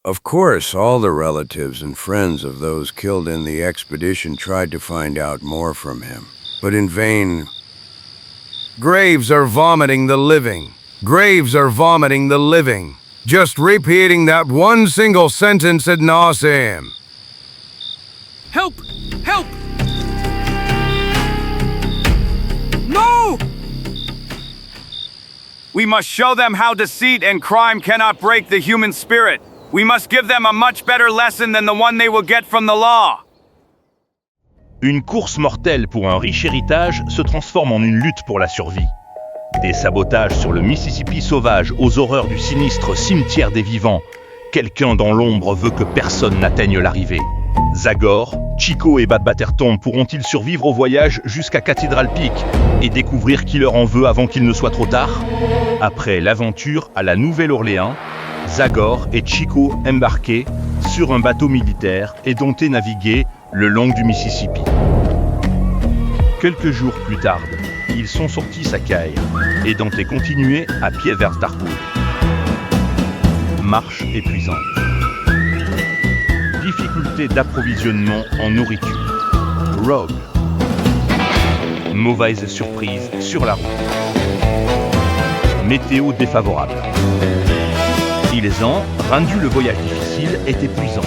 Of course, all the relatives and friends of those killed in the expedition tried to find out more from him, but in vain. Graves are vomiting the living. Graves are vomiting the living. Just repeating that one single sentence ad nauseam. Help! Help! No! We must show them how deceit and crime cannot break the human spirit. We must give them a much better lesson than the one they will get from the law. Une course mortelle pour un riche héritage se transforme en une lutte pour la survie. Des sabotages sur le Mississippi sauvage aux horreurs du sinistre cimetière des vivants. Quelqu'un dans l'ombre veut que personne n'atteigne l'arrivée. Zagor, Chico et Bat Batterton pourront-ils survivre au voyage jusqu'à Cathedral Peak et découvrir qui leur en veut avant qu'il ne soit trop tard? Après l'aventure à la Nouvelle-Orléans, Zagor et Chico embarqués sur un bateau militaire et domptés naviguer le long du Mississippi. Quelques jours plus tard, ils sont sortis Sacaire et domptés continuer à pied vers Darkwood. Marche épuisante. Difficulté d'approvisionnement en nourriture. Rogue. Mauvaise surprise sur la route. Météo défavorable. Ils ont rendu le voyage difficile et épuisant.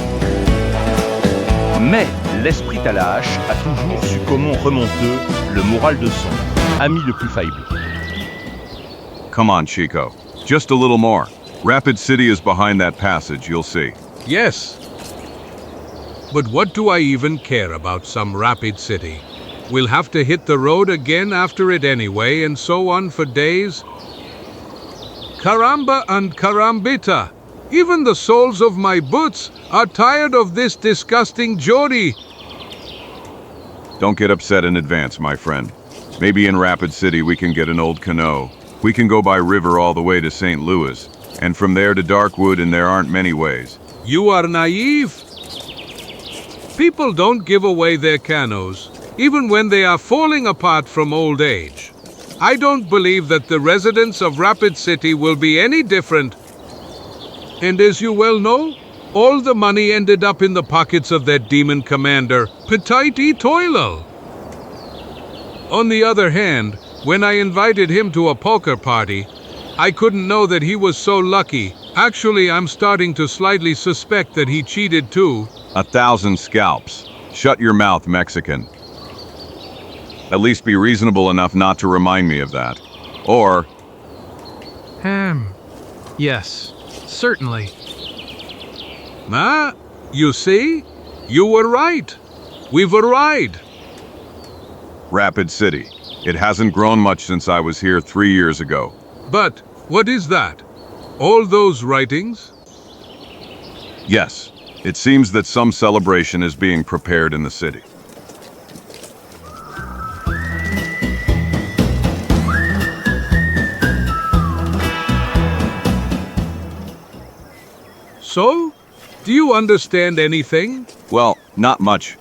Mais l'esprit à la hache a toujours su comment remonter le moral de son ami le plus faillible. Come on, Chico. Just a little more. Rapid City is behind that passage, you'll see. Yes. But what do I even care about some rapid city? We'll have to hit the road again after it anyway, and so on for days. Caramba and carambita! Even the soles of my boots are tired of this disgusting journey. Don't get upset in advance, my friend. Maybe in Rapid City we can get an old canoe. We can go by river all the way to St. Louis, and from there to Darkwood, and there aren't many ways. You are naive. People don't give away their canoes, even when they are falling apart from old age. I don't believe that the residents of Rapid City will be any different. And as you well know, all the money ended up in the pockets of that demon commander, Petit Toilel. On the other hand, when I invited him to a poker party, I couldn't know that he was so lucky. Actually, I'm starting to slightly suspect that he cheated too. 1,000 scalps. Shut your mouth, Mexican. At least be reasonable enough not to remind me of that. Or... Yes, certainly. Ah, you see? You were right. We've arrived. Rapid City. It hasn't grown much since I was here 3 years ago. But what is that? All those writings? Yes, it seems that some celebration is being prepared in the city. So? Do you understand anything? Well, not much.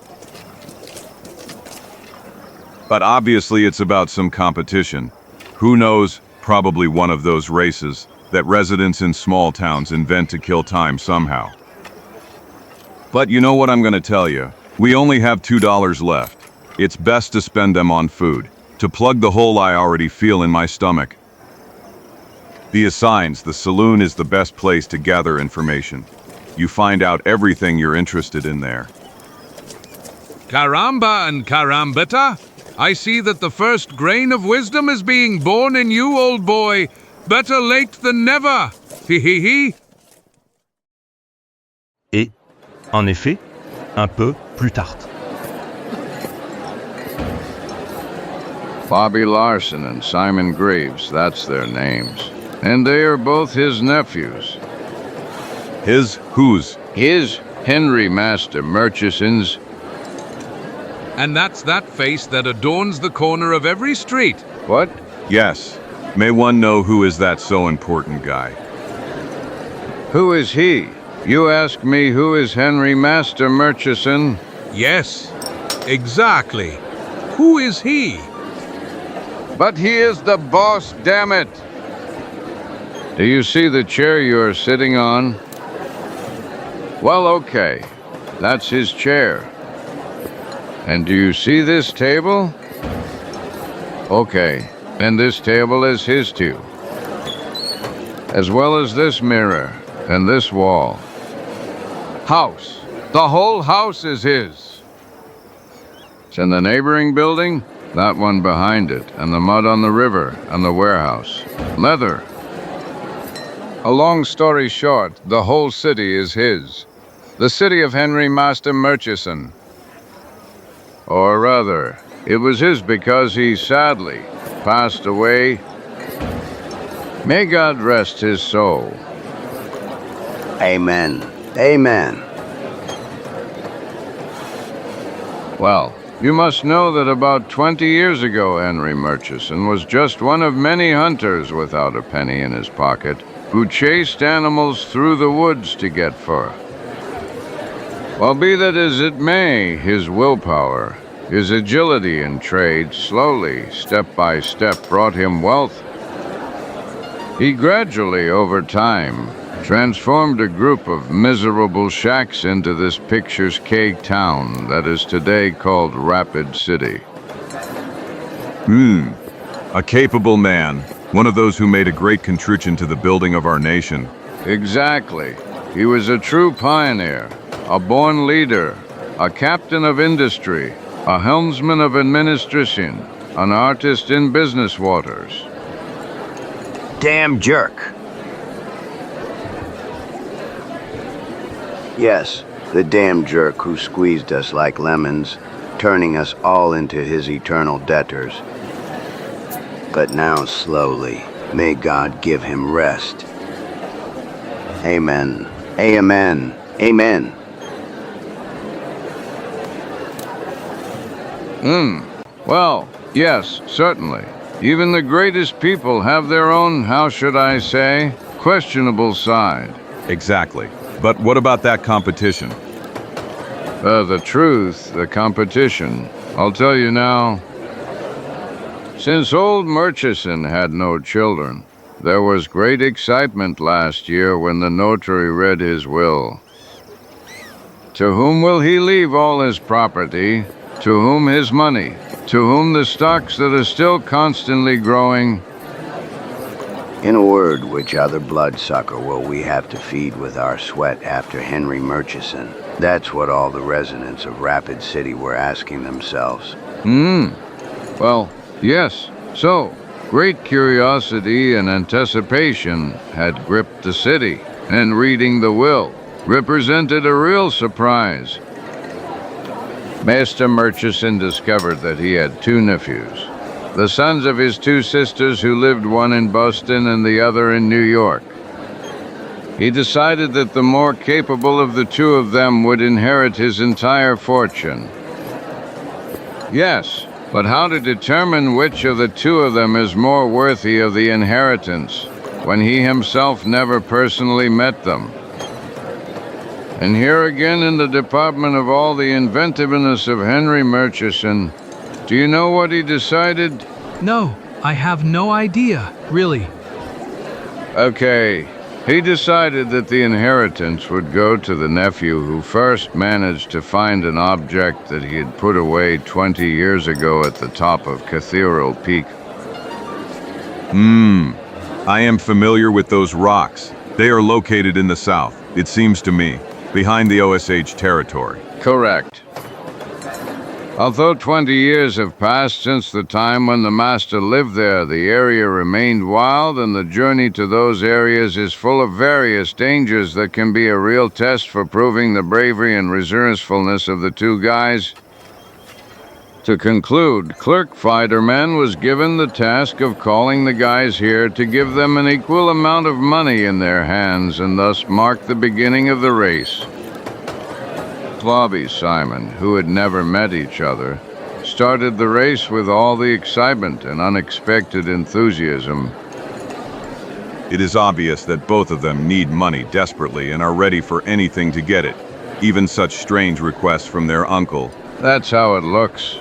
But obviously it's about some competition. Who knows, probably one of those races that residents in small towns invent to kill time somehow. But you know what I'm gonna tell you? We only have $2 left. It's best to spend them on food, to plug the hole I already feel in my stomach. The assigns, the saloon is the best place to gather information. You find out everything you're interested in there. Caramba and carambita! I see that the first grain of wisdom is being born in you, old boy. Better late than never. Hi. Et, en effet, un peu plus tard. Bobby Larson and Simon Graves, that's their names. And they are both his nephews. His whose? His Henry Master Murchison's. And that's that face that adorns the corner of every street. What? Yes. May one know who is that so important guy? Who is he? You ask me who is Henry Master Murchison? Yes, exactly. Who is he? But he is the boss, damn it! Do you see the chair you are sitting on? Well, okay. That's his chair. And do you see this table? Okay, and this table is his too. As well as this mirror and this wall. House. The whole house is his. It's in the neighboring building, that one behind it, and the mud on the river, and the warehouse. Leather. A long story short, the whole city is his. The city of Henry Master Murchison. Or rather, it was his because he sadly passed away. May God rest his soul. Amen. Amen. Well, you must know that about 20 years ago, Henry Murchison was just one of many hunters without a penny in his pocket who chased animals through the woods to get fur. Well, be that as it may, his willpower, his agility in trade, slowly, step by step, brought him wealth. He gradually, over time, transformed a group of miserable shacks into this picturesque town that is today called Rapid City. A capable man. One of those who made a great contribution to the building of our nation. Exactly. He was a true pioneer, a born leader, a captain of industry, a helmsman of administration, an artist in business waters. Damn jerk. Yes, the damn jerk who squeezed us like lemons, turning us all into his eternal debtors. But now slowly, may God give him rest. Amen. Amen. Amen. Well, yes, certainly. Even the greatest people have their own, how should I say, questionable side. Exactly. But what about that competition? The truth, the competition. I'll tell you now. Since old Murchison had no children, there was great excitement last year when the notary read his will. To whom will he leave all his property? To whom his money? To whom the stocks that are still constantly growing? In a word, which other bloodsucker will we have to feed with our sweat after Henry Murchison? That's what all the residents of Rapid City were asking themselves. Well, yes. So, great curiosity and anticipation had gripped the city, and reading the will represented a real surprise. Master Murchison discovered that he had two nephews, the sons of his two sisters who lived one in Boston and the other in New York. He decided that the more capable of the two of them would inherit his entire fortune. Yes, but how to determine which of the two of them is more worthy of the inheritance when he himself never personally met them? And here again in the department of all the inventiveness of Henry Murchison, do you know what he decided? No, I have no idea, really. Okay, he decided that the inheritance would go to the nephew who first managed to find an object that he had put away 20 years ago at the top of Cathedral Peak. I am familiar with those rocks. They are located in the south, it seems to me, behind the Osage territory. Correct. Although 20 years have passed since the time when the master lived there, the area remained wild, and the journey to those areas is full of various dangers that can be a real test for proving the bravery and resourcefulness of the two guys. To conclude, Clerk Fiderman was given the task of calling the guys here to give them an equal amount of money in their hands and thus mark the beginning of the race. Clobby Simon, who had never met each other, started the race with all the excitement and unexpected enthusiasm. It is obvious that both of them need money desperately and are ready for anything to get it, even such strange requests from their uncle. That's how it looks.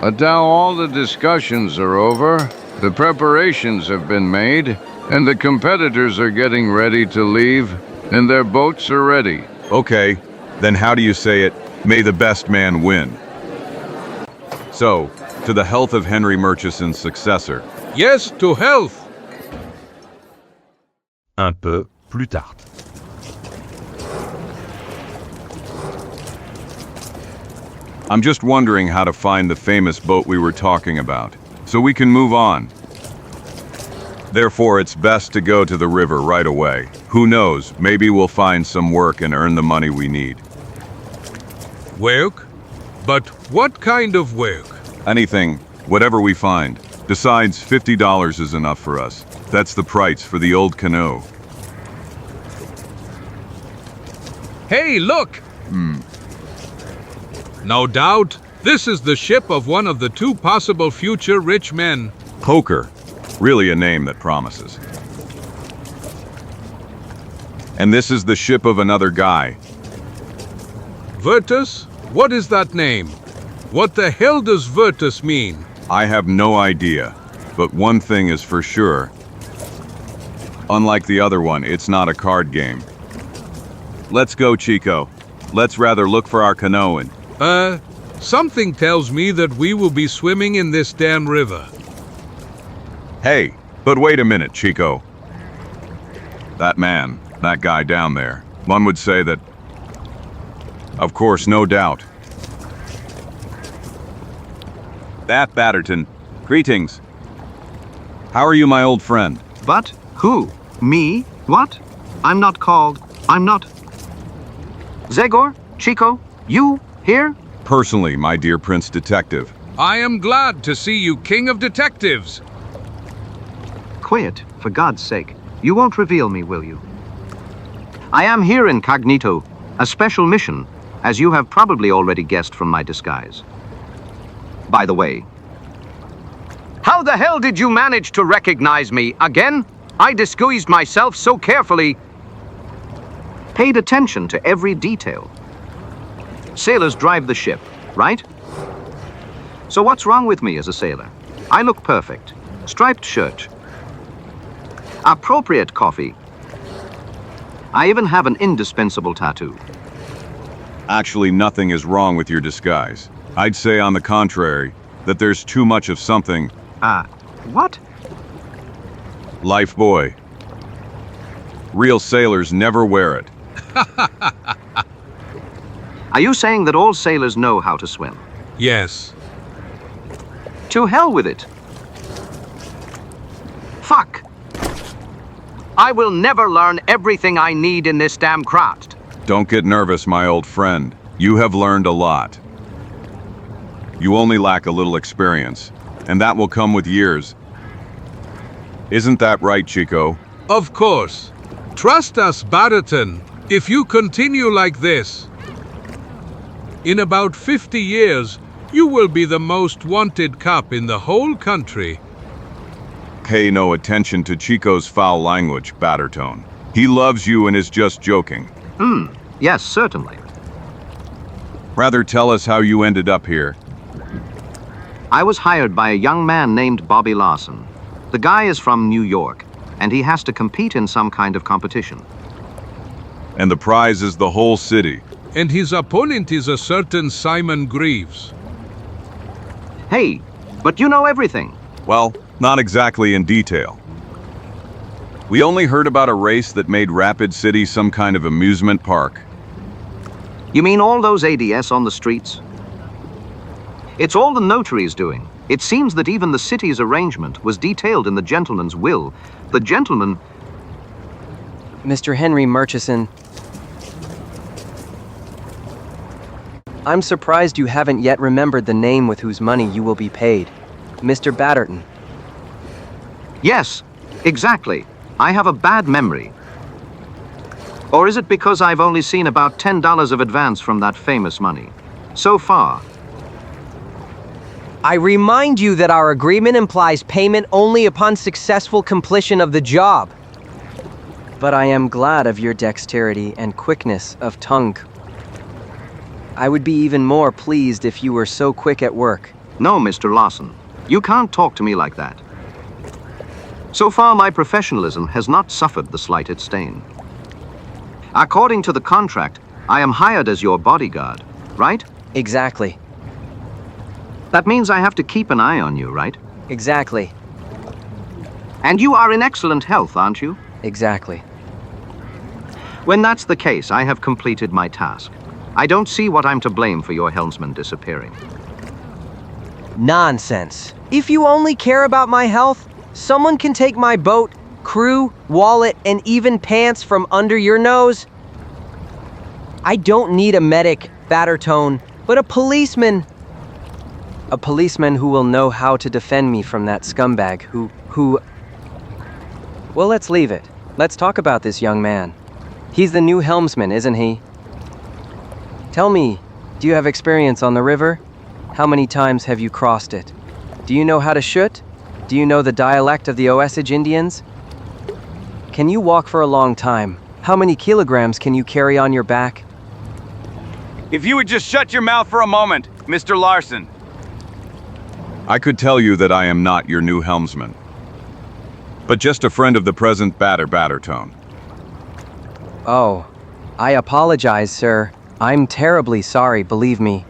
But now all the discussions are over, the preparations have been made, and the competitors are getting ready to leave. and their boats are ready. Okay, then how do you say it? May the best man win. So, to the health of Henry Murchison's successor. Yes, to health. Un peu plus tard. I'm just wondering how to find the famous boat we were talking about, so we can move on. Therefore, it's best to go to the river right away. Who knows, maybe we'll find some work and earn the money we need. Work? But what kind of work? Anything, whatever we find. Besides, $50 is enough for us. That's the price for the old canoe. Hey, look! No doubt, this is the ship of one of the two possible future rich men. Poker. Really a name that promises. And this is the ship of another guy. Virtus? What is that name? What the hell does Virtus mean? I have no idea, but one thing is for sure. Unlike the other one, it's not a card game. Let's go, Chico. Let's rather look for our canoe and... Something tells me that we will be swimming in this damn river. Hey, but wait a minute, Chico. That man, that guy down there, one would say that... Of course, no doubt. Bat Batterton, greetings. How are you, my old friend? But who? Me? What? I'm not called. I'm not. Zagor? Chico? You? Here? Personally, my dear Prince Detective. I am glad to see you, King of Detectives. Quiet, for God's sake. You won't reveal me, will you? I am here incognito, a special mission, as you have probably already guessed from my disguise. By the way, how the hell did you manage to recognize me again? I disguised myself so carefully. Paid attention to every detail. Sailors drive the ship, right? So what's wrong with me as a sailor? I look perfect. Striped shirt. Appropriate coffee. I even have an indispensable tattoo. Actually, nothing is wrong with your disguise. I'd say, on the contrary, that there's too much of something. What? Life buoy. Real sailors never wear it. Are you saying that all sailors know how to swim? Yes. To hell with it. Fuck. I will never learn everything I need in this damn craft. Don't get nervous, my old friend. You have learned a lot. You only lack a little experience, and that will come with years. Isn't that right, Chico? Of course. Trust us, Batterton. If you continue like this, in about 50 years, you will be the most wanted cop in the whole country. Pay no attention to Chico's foul language, Batterton. He loves you and is just joking. Yes, certainly. Rather tell us how you ended up here. I was hired by a young man named Bobby Larson. The guy is from New York, and he has to compete in some kind of competition. And the prize is the whole city. And his opponent is a certain Simon Greaves. Hey, but you know everything. Well, not exactly in detail. We only heard about a race that made Rapid City some kind of amusement park. You mean all those ADS on the streets? It's all the notary's doing. It seems that even the city's arrangement was detailed in the gentleman's will. The gentleman... Mr. Henry Murchison, I'm surprised you haven't yet remembered the name with whose money you will be paid. Mr. Batterton. Yes, exactly. I have a bad memory. Or is it because I've only seen about $10 of advance from that famous money? So far. I remind you that our agreement implies payment only upon successful completion of the job. But I am glad of your dexterity and quickness of tongue. I would be even more pleased if you were so quick at work. No, Mr. Larson. You can't talk to me like that. So far, my professionalism has not suffered the slightest stain. According to the contract, I am hired as your bodyguard, right? Exactly. That means I have to keep an eye on you, right? Exactly. And you are in excellent health, aren't you? Exactly. When that's the case, I have completed my task. I don't see what I'm to blame for your helmsman disappearing. Nonsense. If you only care about my health, someone can take my boat, crew, wallet, and even pants from under your nose. I don't need a medic, Batterton, but a policeman. A policeman who will know how to defend me from that scumbag who... Well, let's leave it. Let's talk about this young man. He's the new helmsman, isn't he? Tell me, do you have experience on the river? How many times have you crossed it? Do you know how to shoot? Do you know the dialect of the Osage Indians? Can you walk for a long time? How many kilograms can you carry on your back? If you would just shut your mouth for a moment, Mr. Larson. I could tell you that I am not your new helmsman, but just a friend of the present Bat Batterton. Oh, I apologize, sir. I'm terribly sorry, believe me.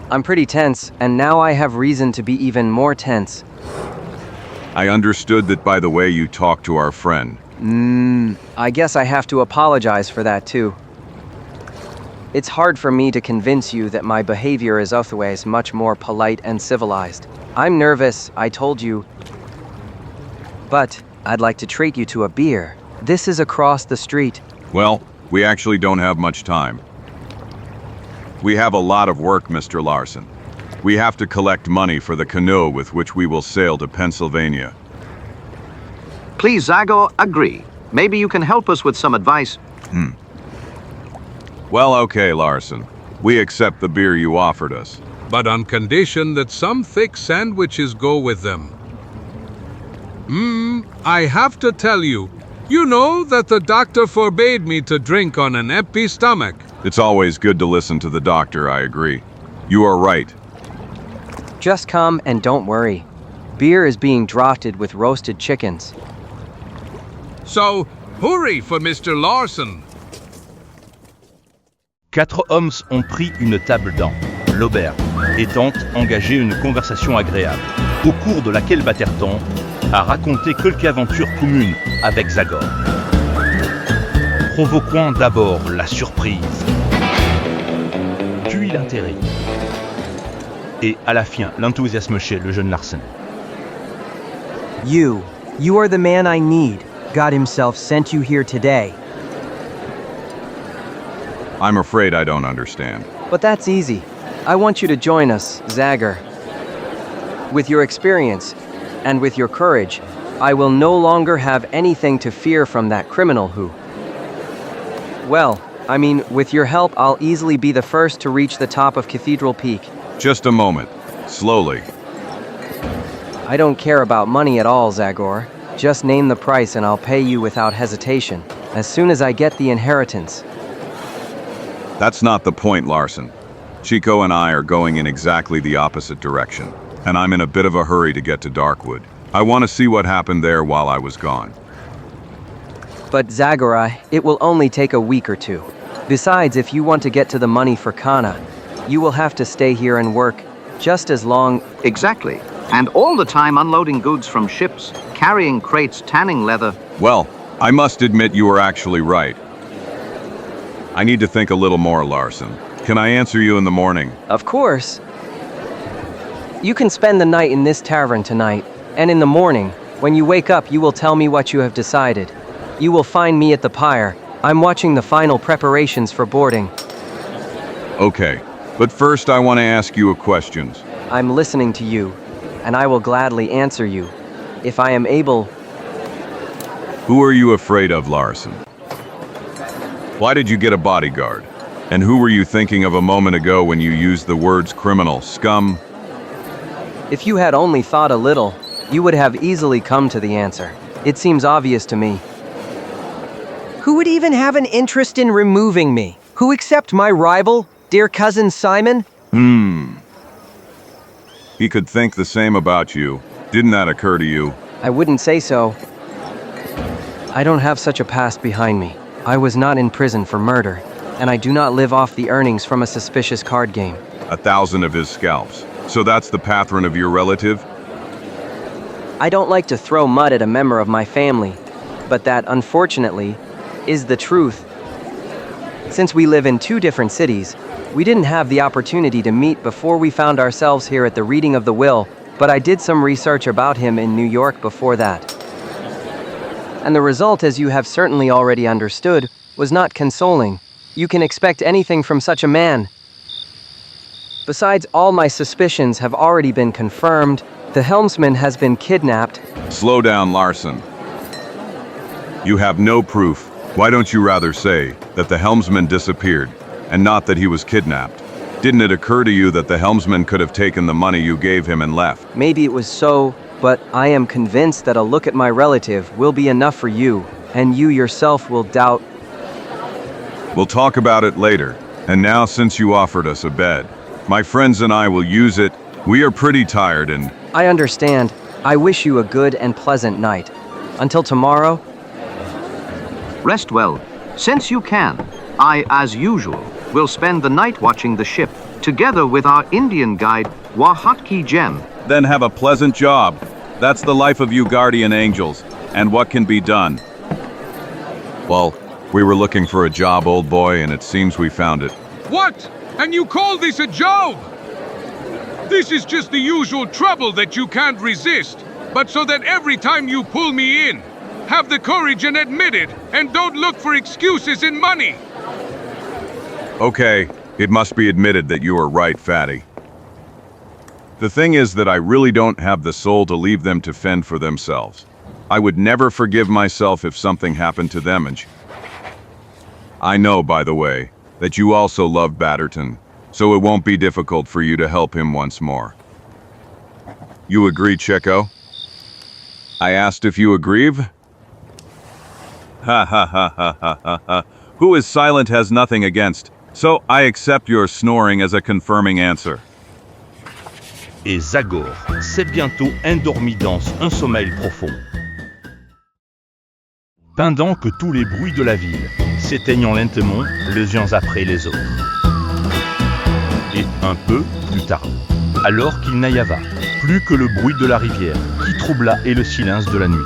I'm pretty tense, and now I have reason to be even more tense. I understood that by the way you talked to our friend. I guess I have to apologize for that too. It's hard for me to convince you that my behavior is otherwise much more polite and civilized. I'm nervous, I told you. But I'd like to treat you to a beer. This is across the street. Well, we actually don't have much time. We have a lot of work, Mr. Larson. We have to collect money for the canoe with which we will sail to Pennsylvania. Please, Zagor, agree. Maybe you can help us with some advice. Well, okay, Larson. We accept the beer you offered us. But on condition that some thick sandwiches go with them. I have to tell you, you know that the doctor forbade me to drink on an empty stomach. It's always good to listen to the doctor, I agree. You are right. Just come and don't worry. Beer is being draughted with roasted chickens. So, hurry for Mr. Larson. 4 hommes ont pris une table dans l'auberge et tentent d'engager une conversation agréable, au cours de laquelle Batterton a raconté quelques aventures communes avec Zagor, provoquant d'abord la surprise, puis l'intérêt, et à la fin l'enthousiasme chez le jeune Larson. You are the man I need. God himself sent you here today. I'm afraid I don't understand. But that's easy. I want you to join us, Zagor. With your experience, and with your courage, I will no longer have anything to fear from that criminal who... Well, I mean, with your help, I'll easily be the first to reach the top of Cathedral Peak. Just a moment. Slowly. I don't care about money at all, Zagor. Just name the price and I'll pay you without hesitation, as soon as I get the inheritance. That's not the point, Larson. Chico and I are going in exactly the opposite direction, and I'm in a bit of a hurry to get to Darkwood. I want to see what happened there while I was gone. But Zagor, it will only take a week or two. Besides, if you want to get to the money for Kana, you will have to stay here and work just as long... Exactly. And all the time unloading goods from ships, carrying crates, tanning leather. Well, I must admit you were actually right. I need to think a little more, Larson. Can I answer you in the morning? Of course. You can spend the night in this tavern tonight, and in the morning, when you wake up, you will tell me what you have decided. You will find me at the pier. I'm watching the final preparations for boarding. Okay, but first I want to ask you a question. I'm listening to you, and I will gladly answer you, if I am able. Who are you afraid of, Larson? Why did you get a bodyguard? And who were you thinking of a moment ago when you used the words criminal, scum? If you had only thought a little, you would have easily come to the answer. It seems obvious to me. Who would even have an interest in removing me? Who except my rival, dear cousin Simon? He could think the same about you. Didn't that occur to you? I wouldn't say so. I don't have such a past behind me. I was not in prison for murder, and I do not live off the earnings from a suspicious card game. 1,000 of his scalps. So that's the patron of your relative? I don't like to throw mud at a member of my family, but that, unfortunately, is the truth. Since we live in 2 different cities, we didn't have the opportunity to meet before we found ourselves here at the reading of the will, but I did some research about him in New York before that. And the result, as you have certainly already understood, was not consoling. You can expect anything from such a man. Besides, all my suspicions have already been confirmed. The helmsman has been kidnapped. Slow down, Larson. You have no proof. Why don't you rather say that the helmsman disappeared, and not that he was kidnapped? Didn't it occur to you that the helmsman could have taken the money you gave him and left? Maybe it was so, but I am convinced that a look at my relative will be enough for you, and you yourself will doubt. We'll talk about it later. And now, since you offered us a bed, my friends and I will use it. We are pretty tired and... I understand. I wish you a good and pleasant night. Until tomorrow. Rest well. Since you can, I, as usual, will spend the night watching the ship, together with our Indian guide, Wahaki Gem. Then have a pleasant job. That's the life of you guardian angels. And what can be done? Well, we were looking for a job, old boy, and it seems we found it. What? And you call this a job? This is just the usual trouble that you can't resist. But so that every time you pull me in, have the courage and admit it, and don't look for excuses in money. Okay, it must be admitted that you are right, Fatty. The thing is that I really don't have the soul to leave them to fend for themselves. I would never forgive myself if something happened to them and I know, by the way, that you also love Batterton, so it won't be difficult for you to help him once more. You agree, Checo? I asked if you agree? Ha ha ha ha ha ha ha. Who is silent has nothing against, so I accept your snoring as a confirming answer. Et Zagor s'est bientôt endormi dans un sommeil profond. Pendant que tous les bruits de la ville s'éteignant lentement les uns après les autres. Et un peu plus tard, alors qu'il n'y avait plus que le bruit de la rivière qui troubla et le silence de la nuit.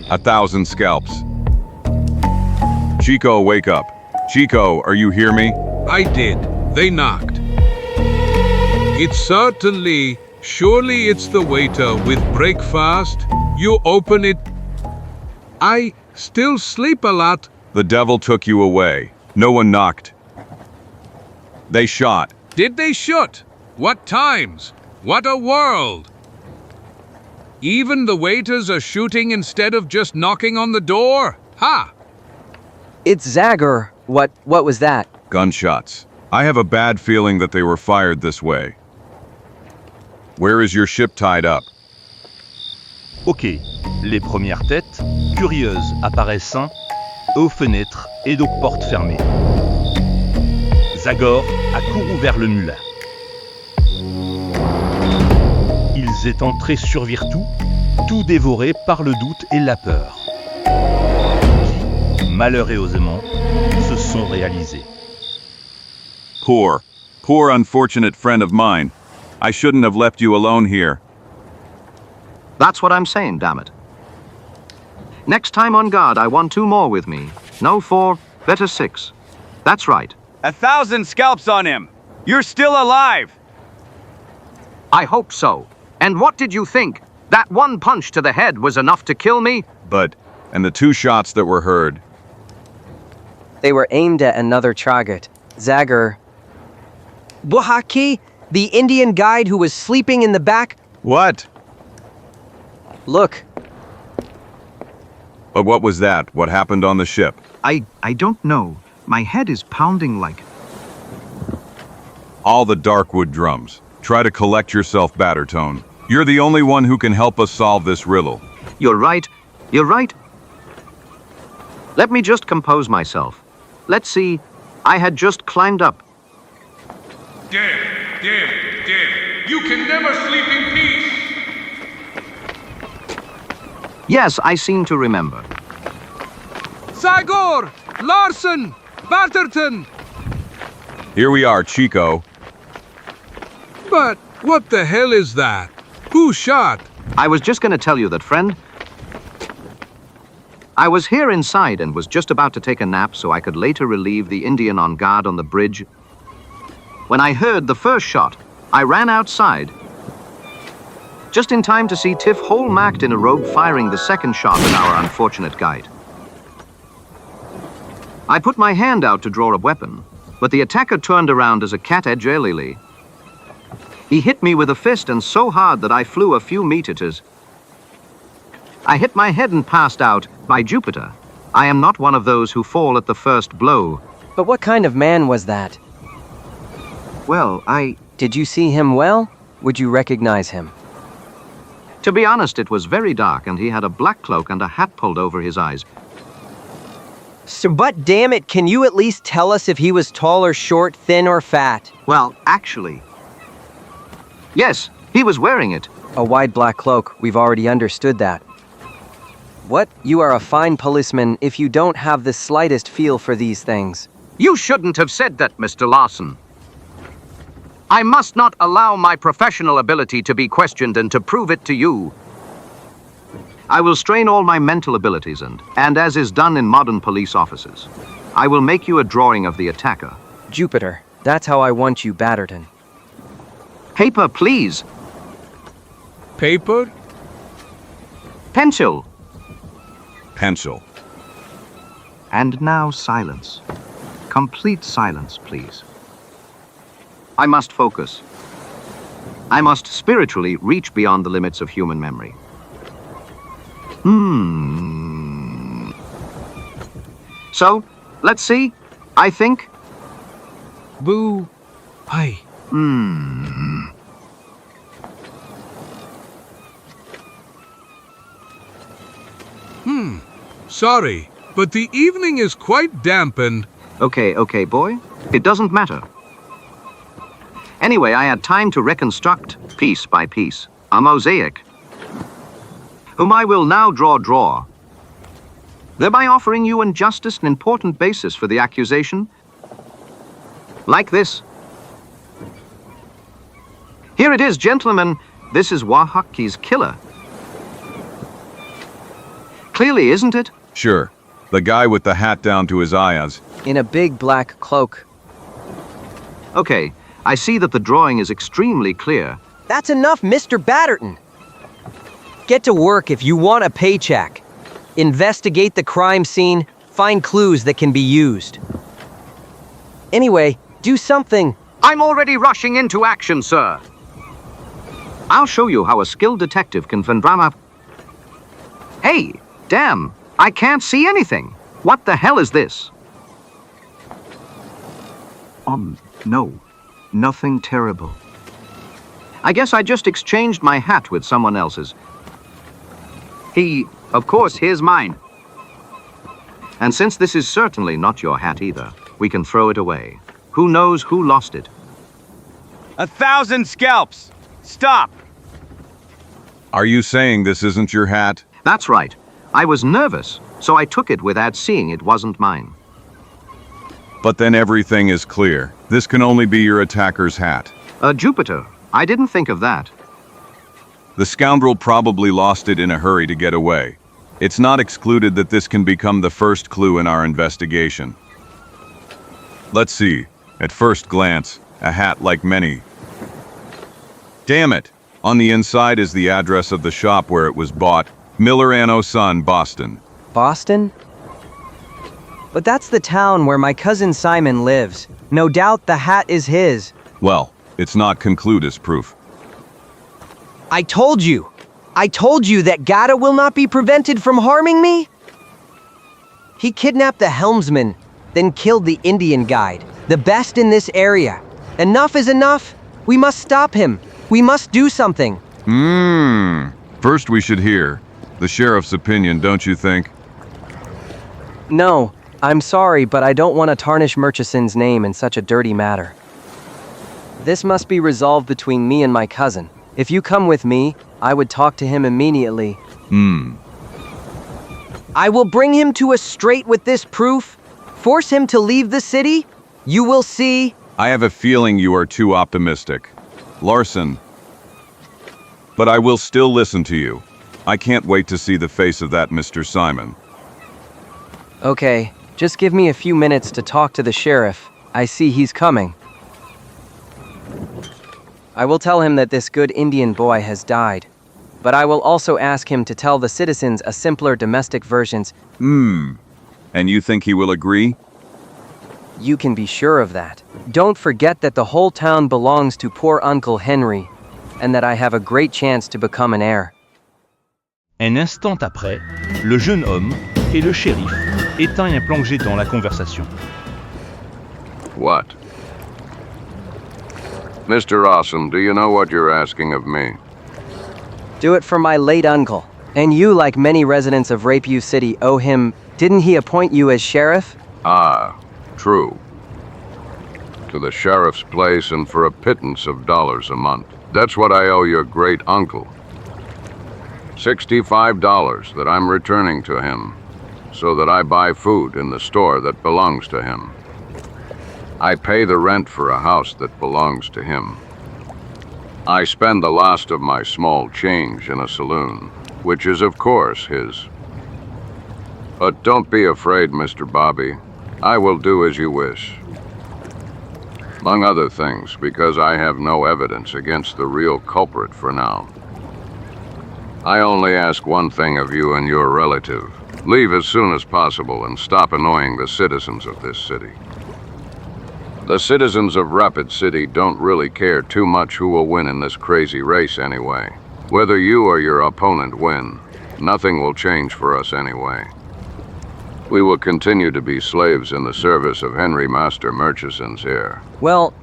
1,000 scalps. Chico, wake up. Chico, are you hear me? I did. They knocked. It's surely it's the waiter with breakfast. You open it. I still sleep a lot. The devil took you away. No one knocked. They shot. Did they shoot? What times? What a world! Even the waiters are shooting instead of just knocking on the door? Ha! It's Zagor. What was that? Gunshots. I have a bad feeling that they were fired this way. Where is your ship tied up? Ok, les premières têtes, curieuses, apparaissant aux fenêtres et aux portes fermées. Zagor a couru vers le mulat. Ils étaient entrés survirent tout dévorés par le doute et la peur, qui, malheureusement, se sont réalisés. Poor unfortunate friend of mine. I shouldn't have left you alone here. That's what I'm saying, damn it. Next time on guard, I want 2 more with me. No 4, better 6. That's right. 1,000 scalps on him. You're still alive. I hope so. And what did you think? That one punch to the head was enough to kill me? And the 2 shots that were heard. They were aimed at another target. Zagor. Wahaki, the Indian guide who was sleeping in the back. What? Look. But what was that? What happened on the ship? I don't know. My head is pounding like... All the Darkwood drums. Try to collect yourself, Batterton. You're the only one who can help us solve this riddle. You're right. Let me just compose myself. Let's see. I had just climbed up. Dead. You can never sleep in peace. Yes, I seem to remember. Zagor! Larson! Batterton! Here we are, Chico. But what the hell is that? Who shot? I was just going to tell you that, friend. I was here inside and was just about to take a nap so I could later relieve the Indian on guard on the bridge. When I heard the first shot, I ran outside, just in time to see Tiff whole-macked in a robe firing the second shot at our unfortunate guide. I put my hand out to draw a weapon, but the attacker turned around as a cat agilely. He hit me with a fist and so hard that I flew a few meters. I hit my head and passed out. By Jupiter, I am not one of those who fall at the first blow. But what kind of man was that? Well, Did you see him well? Would you recognize him? To be honest, it was very dark and he had a black cloak and a hat pulled over his eyes. So, but damn it, can you at least tell us if he was tall or short, thin or fat? Well, actually, yes, he was wearing it. A wide black cloak, we've already understood that. What? You are a fine policeman if you don't have the slightest feel for these things. You shouldn't have said that, Mr. Larson. I must not allow my professional ability to be questioned and to prove it to you. I will strain all my mental abilities and as is done in modern police offices, I will make you a drawing of the attacker. Jupiter, that's how I want you, Batterton. Paper, please. Paper? Pencil. Pencil. And now silence. Complete silence, please. I must focus. I must spiritually reach beyond the limits of human memory. So, let's see. I think. Boo. Hi. Sorry, but the evening is quite dampened. Okay, boy. It doesn't matter. Anyway, I had time to reconstruct, piece by piece, a mosaic, whom I will now draw, thereby offering you and justice an important basis for the accusation. Like this. Here it is, gentlemen. This is Wahaki's killer. Clearly, isn't it? Sure. The guy with the hat down to his eyes. In a big black cloak. Okay, I see that the drawing is extremely clear. That's enough, Mr. Batterton. Get to work if you want a paycheck. Investigate the crime scene, find clues that can be used. Anyway, do something. I'm already rushing into action, sir. I'll show you how a skilled detective can find drama. Hey, damn, I can't see anything. What the hell is this? No, nothing terrible. I guess I just exchanged my hat with someone else's. Of course, here's mine. And since this is certainly not your hat either, we can throw it away. Who knows who lost it? 1,000 scalps! Stop! Are you saying this isn't your hat? That's right. I was nervous, so I took it without seeing it wasn't mine. But then everything is clear. This can only be your attacker's hat. Jupiter, I didn't think of that. The scoundrel probably lost it in a hurry to get away. It's not excluded that this can become the first clue in our investigation. Let's see. At first glance, a hat like many. Damn it! On the inside is the address of the shop where it was bought. Miller & Son, Boston. Boston? But that's the town where my cousin Simon lives. No doubt the hat is his. Well, it's not conclude as proof. I told you that Gata will not be prevented from harming me. He kidnapped the helmsman, then killed the Indian guide, the best in this area. Enough is enough. We must stop him. We must do something. First we should hear the sheriff's opinion, don't you think? No, I'm sorry, but I don't want to tarnish Murchison's name in such a dirty matter. This must be resolved between me and my cousin. If you come with me, I would talk to him immediately. I will bring him to a straight with this proof. Force him to leave the city. You will see. I have a feeling you are too optimistic. Larson. But I will still listen to you. I can't wait to see the face of that Mr. Simon. Okay, just give me a few minutes to talk to the sheriff. I see he's coming. I will tell him that this good Indian boy has died. But I will also ask him to tell the citizens a simpler domestic versions. And you think he will agree? You can be sure of that. Don't forget that the whole town belongs to poor Uncle Henry, and that I have a great chance to become an heir. Un instant après, le jeune homme et le shérif éteint et plongé dans la conversation. What? Mr. Awesome, do you know what you're asking of me? Do it for my late uncle. And you, like many residents of Rapeview City, owe him. Didn't he appoint you as sheriff? Ah, true. To the sheriff's place and for a pittance of dollars a month. That's what I owe your great uncle. $65 that I'm returning to him, so that I buy food in the store that belongs to him. I pay the rent for a house that belongs to him. I spend the last of my small change in a saloon, which is of course his. But don't be afraid, Mr. Bobby. I will do as you wish. Among other things, because I have no evidence against the real culprit for now. I only ask one thing of you and your relative. Leave as soon as possible and stop annoying the citizens of this city. The citizens of Rapid City don't really care too much who will win in this crazy race anyway. Whether you or your opponent win, nothing will change for us anyway. We will continue to be slaves in the service of Henry Master Murchison's here. Well...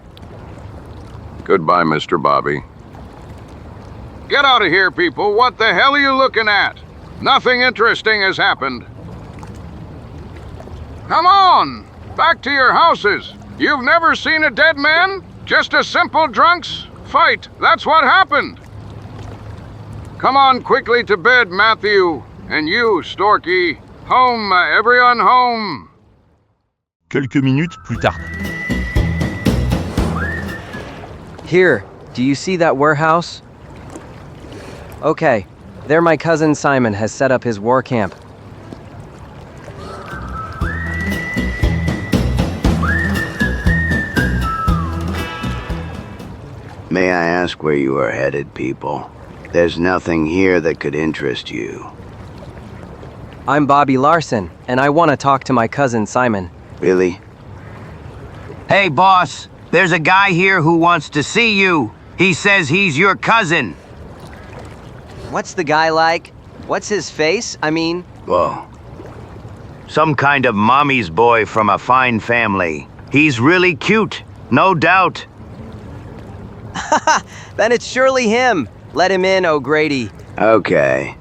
Goodbye, Mr. Bobby. Get out of here, people! What the hell are you looking at? Nothing interesting has happened. Come on! Back to your houses! You've never seen a dead man? Just a simple drunks fight. That's what happened. Come on quickly to bed, Matthew. And you, Storky. Home, everyone home. Quelques minutes plus tard. Here, do you see that warehouse? Okay, there my cousin Simon has set up his war camp. May I ask where you are headed, people? There's nothing here that could interest you. I'm Bobby Larson, and I want to talk to my cousin Simon. Really? Hey, boss. There's a guy here who wants to see you. He says he's your cousin. What's the guy like? What's his face? I mean... Whoa. Some kind of mommy's boy from a fine family. He's really cute, no doubt. Then it's surely him. Let him in, O'Grady. Okay.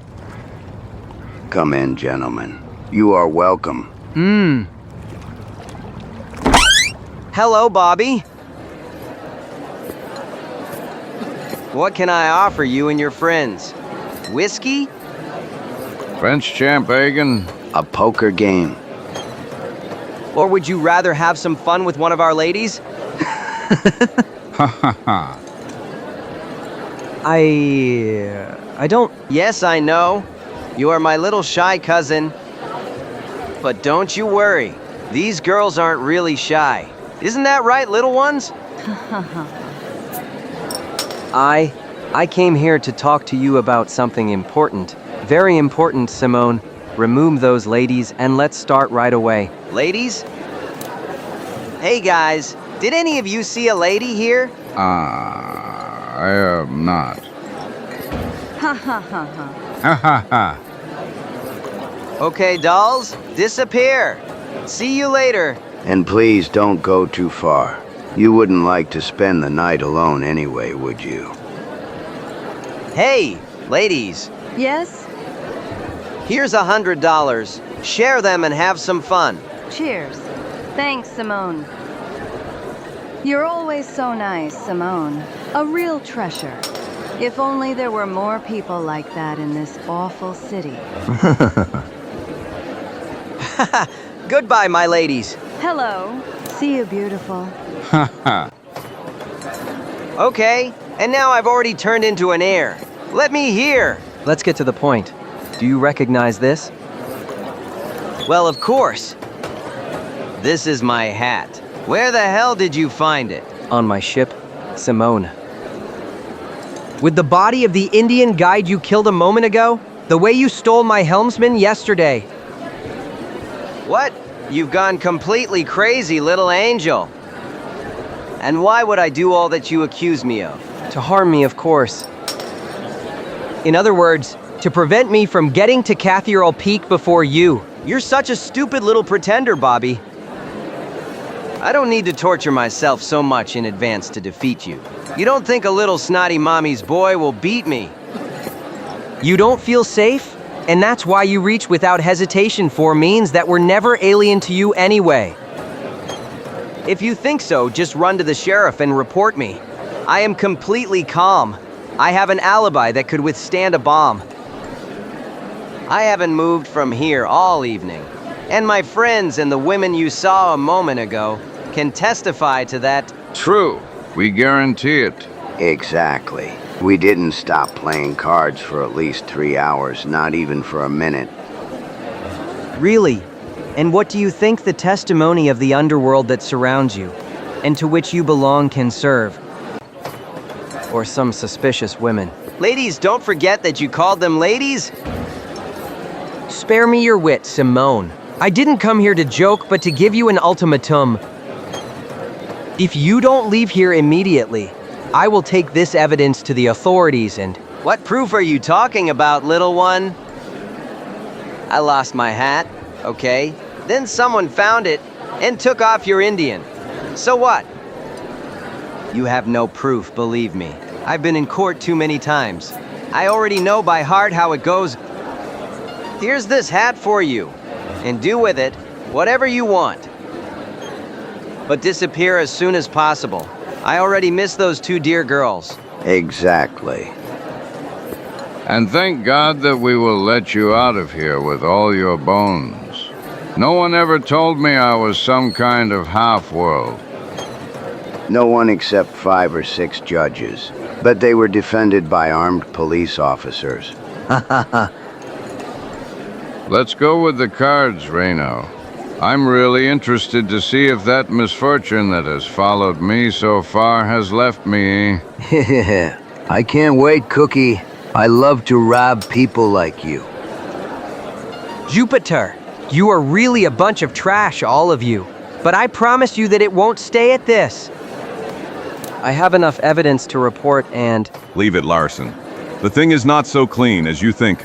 Come in, gentlemen. You are welcome. Hello, Bobby. What can I offer you and your friends? Whiskey? French champagne? A poker game. Or would you rather have some fun with one of our ladies? Ha ha ha. I don't... Yes, I know. You are my little shy cousin. But don't you worry. These girls aren't really shy. Isn't that right, little ones? I came here to talk to you about something important. Very important, Simone. Remove those ladies and let's start right away. Ladies? Hey guys, did any of you see a lady here? I am not. Ha ha ha ha. Ha ha ha. Okay, dolls, disappear. See you later. And please don't go too far. You wouldn't like to spend the night alone anyway, would you? Hey, ladies. Yes? Here's $100. Share them and have some fun. Cheers. Thanks, Simone. You're always so nice, Simone. A real treasure. If only there were more people like that in this awful city. Goodbye, my ladies. Hello. See you, beautiful. Okay, and now I've already turned into an heir. Let me hear. Let's get to the point. Do you recognize this? Well, of course. This is my hat. Where the hell did you find it? On my ship, Simone. With the body of the Indian guide you killed a moment ago? The way you stole my helmsman yesterday? What? You've gone completely crazy, little angel. And why would I do all that you accuse me of? To harm me, of course. In other words, to prevent me from getting to Cathedral Peak before you. You're such a stupid little pretender, Bobby. I don't need to torture myself so much in advance to defeat you. You don't think a little snotty mommy's boy will beat me? You don't feel safe? And that's why you reach without hesitation for means that were never alien to you anyway. If you think so, just run to the sheriff and report me. I am completely calm. I have an alibi that could withstand a bomb. I haven't moved from here all evening. And my friends and the women you saw a moment ago can testify to that. True. We guarantee it. Exactly. We didn't stop playing cards for at least 3 hours, not even for a minute. Really? And what do you think the testimony of the underworld that surrounds you, and to which you belong, can serve? Or some suspicious women? Ladies, don't forget that you called them ladies? Spare me your wit, Simone. I didn't come here to joke, but to give you an ultimatum. If you don't leave here immediately, I will take this evidence to the authorities and... What proof are you talking about, little one? I lost my hat, okay? Then someone found it and took off your Indian. So what? You have no proof, believe me. I've been in court too many times. I already know by heart how it goes. Here's this hat for you, and do with it whatever you want. But disappear as soon as possible. I already miss those 2 dear girls. Exactly. And thank God that we will let you out of here with all your bones. No one ever told me I was some kind of half-world. No one except 5 or 6 judges, but they were defended by armed police officers. Let's go with the cards, Reno. I'm really interested to see if that misfortune that has followed me so far has left me. I can't wait, Cookie. I love to rob people like you. Jupiter, you are really a bunch of trash, all of you. But I promise you that it won't stay at this. I have enough evidence to report and... Leave it, Larson. The thing is not so clean as you think.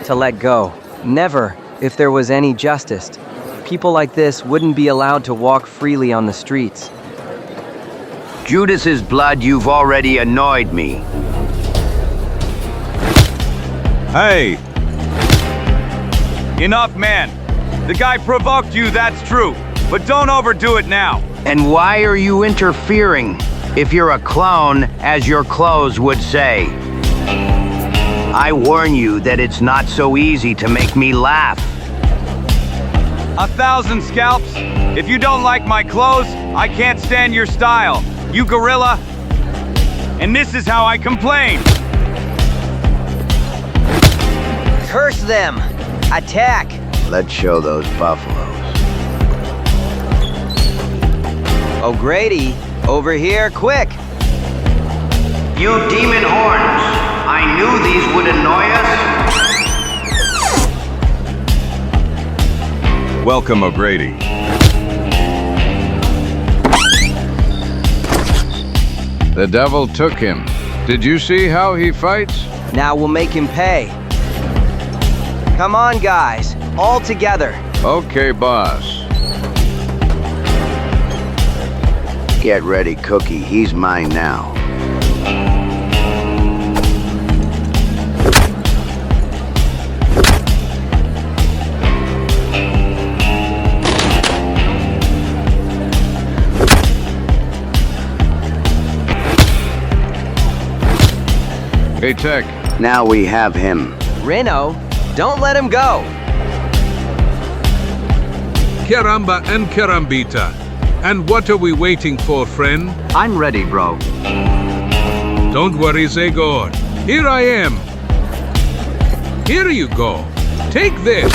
To let go. Never. If there was any justice, people like this wouldn't be allowed to walk freely on the streets. Judas's blood, you've already annoyed me. Hey! Enough, man. The guy provoked you, that's true. But don't overdo it now. And why are you interfering? If you're a clone, as your clothes would say. I warn you that it's not so easy to make me laugh. 1,000 scalps? If you don't like my clothes, I can't stand your style. You gorilla. And this is how I complain. Curse them! Attack! Let's show those buffaloes. O'Grady, over here, quick! You demon horns! I knew these would annoy us. Welcome, O'Grady. The devil took him. Did you see how he fights? Now we'll make him pay. Come on, guys. All together. Okay, boss. Get ready, Cookie. He's mine now. Hey, Tech. Now we have him. Reno, don't let him go. Caramba and Carambita. And what are we waiting for, friend? I'm ready, bro. Don't worry, Zagor. Here I am. Here you go. Take this.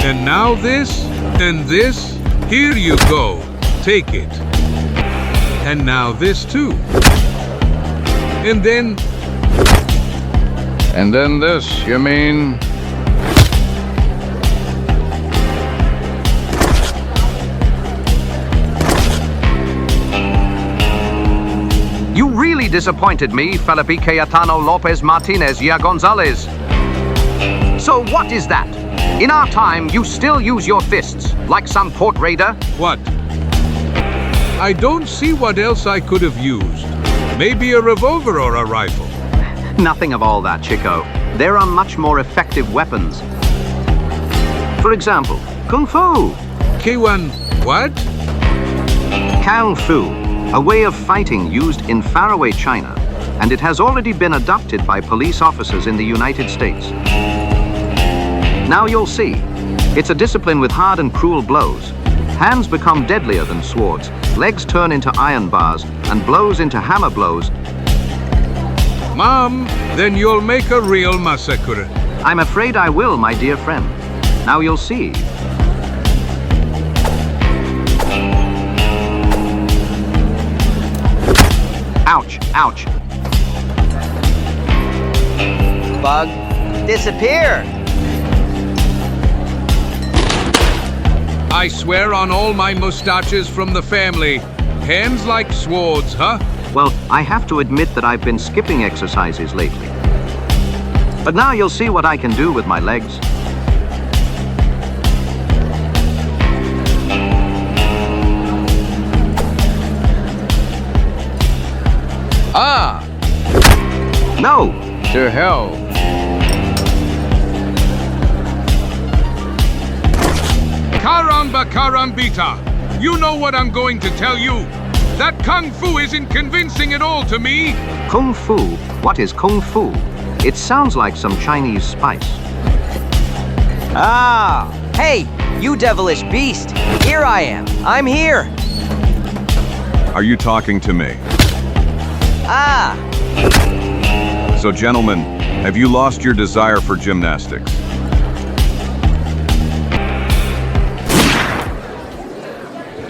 And now this, and this. Here you go. Take it. And now this too. And then... And then this, you mean? You really disappointed me, Felipe Cayetano Lopez Martinez Ya Gonzalez. So what is that? In our time, you still use your fists, like some port raider? What? I don't see what else I could have used. Maybe a revolver or a rifle. Nothing of all that, Chico. There are much more effective weapons. For example, Kung Fu. K1, what? Kung Fu, a way of fighting used in faraway China, and it has already been adopted by police officers in the United States. Now you'll see. It's a discipline with hard and cruel blows. Hands become deadlier than swords, legs turn into iron bars, and blows into hammer blows. Mom, then you'll make a real massacre. I'm afraid I will, my dear friend. Now you'll see. Ouch, ouch. Bug, disappear! I swear on all my mustaches from the family. Hands like swords, huh? Well, I have to admit that I've been skipping exercises lately. But now you'll see what I can do with my legs. Ah! No! To hell. Caramba Carambita! You know what I'm going to tell you. That Kung Fu isn't convincing at all to me. Kung Fu? What is Kung Fu? It sounds like some Chinese spice. Ah! Hey, you devilish beast! Here I am. I'm here. Are you talking to me? Ah! So, gentlemen, have you lost your desire for gymnastics?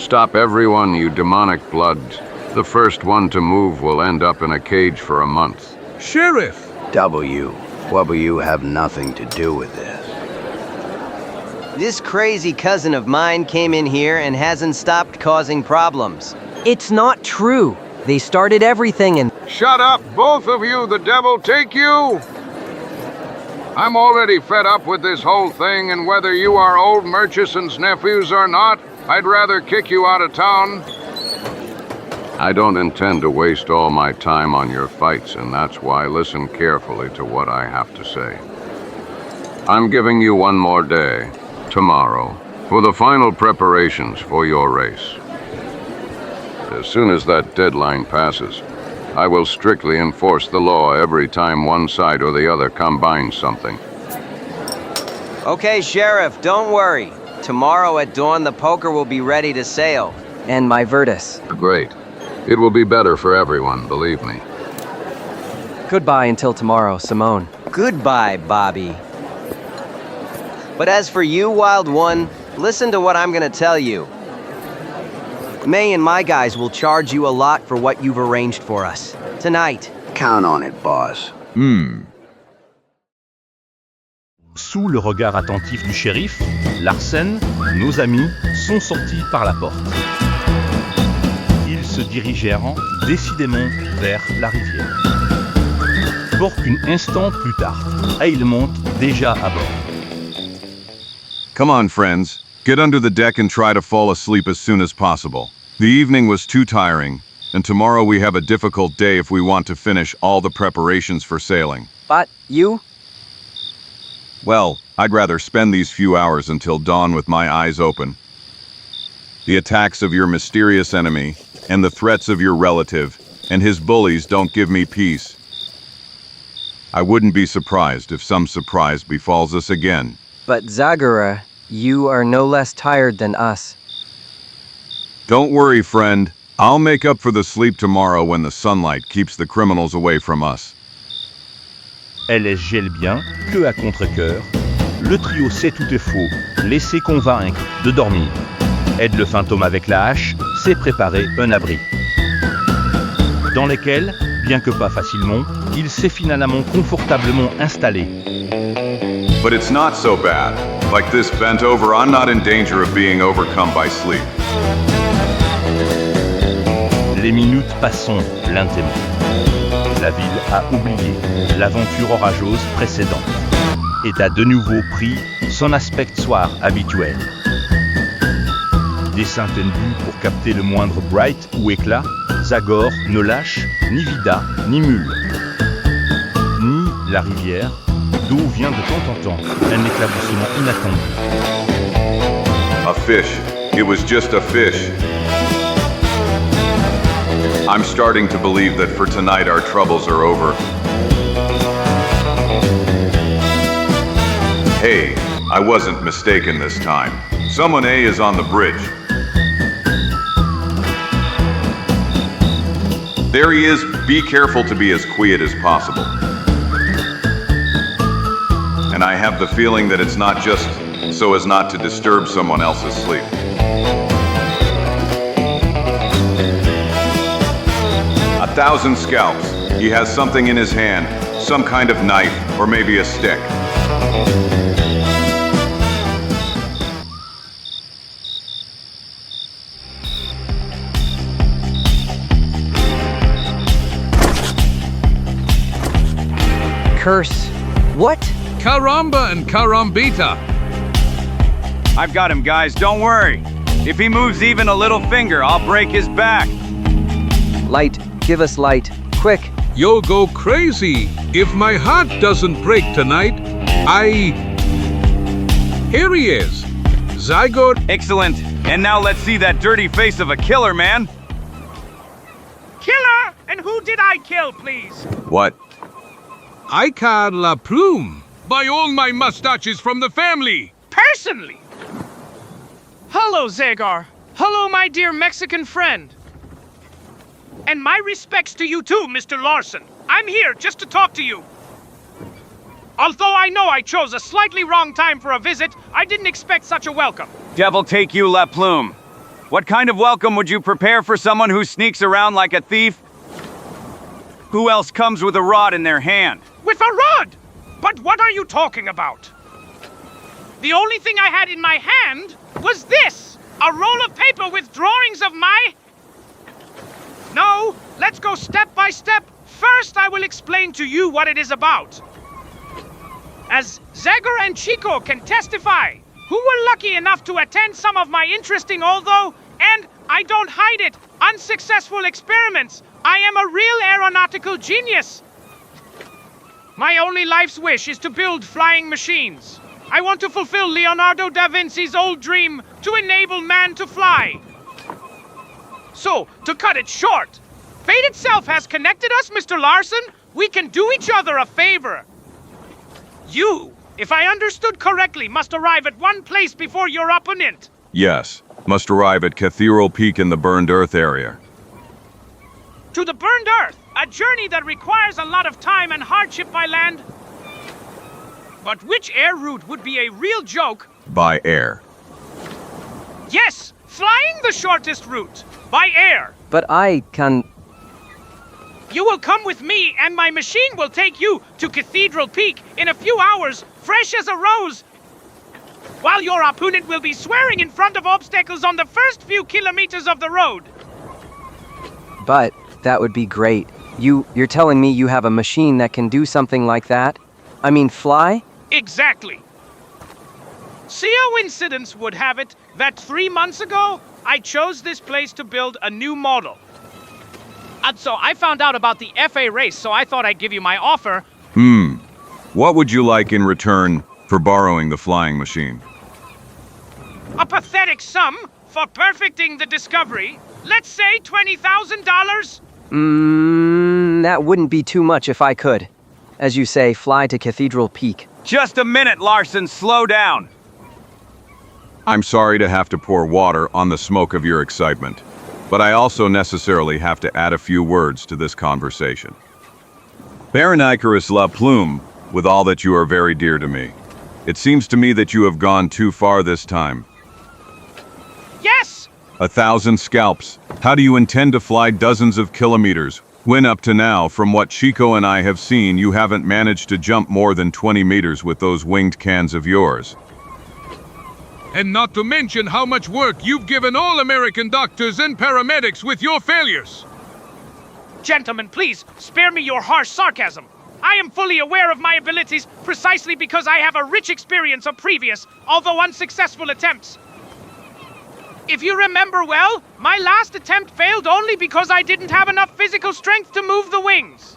Stop everyone, you demonic blood. The first one to move will end up in a cage for a month. Sheriff! W have nothing to do with this. This crazy cousin of mine came in here and hasn't stopped causing problems. It's not true. They started everything and... Shut up, both of you, the devil take you! I'm already fed up with this whole thing, and whether you are old Murchison's nephews or not, I'd rather kick you out of town. I don't intend to waste all my time on your fights, and that's why listen carefully to what I have to say. I'm giving you one more day, tomorrow, for the final preparations for your race. As soon as that deadline passes, I will strictly enforce the law every time one side or the other combines something. Okay, Sheriff, don't worry. Tomorrow at dawn, the poker will be ready to sail. And my Virtus. Great. It will be better for everyone, believe me. Goodbye until tomorrow, Simone. Goodbye, Bobby. But as for you, Wild One, listen to what I'm gonna tell you. May and my guys will charge you a lot for what you've arranged for us. Tonight. Count on it, boss. Sous le regard attentif du shérif, Larsen, nos amis, sont sortis par la porte. Ils se dirigèrent décidément vers la rivière. Pour qu'un instant plus tard, Ailmont déjà à bord. Come on, friends. Get under the deck and try to fall asleep as soon as possible. The evening was too tiring, and tomorrow we have a difficult day if we want to finish all the preparations for sailing. But you? Well, I'd rather spend these few hours until dawn with my eyes open. The attacks of your mysterious enemy, and the threats of your relative, and his bullies don't give me peace. I wouldn't be surprised if some surprise befalls us again. But Zagor... You are no less tired than us. Don't worry, friend. I'll make up for the sleep tomorrow when the sunlight keeps the criminals away from us. Elle gèle bien, que à contre-cœur. Le trio sait tout est faux, laissez convaincre de dormir. Aide le fantôme avec la hache, c'est préparer un abri. Dans lesquels, bien que pas facilement, il s'est finalement confortablement installé. But it's not so bad. Like this bent over, I'm not in danger of being overcome by sleep. Les minutes passent lentement. La ville a oublié l'aventure orageuse précédente et a de nouveau pris son aspect soir habituel. Des centaines d'vues pour capter le moindre bright ou éclat, Zagor ne lâche ni vida ni mule. Ni la rivière, d'où vient de temps en temps un éclaboussement inattendu. A fish. It was just a fish. I'm starting to believe that for tonight our troubles are over. Hey, I wasn't mistaken this time. Someone A is on the bridge. There he is. Be careful to be as quiet as possible. And I have the feeling that it's not just so as not to disturb someone else's sleep. 1,000 scalps. He has something in his hand, some kind of knife, or maybe a stick. Curse. What? Caramba and carambita. I've got him, guys, don't worry. If he moves even a little finger, I'll break his back. Light. Give us light. Quick. You'll go crazy. If my heart doesn't break tonight, Here he is. Zagor. Excellent. And now let's see that dirty face of a killer, man. Killer? And who did I kill, please? What? Icar la plume. By all my mustaches from the family. Personally? Hello, Zagor. Hello, my dear Mexican friend. And my respects to you too, Mr. Larson. I'm here just to talk to you. Although I know I chose a slightly wrong time for a visit, I didn't expect such a welcome. Devil take you, La Plume. What kind of welcome would you prepare for someone who sneaks around like a thief? Who else comes with a rod in their hand? With a rod? But what are you talking about? The only thing I had in my hand was this! A roll of paper with drawings of my... No, let's go step by step. First, I will explain to you what it is about. As Zagor and Chico can testify, who were lucky enough to attend some of my interesting, although, and I don't hide it, unsuccessful experiments, I am a real aeronautical genius. My only life's wish is to build flying machines. I want to fulfill Leonardo da Vinci's old dream to enable man to fly. So, to cut it short, fate itself has connected us, Mr. Larson. We can do each other a favor. You, if I understood correctly, must arrive at one place before your opponent. Yes. Must arrive at Cathedral Peak in the burned earth area. To the burned earth, a journey that requires a lot of time and hardship by land. But which air route would be a real joke? By air. Yes, flying the shortest route. By air. But I can... You will come with me, and my machine will take you to Cathedral Peak in a few hours, fresh as a rose. While your opponent will be swearing in front of obstacles on the first few kilometers of the road. But that would be great. You're telling me you have a machine that can do something like that? I mean, fly? Exactly. Coincidence would have it that 3 months ago, I chose this place to build a new model. And so I found out about the FA race, so I thought I'd give you my offer. What would you like in return for borrowing the flying machine? A pathetic sum for perfecting the discovery. Let's say $20,000. That wouldn't be too much if I could. As you say, fly to Cathedral Peak. Just a minute, Larson, slow down. I'm sorry to have to pour water on the smoke of your excitement, but I also necessarily have to add a few words to this conversation. Baron Icarus La Plume, with all that you are very dear to me, it seems to me that you have gone too far this time. Yes! 1,000 scalps. How do you intend to fly dozens of kilometers when up to now, from what Chico and I have seen, you haven't managed to jump more than 20 meters with those winged cans of yours? And not to mention how much work you've given all American doctors and paramedics with your failures. Gentlemen, please, spare me your harsh sarcasm. I am fully aware of my abilities precisely because I have a rich experience of previous, although unsuccessful attempts. If you remember well, my last attempt failed only because I didn't have enough physical strength to move the wings.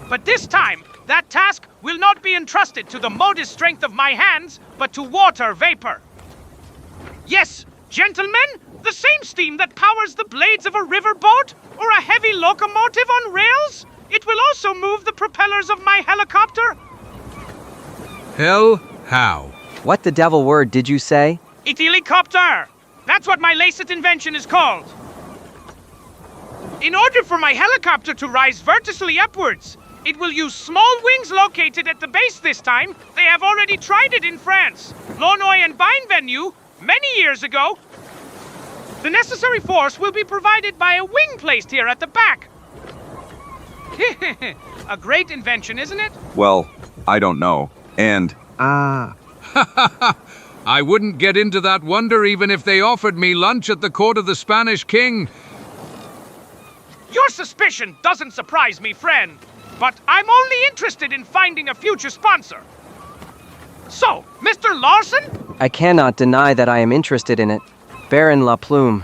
But this time, that task will not be entrusted to the modest strength of my hands, but to water vapor. Yes, gentlemen, the same steam that powers the blades of a riverboat or a heavy locomotive on rails, it will also move the propellers of my helicopter. Hell, how? What the devil word did you say? Helicopter! That's what my latest invention is called. In order for my helicopter to rise vertically upwards, it will use small wings located at the base this time. They have already tried it in France, Launoy and Bienvenue, many years ago. The necessary force will be provided by a wing placed here at the back. A great invention, isn't it? Well, I don't know. And... I wouldn't get into that wonder even if they offered me lunch at the court of the Spanish king. Your suspicion doesn't surprise me, friend. But I'm only interested in finding a future sponsor. So, Mr. Larson? I cannot deny that I am interested in it. Baron La Plume.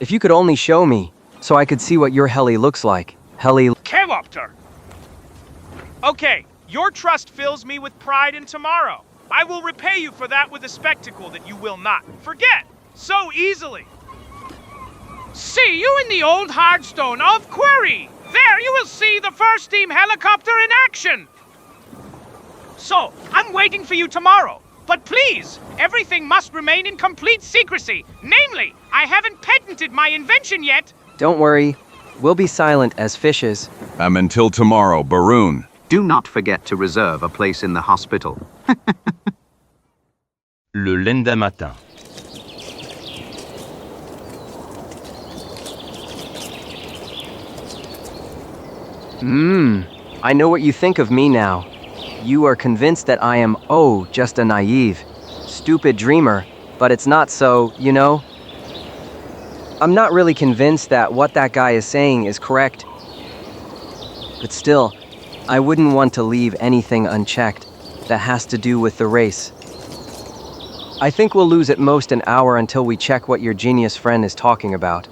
If you could only show me, so I could see what your heli looks like. Helicopter. Okay, your trust fills me with pride in tomorrow. I will repay you for that with a spectacle that you will not forget so easily. See you in the old Hardstone of Quarry. There you will see the first steam helicopter in action. So, I'm waiting for you tomorrow. But please, everything must remain in complete secrecy. Namely, I haven't patented my invention yet. Don't worry, we'll be silent as fishes. Until tomorrow, Baroon. Do not forget to reserve a place in the hospital. Le lendemain matin. I know what you think of me now. You are convinced that I am, just a naive, stupid dreamer, but it's not so, you know? I'm not really convinced that what that guy is saying is correct. But still, I wouldn't want to leave anything unchecked that has to do with the race. I think we'll lose at most an hour until we check what your genius friend is talking about.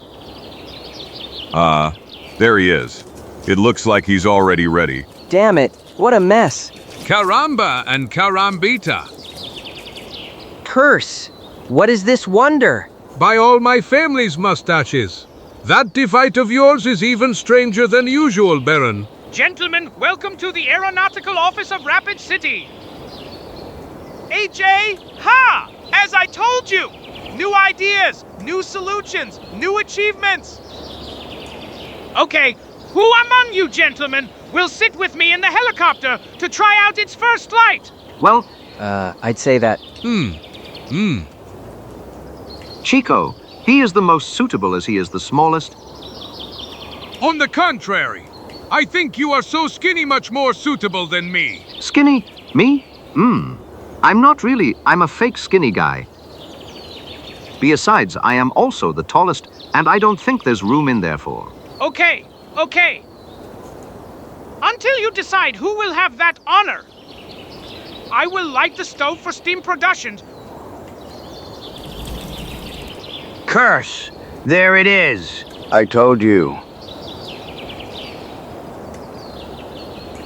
There he is. It looks like he's already ready. Damn it, what a mess. Caramba and carambita. Curse! What is this wonder? By all my family's mustaches. That device of yours is even stranger than usual, Baron. Gentlemen, welcome to the Aeronautical Office of Rapid City. AJ, ha! As I told you! New ideas, new solutions, new achievements. Okay, who among you gentlemen will sit with me in the helicopter to try out its first flight? Well, I'd say that... Chico, he is the most suitable as he is the smallest. On the contrary, I think you are so skinny much more suitable than me. Skinny? Me? I'm not really. I'm a fake skinny guy. Besides, I am also the tallest, and I don't think there's room in there for. Okay. Until you decide who will have that honor, I will light the stove for steam production. Curse! There it is. I told you.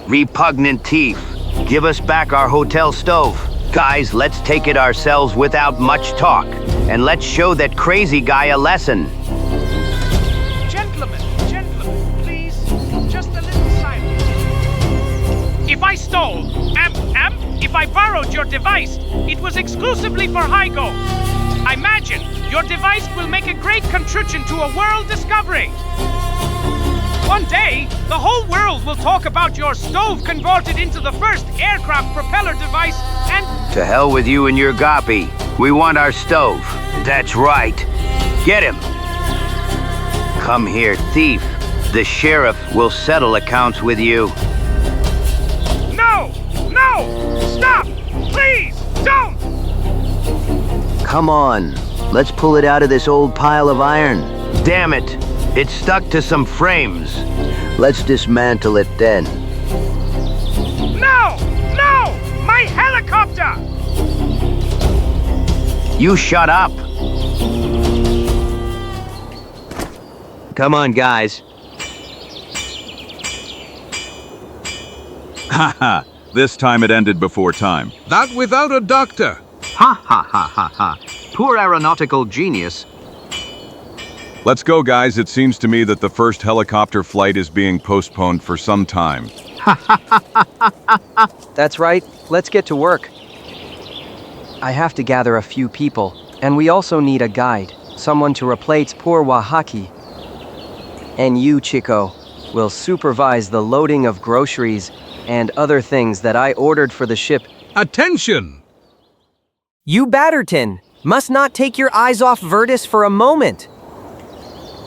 Repugnant thief. Give us back our hotel stove. Guys, let's take it ourselves without much talk. And let's show that crazy guy a lesson. Gentlemen, please, just a little silence. If I stole, If I borrowed your device, it was exclusively for Hygo. I imagine your device will make a great contribution to a world discovery. One day, the whole world will talk about your stove converted into the first aircraft propeller device and... To hell with you and your goppy. We want our stove. That's right. Get him. Come here, thief. The sheriff will settle accounts with you. No! No! Stop! Please! Don't! Come on. Let's pull it out of this old pile of iron. Damn it! It's stuck to some frames. Let's dismantle it then. No! No! My helicopter! You shut up! Come on, guys. Haha, this time it ended before time. That without a doctor. Ha ha ha ha ha. Poor aeronautical genius. Let's go, guys. It seems to me that the first helicopter flight is being postponed for some time. That's right. Let's get to work. I have to gather a few people, and we also need a guide, someone to replace poor Wahaki. And you, Chico, will supervise the loading of groceries and other things that I ordered for the ship. Attention! You, Batterton, must not take your eyes off Virtus for a moment.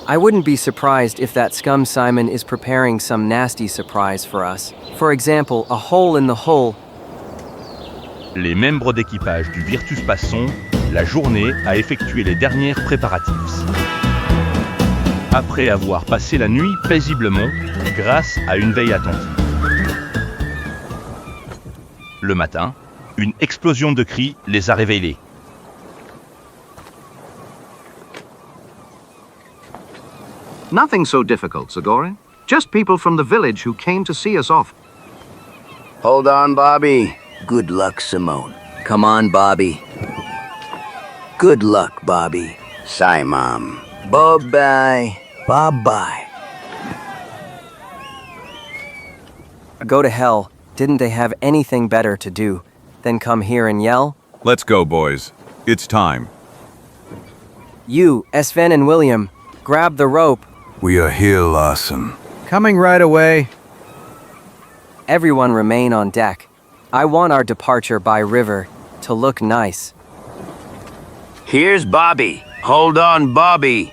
I wouldn't be surprised if that scum Simon is preparing some nasty surprise for us. For example, a hole in the hull. Les membres d'équipage du Virtus passent la journée à effectuer les dernières préparatifs. Après avoir passé la nuit paisiblement grâce à une veille attentive. Le matin, une explosion de cris les a réveillés. Nothing so difficult, Zagor. Just people from the village who came to see us off. Hold on, Bobby. Good luck, Simone. Come on, Bobby. Good luck, Bobby. Simon. Bye-bye. Bye-bye. Go to hell. Didn't they have anything better to do than come here and yell? Let's go, boys. It's time. You, Sven and William, grab the rope. We are here, Lawson. Coming right away. Everyone remain on deck. I want our departure by river to look nice. Here's Bobby. Hold on, Bobby.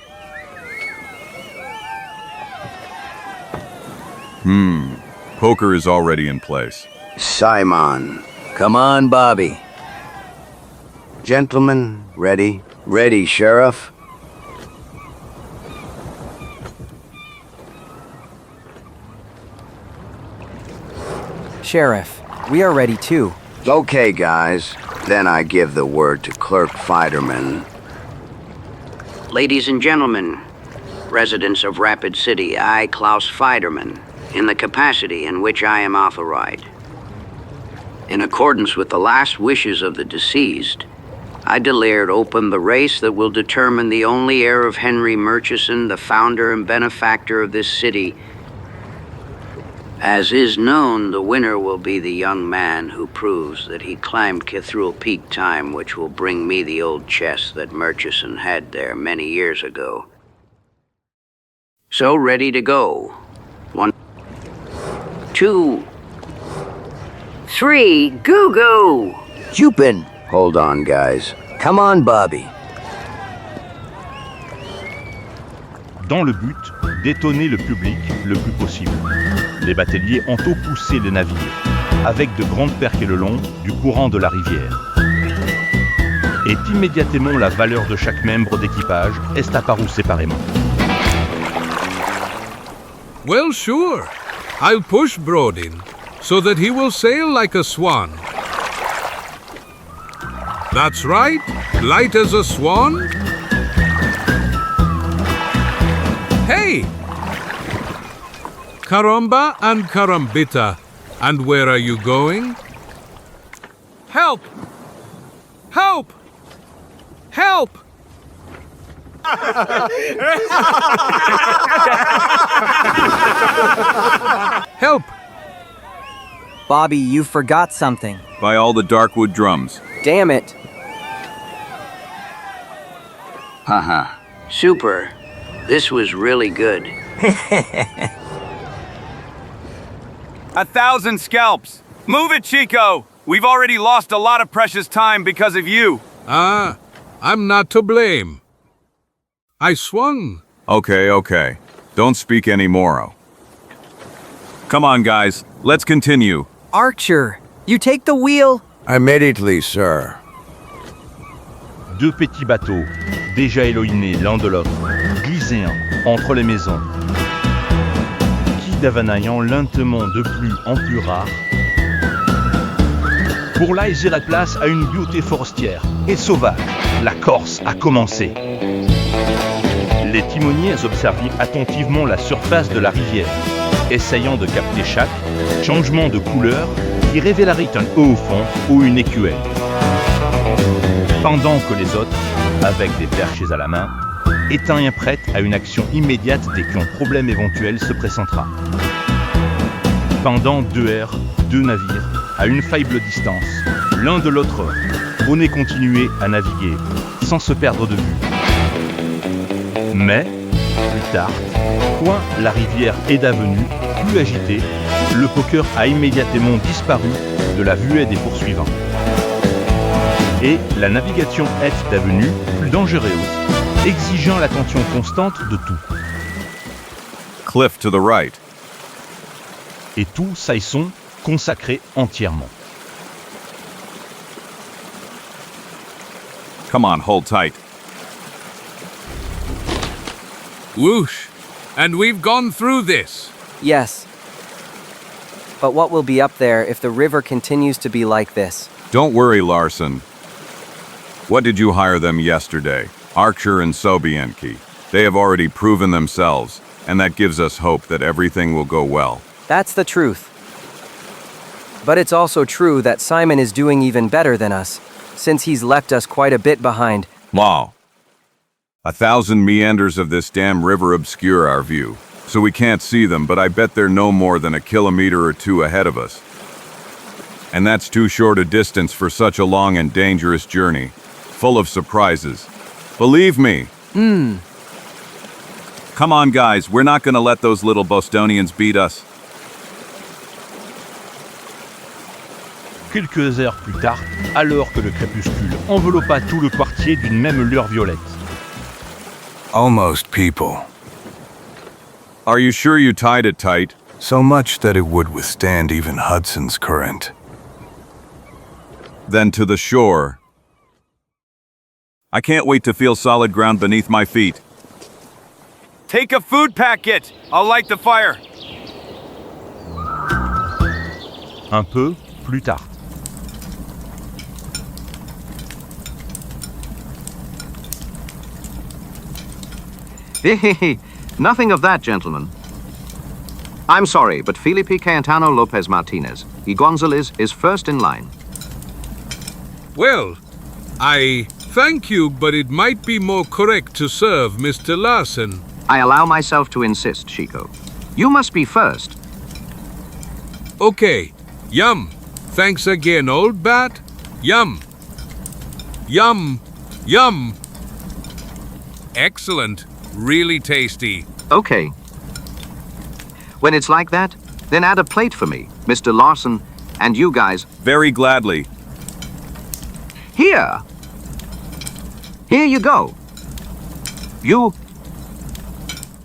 Poker is already in place. Simon. Come on, Bobby. Gentlemen, ready? Ready, Sheriff? Sheriff, we are ready too. Okay, guys. Then I give the word to Clerk Fiderman. Ladies and gentlemen, residents of Rapid City, I, Klaus Fiderman, in the capacity in which I am authorized. In accordance with the last wishes of the deceased, I declared open the race that will determine the only heir of Henry Murchison, the founder and benefactor of this city. As is known, the winner will be the young man who proves that he climbed Cathedral Peak time, which will bring me the old chest that Murchison had there many years ago. So ready to go. 1, 2, 3, goo-goo! Jupin. Hold on, guys. Come on, Bobby. Dans le but d'étonner le public le plus possible, les bateliers ont poussé le navire, avec de grandes perques le long du courant de la rivière. Et immédiatement la valeur de chaque membre d'équipage est apparue séparément. Well, sure. I'll push Brodin so that he will sail like a swan. That's right, light as a swan. Hey! Caramba and Carambita. And where are you going? Help! Help! Help! Help! Bobby, you forgot something. By all the Darkwood drums. Damn it. Haha. Super. This was really good. 1,000 scalps. Move it, Chico. We've already lost a lot of precious time because of you. I'm not to blame. I swung. Okay. Don't speak anymore. Come on, guys. Let's continue. Archer, you take the wheel. Immediately, sir. Deux petits bateaux, déjà éloignés l'un de l'autre, glissaient entre les maisons, qui devenaient lentement de plus en plus rares, pour laisser la place à une beauté forestière et sauvage. La Corse a commencé. Les timoniers observaient attentivement la surface de la rivière, essayant de capter chaque changement de couleur qui révélerait un haut fond ou une écuelle. Pendant que les autres, avec des perches à la main, étaient prêts à une action immédiate dès qu'un problème éventuel se présentera. Pendant 2 heures, 2 navires, à une faible distance, l'un de l'autre, on est continué à naviguer, sans se perdre de vue. Mais, plus tard, quand la rivière est devenue plus agitée, le poker a immédiatement disparu de la vue des poursuivants. Et la navigation est devenue plus dangereuse, exigeant l'attention constante de tout. Cliff to the right. Et tous s'y sont consacrés entièrement. Come on, hold tight. Whoosh. And we've gone through this. Yes. But what will be up there if the river continues to be like this? Don't worry, Larson. What did you hire them yesterday? Archer and Sobienki. They have already proven themselves, and that gives us hope that everything will go well. That's the truth. But it's also true that Simon is doing even better than us, since he's left us quite a bit behind. Wow. 1,000 meanders of this damn river obscure our view, so we can't see them, but I bet they're no more than 1 kilometer or 2 ahead of us. And that's too short a distance for such a long and dangerous journey, full of surprises. Believe me. Come on, guys, we're not gonna let those little Bostonians beat us. Quelques heures plus tard, alors que le crépuscule enveloppa tout le quartier d'une même lueur violette. Almost people. Are you sure you tied it tight? So much that it would withstand even Hudson's current. Then to the shore. I can't wait to feel solid ground beneath my feet. Take a food packet. I'll light the fire. Un peu plus tard. Nothing of that, gentlemen. I'm sorry, but Felipe Cayetano Lopez Martinez, y Gonzalez, is first in line. Well, I thank you, but it might be more correct to serve Mr. Larson. I allow myself to insist, Chico. You must be first. Okay. Yum. Thanks again, old bat. Yum. Yum. Yum. Excellent. Really tasty. Okay. When it's like that, then add a plate for me, Mr. Larson, and you guys. Very gladly. Here. Here you go. You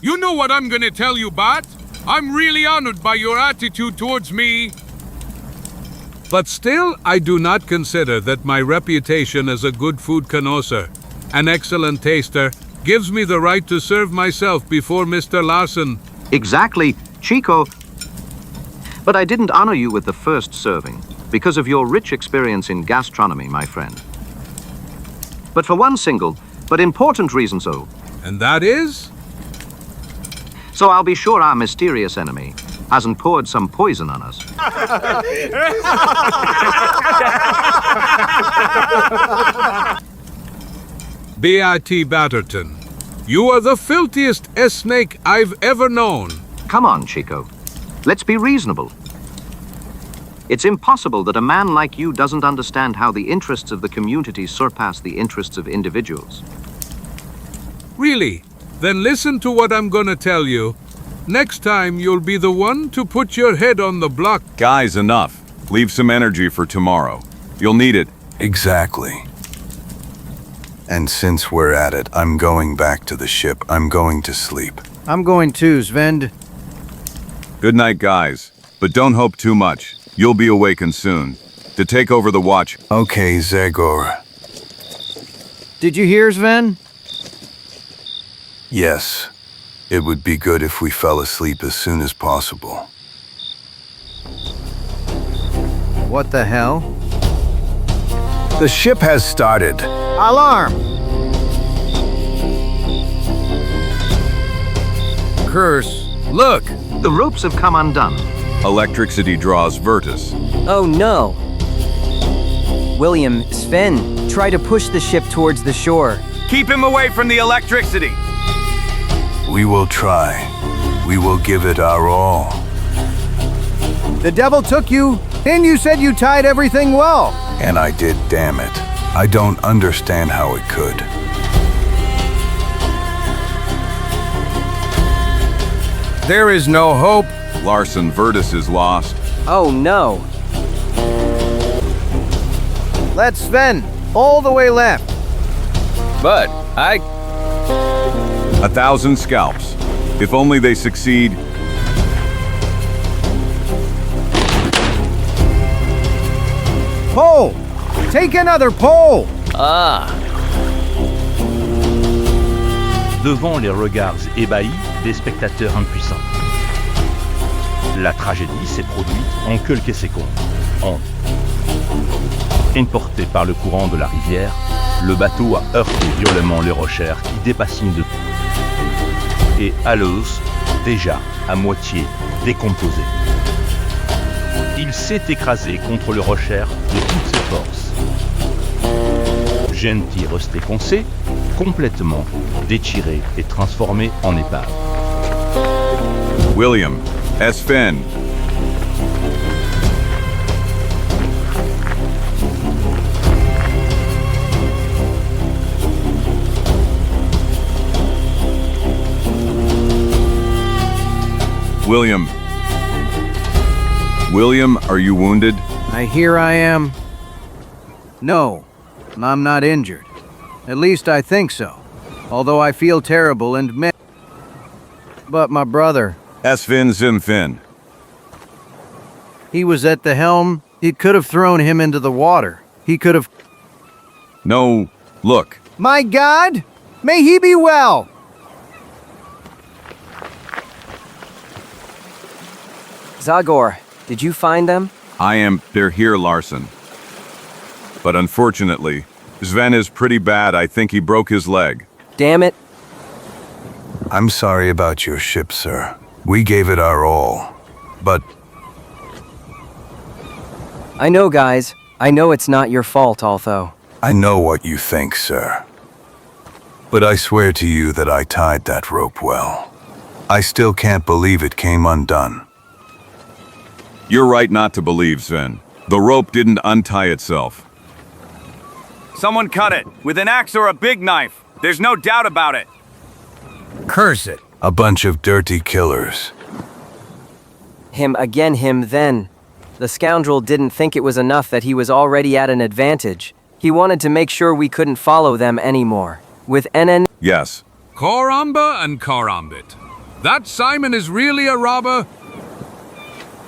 know what I'm gonna tell you, Bat? I'm really honored by your attitude towards me. But still, I do not consider that my reputation as a good food connoisseur, an excellent taster, gives me the right to serve myself before Mr. Larson. Exactly, Chico. But I didn't honor you with the first serving because of your rich experience in gastronomy, my friend. But for one single, but important reason so. And that is? So I'll be sure our mysterious enemy hasn't poured some poison on us. Bat Batterton, you are the filthiest snake I've ever known. Come on, Chico. Let's be reasonable. It's impossible that a man like you doesn't understand how the interests of the community surpass the interests of individuals. Really? Then listen to what I'm gonna tell you. Next time you'll be the one to put your head on the block. Guys, enough. Leave some energy for tomorrow. You'll need it. Exactly. And since we're at it, I'm going back to the ship. I'm going to sleep. I'm going too, Sven. Good night, guys. But don't hope too much. You'll be awakened soon. To take over the watch. Okay, Zagor. Did you hear, Sven? Yes. It would be good if we fell asleep as soon as possible. What the hell? The ship has started. Alarm! Curse. Look! The ropes have come undone. Electricity draws Virtus. Oh no! William, Sven, try to push the ship towards the shore. Keep him away from the electricity! We will try. We will give it our all. The devil took you, and you said you tied everything well. And I did, damn it. I don't understand how it could. There is no hope. Larson, Virtus is lost. Oh no! Let's Sven, all the way left. But, 1,000 scalps. If only they succeed. Pole! Take another pole! Devant les regards ébahis des spectateurs impuissants. La tragédie s'est produite en quelques secondes. Emporté par le courant de la rivière, le bateau a heurté violemment les rochers qui dépassinent de tout. Et Aloes, déjà à moitié décomposé. Il s'est écrasé contre le rocher de toutes ses forces. Gentil resté coincé, complètement déchiré et transformé en épave. William, Sven. William. William, are you wounded? I hear I am. No, I'm not injured. At least I think so. Although I feel terrible and But my brother... Sven Zimfin. He was at the helm. It could have thrown him into the water. He could have... No, look. My God! May he be well! Zagor, did you find them? They're here, Larson. But unfortunately, Sven is pretty bad. I think he broke his leg. Damn it. I'm sorry about your ship, sir. We gave it our all. But... I know, guys. I know it's not your fault, although. I know what you think, sir. But I swear to you that I tied that rope well. I still can't believe it came undone. You're right not to believe, Sven. The rope didn't untie itself. Someone cut it, with an axe or a big knife. There's no doubt about it. Curse it. A bunch of dirty killers. Him again, him then. The scoundrel didn't think it was enough that he was already at an advantage. He wanted to make sure we couldn't follow them anymore. With NN... Yes. Koramba and Korambit. That Simon is really a robber?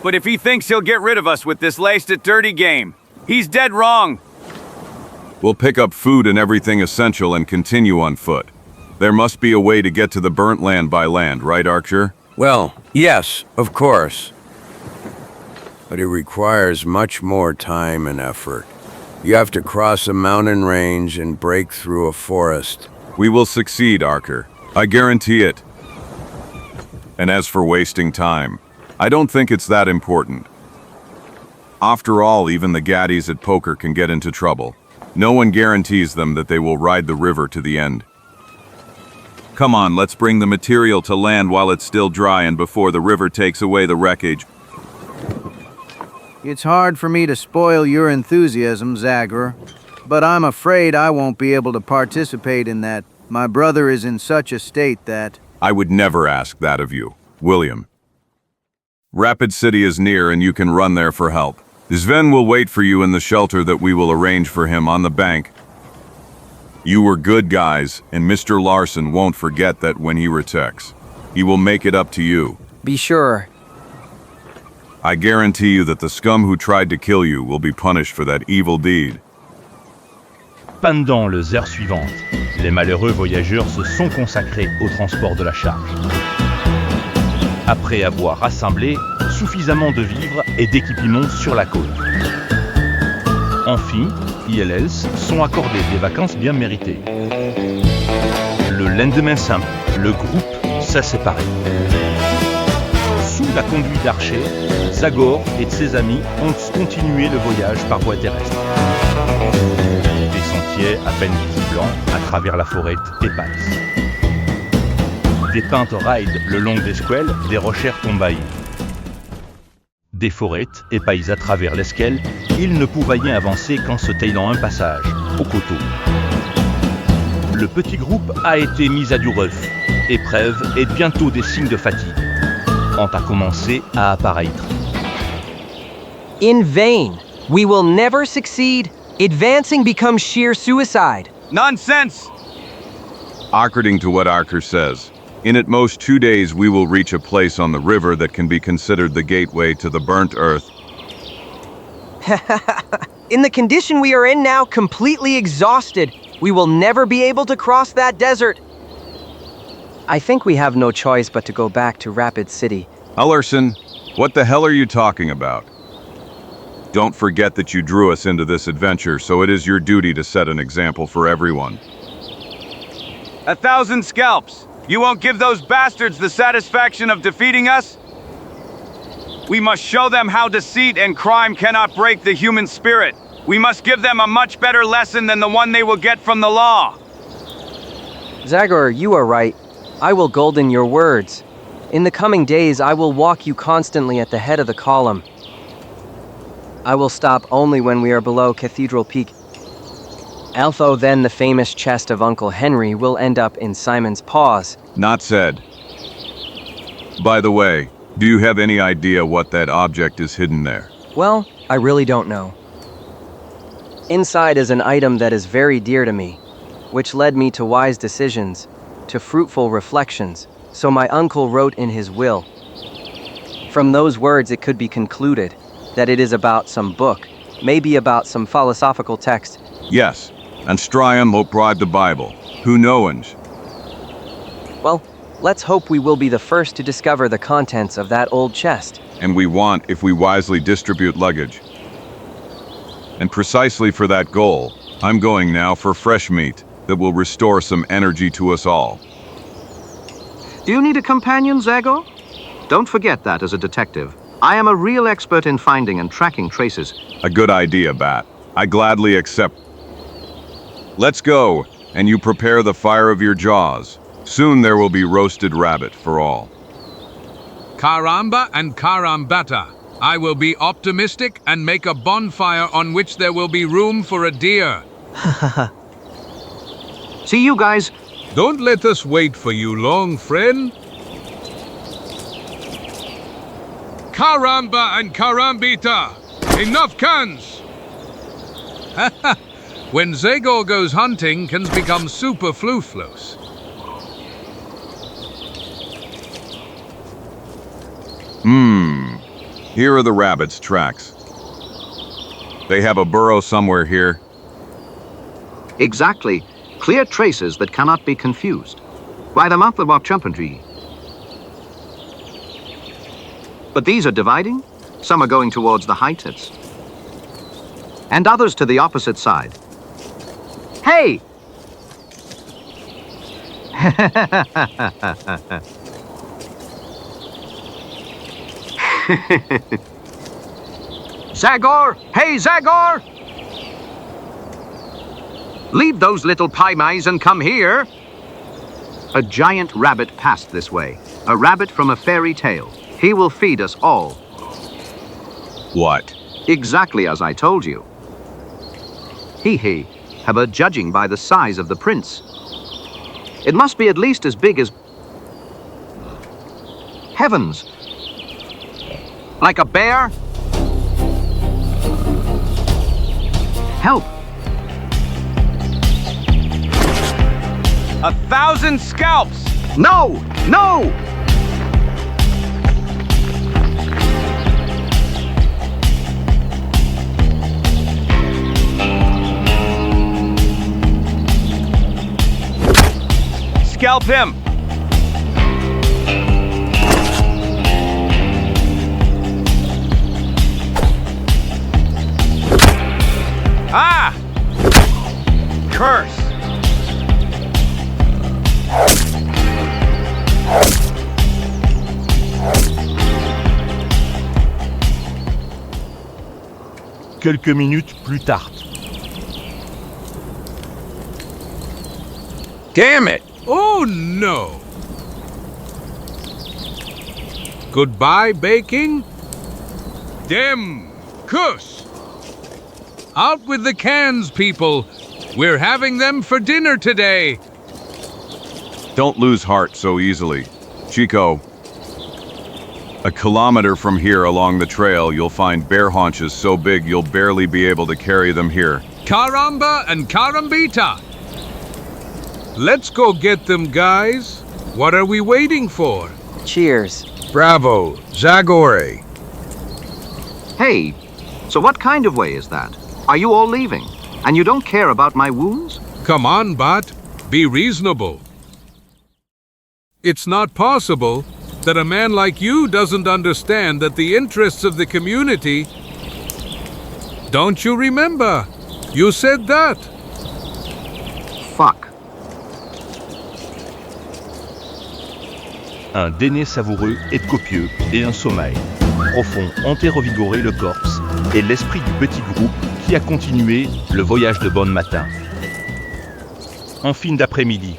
But if he thinks he'll get rid of us with this laced at dirty game, he's dead wrong. We'll pick up food and everything essential and continue on foot. There must be a way to get to the burnt land by land, right, Archer? Well, yes, of course. But it requires much more time and effort. You have to cross a mountain range and break through a forest. We will succeed, Archer. I guarantee it. And as for wasting time, I don't think it's that important. After all, even the gaddies at poker can get into trouble. No one guarantees them that they will ride the river to the end. Come on, let's bring the material to land while it's still dry and before the river takes away the wreckage. It's hard for me to spoil your enthusiasm, Zagor, but I'm afraid I won't be able to participate in that. My brother is in such a state that... I would never ask that of you, William. Rapid City is near and you can run there for help. Sven will wait for you in the shelter that we will arrange for him on the bank. You were good guys, and Mr. Larson won't forget that when he returns. He will make it up to you. Be sure. I guarantee you that the scum who tried to kill you will be punished for that evil deed. Pendant les heures suivantes, les malheureux voyageurs se sont consacrés au transport de la charge. Après avoir rassemblé suffisamment de vivres et d'équipements sur la côte. Enfin, ILS sont accordés des vacances bien méritées. Le lendemain simple, le groupe s'est séparé. Sous la conduite d'Archer, Zagor et ses amis ont continué le voyage par voie terrestre. Des sentiers à peine visibles à travers la forêt épaisse. Des pentes raident le long des squales des rochers tombailles. Des forêts épaisses à travers l'esquelle, ils ne pouvaient y avancer qu'en se taillant un passage, au coteau. Le petit groupe a été mis à du ref, épreuve et bientôt des signes de fatigue ont à commencer à apparaître. In vain. We will never succeed. Advancing becomes sheer suicide. Nonsense! According to what Archer says, in at most 2 days we will reach a place on the river that can be considered the gateway to the burnt earth. In the condition we are in now, completely exhausted, we will never be able to cross that desert. I think we have no choice but to go back to Rapid City. Ellerson, what the hell are you talking about? Don't forget that you drew us into this adventure, so it is your duty to set an example for everyone. 1,000 scalps! You won't give those bastards the satisfaction of defeating us? We must show them how deceit and crime cannot break the human spirit. We must give them a much better lesson than the one they will get from the law. Zagor, you are right. I will golden your words. In the coming days, I will walk you constantly at the head of the column. I will stop only when we are below Cathedral Peak. Although then the famous chest of Uncle Henry will end up in Simon's paws. Not said. By the way, do you have any idea what that object is hidden there? Well, I really don't know. Inside is an item that is very dear to me, which led me to wise decisions, to fruitful reflections, so my uncle wrote in his will. From those words it could be concluded that it is about some book, maybe about some philosophical text. Yes, and Strium will bribe the Bible. Who knows? Well, let's hope we will be the first to discover the contents of that old chest. And we want if we wisely distribute luggage. And precisely for that goal, I'm going now for fresh meat that will restore some energy to us all. Do you need a companion, Zagor? Don't forget that as a detective. I am a real expert in finding and tracking traces. A good idea, Bat. I gladly accept. Let's go, and you prepare the fire of your jaws. Soon there will be roasted rabbit for all. Caramba and carambata. I will be optimistic and make a bonfire on which there will be room for a deer. See you guys. Don't let us wait for you long, friend. Caramba and carambita. Enough cans. When Zagor goes hunting, cans become superfluous. Here are the rabbit's tracks. They have a burrow somewhere here. Exactly. Clear traces that cannot be confused. Why the month of October. But these are dividing. Some are going towards the heights. And others to the opposite side. Hey! Zagor! Hey, Zagor! Leave those little pie-mice and come here. A giant rabbit passed this way. A rabbit from a fairy tale. He will feed us all. What? Exactly as I told you. He, but judging by the size of the prince. It must be at least as big as... Heavens! Like a bear? Help! 1,000 scalps! No! No! Scalp him! Ah! Curse! Quelques minutes plus tard. Damn it! Oh no! Goodbye, baking? Dem! Kuss! Out with the cans, people! We're having them for dinner today! Don't lose heart so easily. Chico, a kilometer from here along the trail, you'll find bear haunches so big you'll barely be able to carry them here. Caramba and carambita! Let's go get them, guys. What are we waiting for? Cheers. Bravo, Zagor EN. Hey, so what kind of way is that? Are you all leaving? And you don't care about my wounds? Come on, Bat. Be reasonable. It's not possible that a man like you doesn't understand that the interests of the community... Don't you remember? You said that. Fuck. Un déné savoureux et copieux et un sommeil profond hantait revigoré le corps et l'esprit du petit groupe qui a continué le voyage de bon matin. En fin d'après-midi.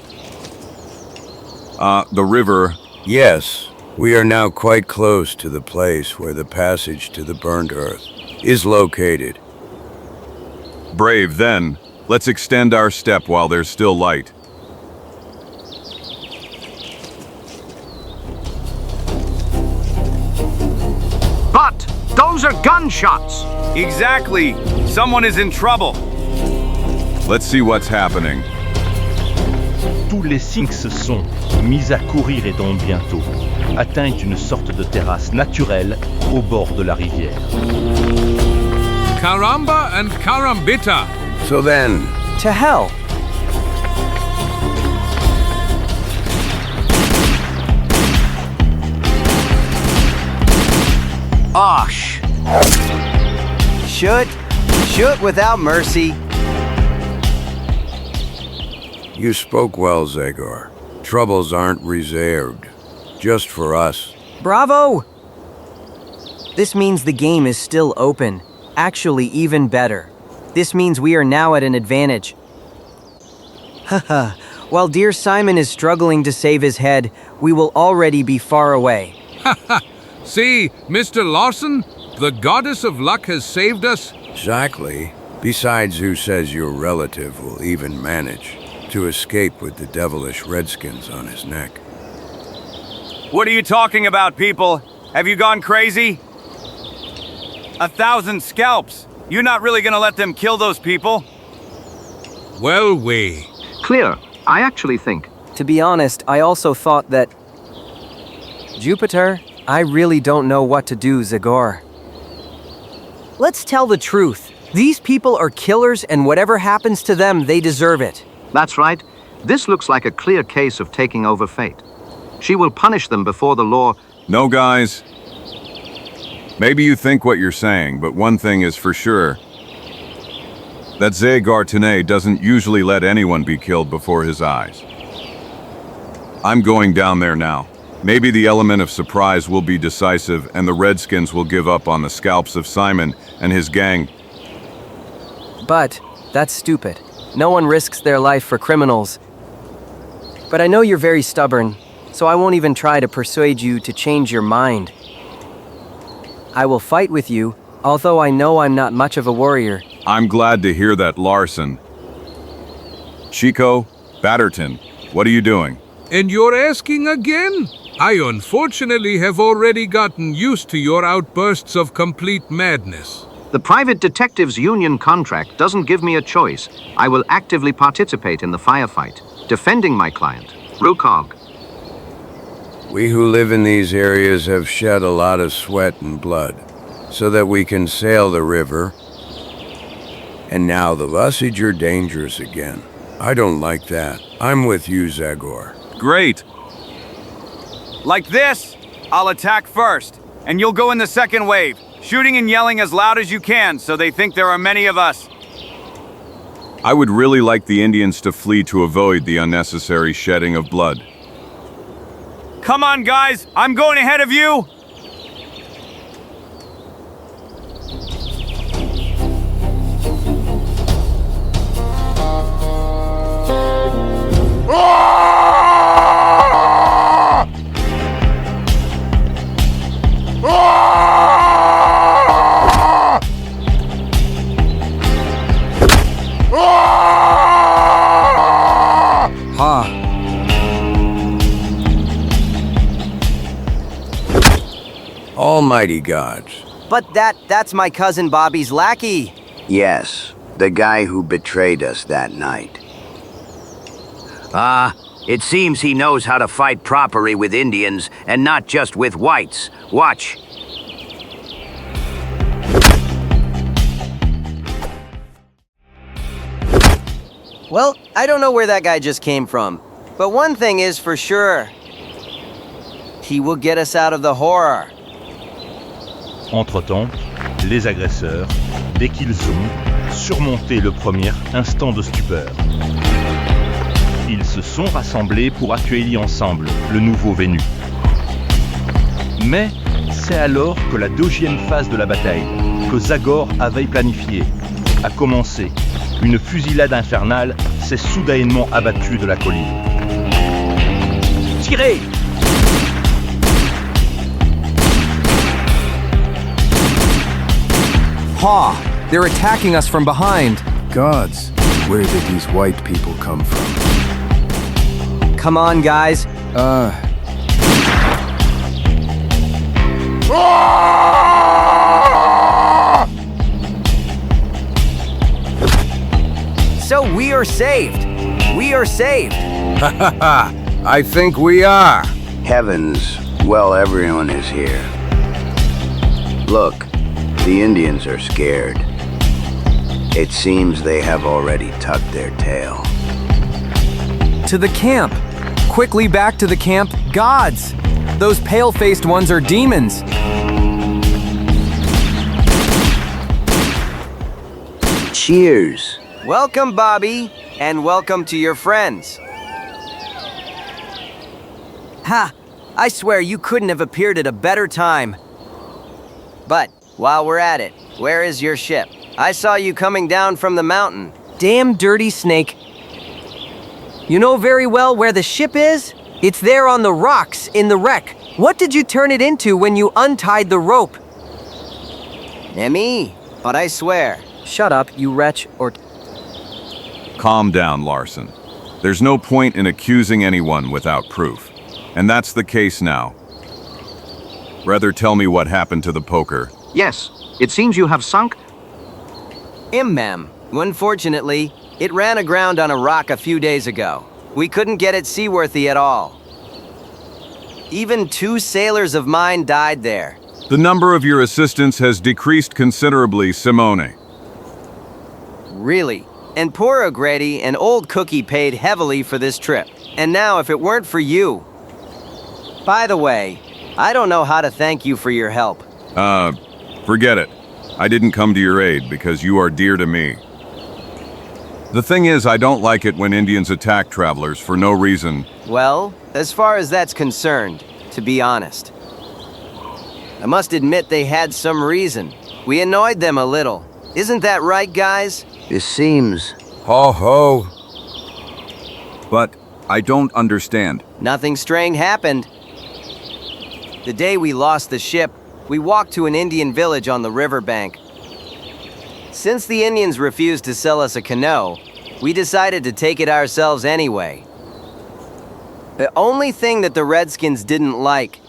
The river. Yes, we are now quite close to the place where the passage to the burnt earth is located. Brave, then. Let's extend our step while there's still light. But those are gunshots! Exactly! Someone is in trouble! Let's see what's happening. Tous les cinq se sont mis à courir et donc bientôt atteignent une sorte de terrasse naturelle au bord de la rivière. Caramba and carambita! So then... To hell! Osh! Shoot without mercy. You spoke well, Zagor. Troubles aren't reserved, just for us. Bravo! This means the game is still open. Actually, even better. This means we are now at an advantage. Haha. While dear Simon is struggling to save his head, we will already be far away. Haha! See, Mr. Lawson, the goddess of luck has saved us. Exactly. Besides, who says your relative will even manage to escape with the devilish redskins on his neck? What are you talking about, people? Have you gone crazy? 1,000 scalps! You're not really gonna let them kill those people? Well, we... Clear. I actually think... To be honest, I also thought that... Jupiter, I really don't know what to do, Zagor. Let's tell the truth. These people are killers, and whatever happens to them, they deserve it. That's right. This looks like a clear case of taking over fate. She will punish them before the law... No, guys. Maybe you think what you're saying, but one thing is for sure. That Zagor EN doesn't usually let anyone be killed before his eyes. I'm going down there now. Maybe the element of surprise will be decisive and the Redskins will give up on the scalps of Simon and his gang. But that's stupid. No one risks their life for criminals. But I know you're very stubborn, so I won't even try to persuade you to change your mind. I will fight with you, although I know I'm not much of a warrior. I'm glad to hear that, Larson. Chico, Batterton, what are you doing? And you're asking again? I unfortunately have already gotten used to your outbursts of complete madness. The Private Detectives Union contract doesn't give me a choice. I will actively participate in the firefight, defending my client, VOCAUX. We who live in these areas have shed a lot of sweat and blood so that we can sail the river. And now the Lusage are dangerous again. I don't like that. I'm with you, Zagor. Great. Like this, I'll attack first, and you'll go in the second wave, shooting and yelling as loud as you can so they think there are many of us. I would really like the Indians to flee to avoid the unnecessary shedding of blood. Come on, guys, I'm going ahead of you. Almighty gods. But that's my cousin Bobby's lackey. Yes, the guy who betrayed us that night. It seems he knows how to fight properly with Indians and not just with whites. Watch. Well, I don't know where that guy just came from, but one thing is for sure. He will get us out of the horror. Entre-temps, les agresseurs, dès qu'ils ont surmonté le premier instant de stupeur, ils se sont rassemblés pour accueillir ensemble le nouveau venu. Mais c'est alors que la deuxième phase de la bataille, que Zagor avait planifiée, a commencé. Une fusillade infernale s'est soudainement abattue de la colline. Tirez! Ha! They're attacking us from behind. Gods, where did these white people come from? Come on, guys. So we are saved. We are saved. Ha ha ha! I think we are. Heavens, well, everyone is here. Look, the Indians are scared. It seems they have already tucked their tail. To the camp. Quickly back to the camp. Gods! Those pale-faced ones are demons. Cheers. Welcome, Bobby, and welcome to your friends. Ha! I swear you couldn't have appeared at a better time. But while we're at it, where is your ship? I saw you coming down from the mountain. Damn dirty snake. You know very well where the ship is? It's there on the rocks in the wreck. What did you turn it into when you untied the rope? Me, but I swear. Shut up, you wretch, or... Calm down, Larson. There's no point in accusing anyone without proof. And that's the case now. Rather tell me what happened to the poker. Yes, it seems you have sunk. Ma'am. Unfortunately, it ran aground on a rock a few days ago. We couldn't get it seaworthy at all. Even 2 sailors of mine died there. The number of your assistants has decreased considerably, Simone. Really? And poor O'Grady and old Cookie paid heavily for this trip. And now if it weren't for you... By the way, I don't know how to thank you for your help. Forget it. I didn't come to your aid because you are dear to me. The thing is, I don't like it when Indians attack travelers for no reason. Well, as far as that's concerned, to be honest, I must admit they had some reason. We annoyed them a little. Isn't that right, guys? This seems... Ho ho. But I don't understand. Nothing strange happened. The day we lost the ship, We walked to an Indian village on the riverbank. Since the Indians refused to sell us a canoe, we decided to take it ourselves anyway. The only thing that the Redskins didn't like...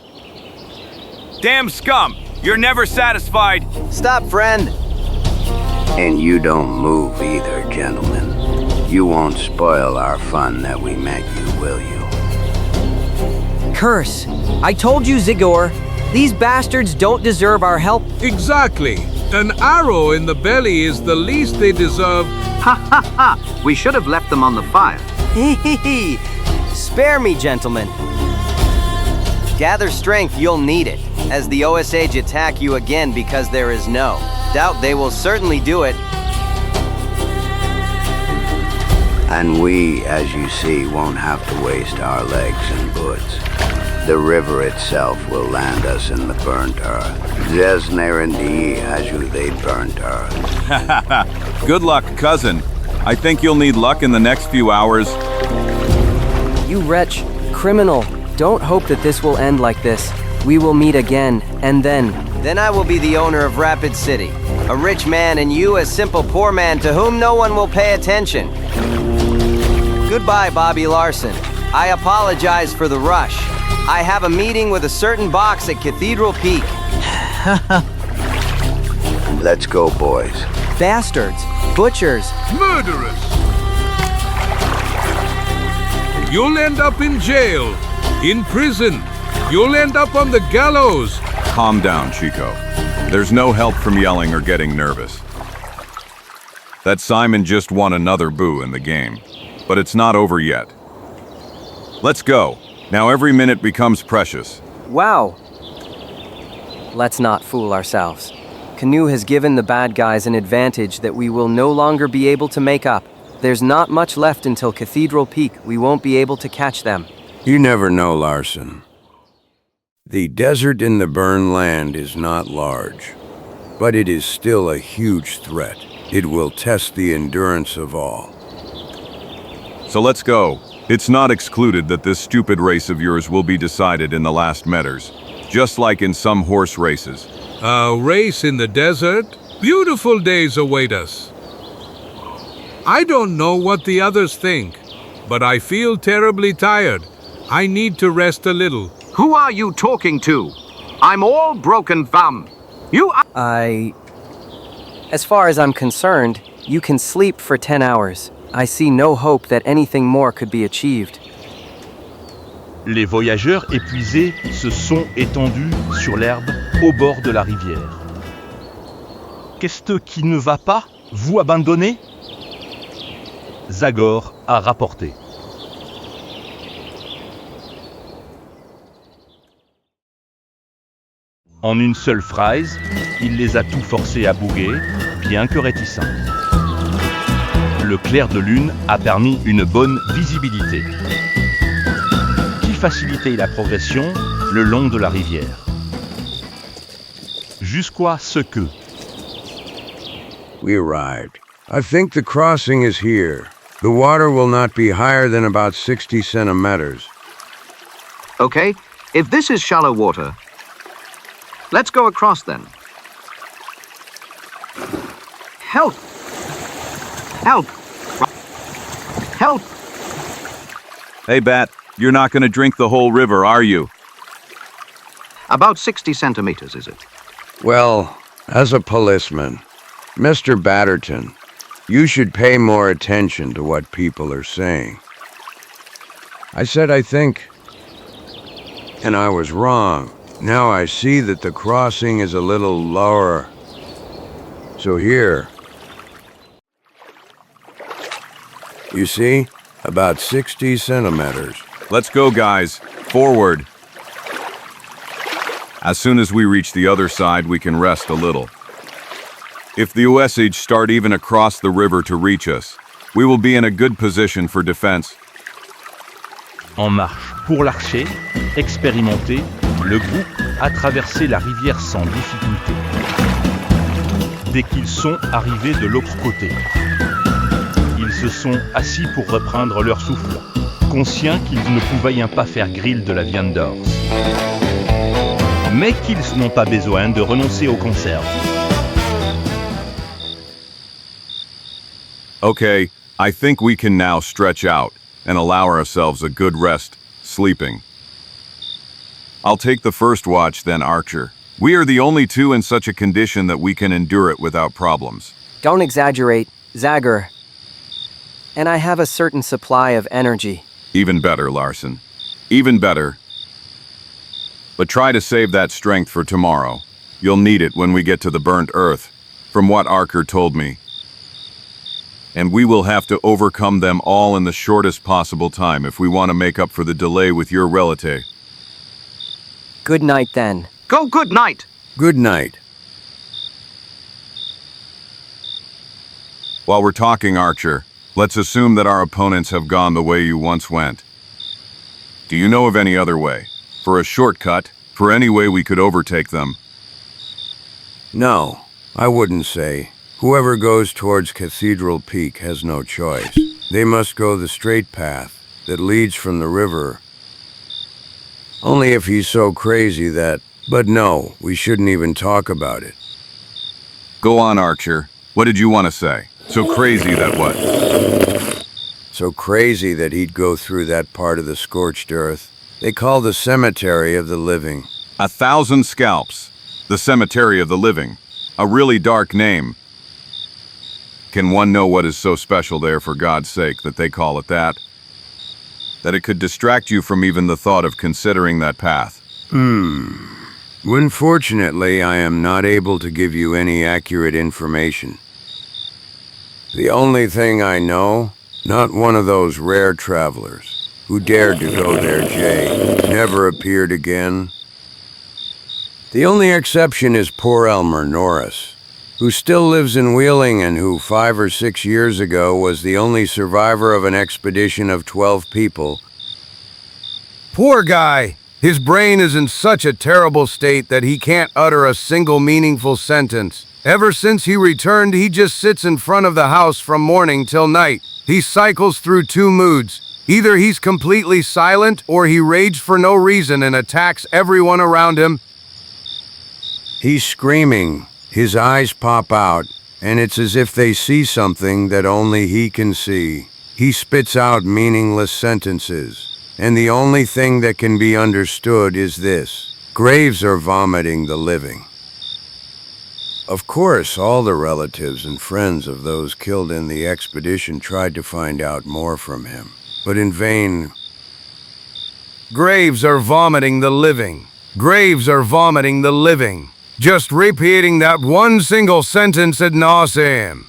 Damn scum! You're never satisfied! Stop, friend! And you don't move either, gentlemen. You won't spoil our fun that we met you, will you? Curse! I told you, Zagor, these bastards don't deserve our help. Exactly. An arrow in the belly is the least they deserve. Ha ha ha! We should have left them on the fire. Hee hee hee! Spare me, gentlemen. Gather strength, you'll need it, as the Osage attack you again because there is no doubt they will certainly do it. And we, as you see, won't have to waste our legs and boots. The river itself will land us in the burnt earth. Desnerandi aju they burnt earth. Good luck, cousin. I think you'll need luck in the next few hours. You wretch, criminal, don't hope that this will end like this. We will meet again, and then... Then I will be the owner of Rapid City. A rich man, and you a simple poor man to whom no one will pay attention. Goodbye, Bobby Larson. I apologize for the rush. I have a meeting with a certain box at Cathedral Peak. Let's go, boys. Bastards, butchers, Murderers! You'll end up in jail, in prison. You'll end up on the gallows. Calm down, Chico. There's no help from yelling or getting nervous. That Simon just won another boo in the game, but it's not over yet. Let's go. Now every minute becomes precious. Wow. Let's not fool ourselves. Canoe has given the bad guys an advantage that we will no longer be able to make up. There's not much left until Cathedral Peak. We won't be able to catch them. You never know, Larson. The desert in the burned land is not large, but it is still a huge threat. It will test the endurance of all. So let's go. It's not excluded that this stupid race of yours will be decided in the last meters, just like in some horse races. A race in the desert? Beautiful days await us. I don't know what the others think, but I feel terribly tired. I need to rest a little. Who are you talking to? I'm all broken thumb. As far as I'm concerned, you can sleep for 10 hours. I see no hope that anything more could be achieved. Les voyageurs épuisés se sont étendus sur l'herbe au bord de la rivière. Qu'est-ce qui ne va pas? Vous abandonnez? Zagor a rapporté. En une seule phrase, il les a tous forcés à bouger, bien que réticents. Le clair de lune a permis une bonne visibilité, qui facilitait la progression le long de la rivière. Jusqu'à ce que... We arrived. I think the crossing is here. The water will not be higher than about 60 centimeters. Okay, if this is shallow water, let's go across then. Help! Help! Help! Hey, Bat, you're not gonna drink the whole river, are you? About 60 centimeters, is it? Well, as a policeman, Mr. Batterton, you should pay more attention to what people are saying. I said I think, and I was wrong. Now I see that the crossing is a little lower. So here. You see? About 60 centimeters. Let's go, guys. Forward. As soon as we reach the other side, we can rest a little. If the Osage start even across the river to reach us, we will be in a good position for defense. En marche pour l'archer, expérimenté, le groupe a traversé la rivière sans difficulté. Dès qu'ils sont arrivés de l'autre côté, ils se sont assis pour reprendre leur souffle, conscients qu'ils ne pouvaient pas faire grille de la viande d'orge. mais qu'ils n'ont pas besoin de renoncer aux conserves. Okay, I think we can now stretch out and allow ourselves a good rest, sleeping. I'll take the first watch then, Archer. We are the only two in such a condition that we can endure it without problems. Don't exaggerate, Zagor. And I have a certain supply of energy. Even better, Larson. Even better. But try to save that strength for tomorrow. You'll need it when we get to the burnt earth, from what Archer told me. And we will have to overcome them all in the shortest possible time if we want to make up for the delay with your relative. Good night then. Go good night. Good night. While we're talking, Archer, let's assume that our opponents have gone the way you once went. Do you know of any other way? For a shortcut, for any way we could overtake them? No, I wouldn't say. Whoever goes towards Cathedral Peak has no choice. They must go the straight path that leads from the river. Only if he's so crazy that... But no, we shouldn't even talk about it. Go on, Archer. What did you want to say? So crazy that what? So crazy that he'd go through that part of the scorched earth. They call the Cemetery of the Living. 1,000 scalps. The Cemetery of the Living. A really dark name. Can one know what is so special there, for God's sake, that they call it that? That it could distract you from even the thought of considering that path? Unfortunately, I am not able to give you any accurate information. The only thing I know, not one of those rare travelers who dared to go there, Jay, never appeared again. The only exception is poor Elmer Norris, who still lives in Wheeling and who 5 or 6 years ago was the only survivor of an expedition of 12 people. Poor guy! His brain is in such a terrible state that he can't utter a single meaningful sentence. Ever since he returned, he just sits in front of the house from morning till night. He cycles through 2 moods. Either he's completely silent or he rages for no reason and attacks everyone around him. He's screaming. His eyes pop out, and it's as if they see something that only he can see. He spits out meaningless sentences, and the only thing that can be understood is this: graves are vomiting the living. Of course, all the relatives and friends of those killed in the expedition tried to find out more from him, but in vain. Graves are vomiting the living. Graves are vomiting the living. Just repeating that one single sentence ad nauseam.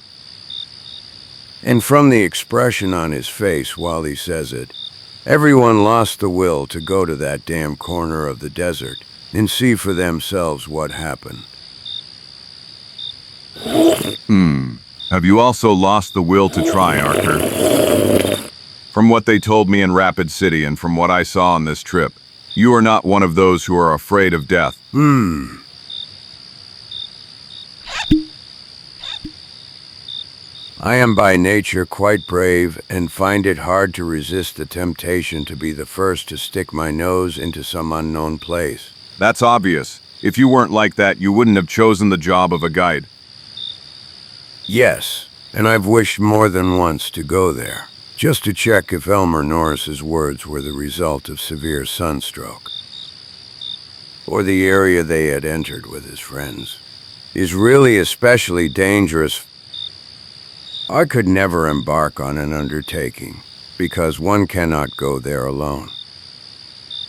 And from the expression on his face while he says it, everyone lost the will to go to that damn corner of the desert and see for themselves what happened. Have you also lost the will to try, Archer? From what they told me in Rapid City and from what I saw on this trip, you are not one of those who are afraid of death. I am by nature quite brave and find it hard to resist the temptation to be the first to stick my nose into some unknown place. That's obvious. If you weren't like that, you wouldn't have chosen the job of a guide. Yes, and I've wished more than once to go there, just to check if Elmer Norris's words were the result of severe sunstroke, or the area they had entered with his friends is really especially dangerous. I could never embark on an undertaking, because one cannot go there alone.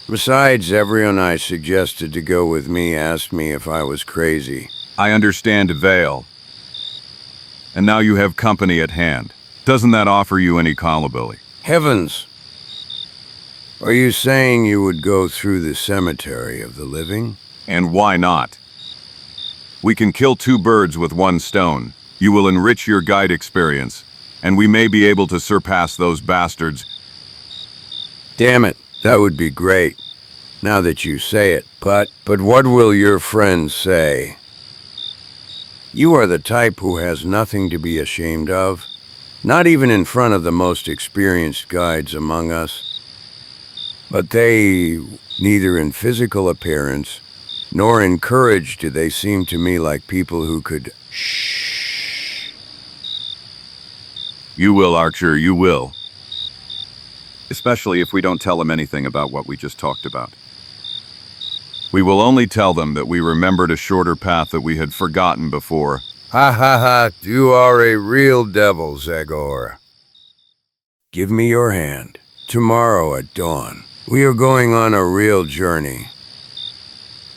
Besides, everyone I suggested to go with me asked me if I was crazy. I understand, Vale. And now you have company at hand. Doesn't that offer you any culpability? Heavens! Are you saying you would go through the Cemetery of the Living? And why not? We can kill 2 birds with 1 stone. You will enrich your guide experience, and we may be able to surpass those bastards. Damn it, that would be great, now that you say it. But what will your friends say? You are the type who has nothing to be ashamed of, not even in front of the most experienced guides among us. But they, neither in physical appearance, nor encouraged do they seem to me like people who could... You will, Archer, you will. Especially if we don't tell them anything about what we just talked about. We will only tell them that we remembered a shorter path that we had forgotten before. Ha ha ha, you are a real devil, Zagor. Give me your hand. Tomorrow at dawn, we are going on a real journey.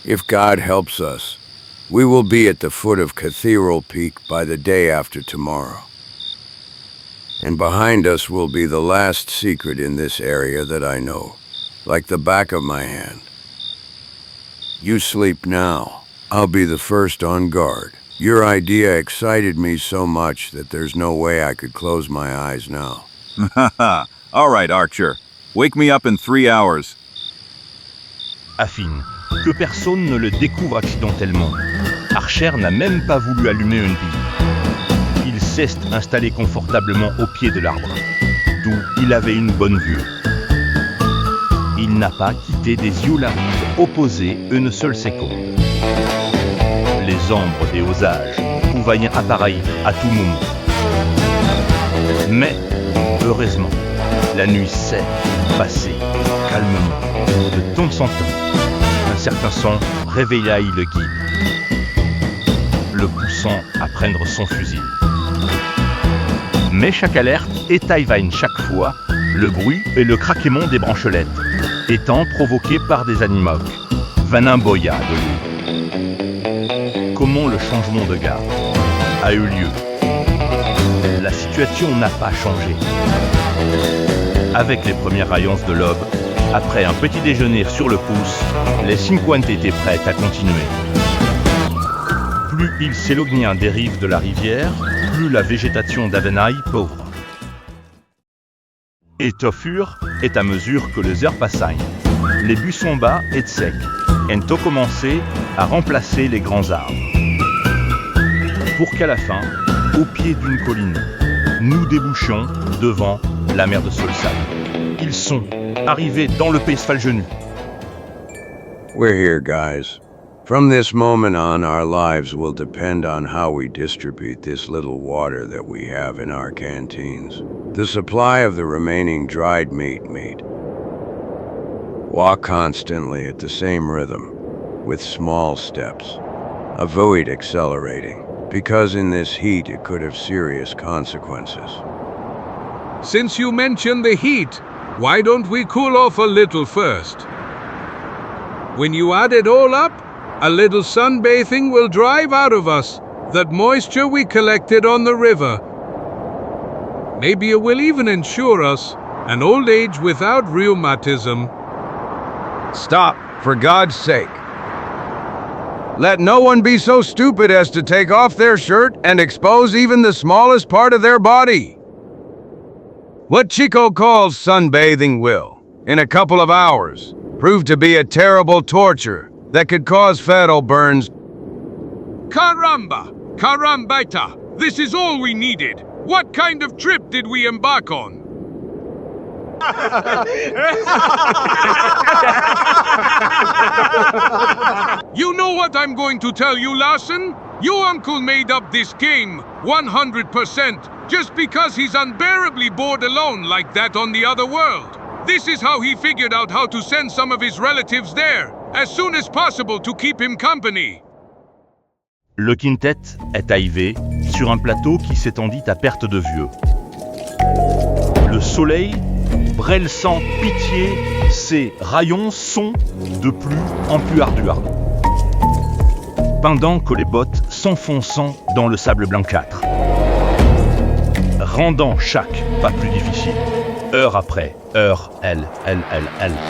If God helps us, we will be at the foot of Cathedral Peak by the day after tomorrow. And behind us will be the last secret in this area that I know, like the back of my hand. You sleep now. I'll be the first on guard. Your idea excited me so much that there's no way I could close my eyes now. All right, Archer. Wake me up in 3 hours. Affine que personne ne le découvre accidentellement. Archer n'a même pas voulu allumer une bille. Il s'est installé confortablement au pied de l'arbre, d'où il avait une bonne vue. Il n'a pas quitté des yeux la rive opposée une seule seconde. Les ombres des hauts âges pouvaient apparaître à tout moment. Mais, heureusement, la nuit s'est passée calmement. De temps en temps, un certain son réveilla le guide, le poussant à prendre son fusil. Mais chaque alerte étaille chaque fois le bruit et le craquement des branchelettes, étant provoqués par des animaux venant boya de lui. Comment le changement de garde a eu lieu? La situation n'a pas changé. Avec les premières rayons de l'aube, après un petit déjeuner sur le pouce, les 50 étaient prêts à continuer. Plus ils s'éloignaient des rives de la rivière, plus la végétation devenait pauvre. Et au fur et à mesure que les heures passaient, les buissons bas et secs ont commencé à remplacer les grands arbres. Pour qu'à la fin, au pied d'une colline, nous débouchions devant la mer de Solsal. Ils sont arrivés dans le pays Falgenu. We're here, guys. From this moment on, our lives will depend on how we distribute this little water that we have in our canteens. The supply of the remaining dried meat. Walk constantly at the same rhythm, with small steps. Avoid accelerating, because in this heat it could have serious consequences. Since you mentioned the heat, why don't we cool off a little first? When you add it all up, a little sunbathing will drive out of us that moisture we collected on the river. Maybe it will even ensure us an old age without rheumatism. Stop, for God's sake. Let no one be so stupid as to take off their shirt and expose even the smallest part of their body. What Chico calls sunbathing will, in a couple of hours, prove to be a terrible torture that could cause fatal burns. Caramba! Carambita! This is all we needed! What kind of trip did we embark on? You know what I'm going to tell you, Larson? Your uncle made up this game 100% just because he's unbearably bored alone like that on the other world. This is how he figured out how to send some of his relatives there as soon as possible to keep him company. Le quintet est arrivé sur un plateau qui s'étendit à perte de vue. Le soleil brûle sans pitié, ses rayons sont de plus en plus ardus, pendant que les bottes s'enfonçant dans le sable blanchâtre, rendant chaque pas plus difficile. Heure après heure, elle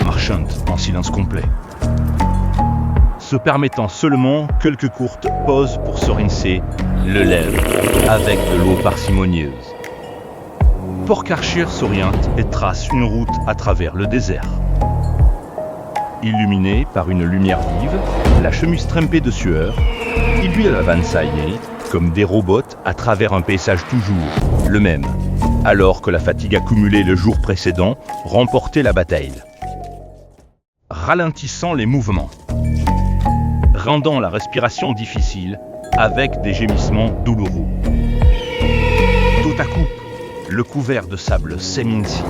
marchant en silence complet, se permettant seulement quelques courtes pauses pour se rincer le lèvre avec de l'eau parcimonieuse. Porcarchir s'oriente et trace une route à travers le désert. Illuminé par une lumière vive, la chemise trempée de sueur, il lui avançait comme des robots à travers un paysage toujours le même, alors que la fatigue accumulée le jour précédent remportait la bataille. Ralentissant les mouvements, rendant la respiration difficile avec des gémissements douloureux. Tout à coup, le couvert de sable s'émincit,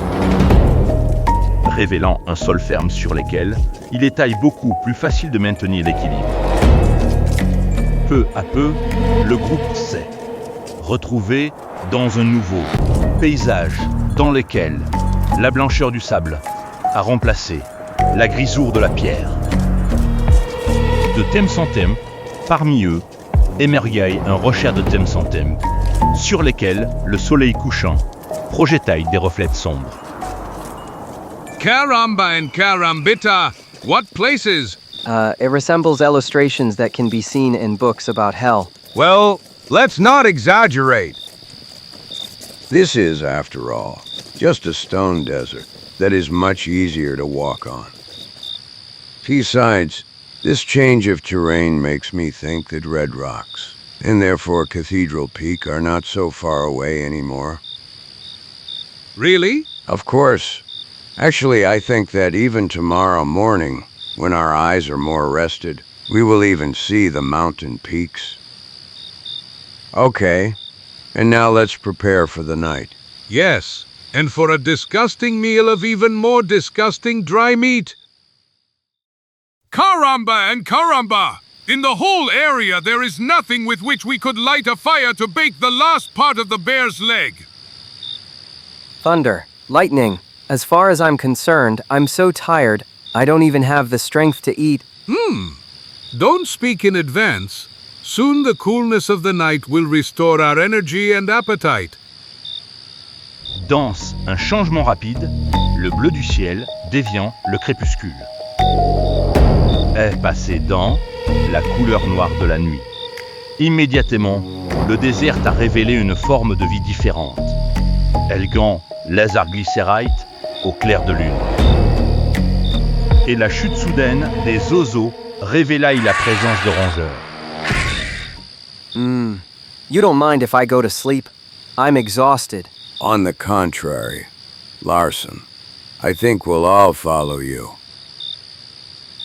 révélant un sol ferme sur lequel il est taille beaucoup plus facile de maintenir l'équilibre. Peu à peu, le groupe s'est retrouvé dans un nouveau paysage dans lequel la blancheur du sable a remplacé la grisoure de la pierre. De thème en thème, parmi eux, émergeait un rocher de thème en thème, sur lesquels le soleil couchant projetait des reflets sombres. Caramba and carambita! What places? It resembles illustrations that can be seen in books about hell. Well, let's not exaggerate. This is, after all, just a stone desert that is much easier to walk on. Besides, this change of terrain makes me think that Red Rocks, and therefore Cathedral Peak, are not so far away anymore. Really? Of course. Actually, I think that even tomorrow morning, when our eyes are more rested, we will even see the mountain peaks. Okay, and now let's prepare for the night. Yes, and for a disgusting meal of even more disgusting dry meat. Caramba and caramba! In the whole area there is nothing with which we could light a fire to bake the last part of the bear's leg. Thunder, lightning. As far as I'm concerned, I'm so tired, I don't even have the strength to eat. Don't speak in advance. Soon the coolness of the night will restore our energy and appetite. Danse un changement rapide, le bleu du ciel déviant le crépuscule. Est passé dans la couleur noire de la nuit. Immédiatement, le désert a révélé une forme de vie différente, alguant lézard glycérite au clair de lune. Et la chute soudaine des oiseaux révéla la présence de rongeurs. You don't mind if I go to sleep? I'm exhausted. On the contrary, Larson, I think we'll all follow you.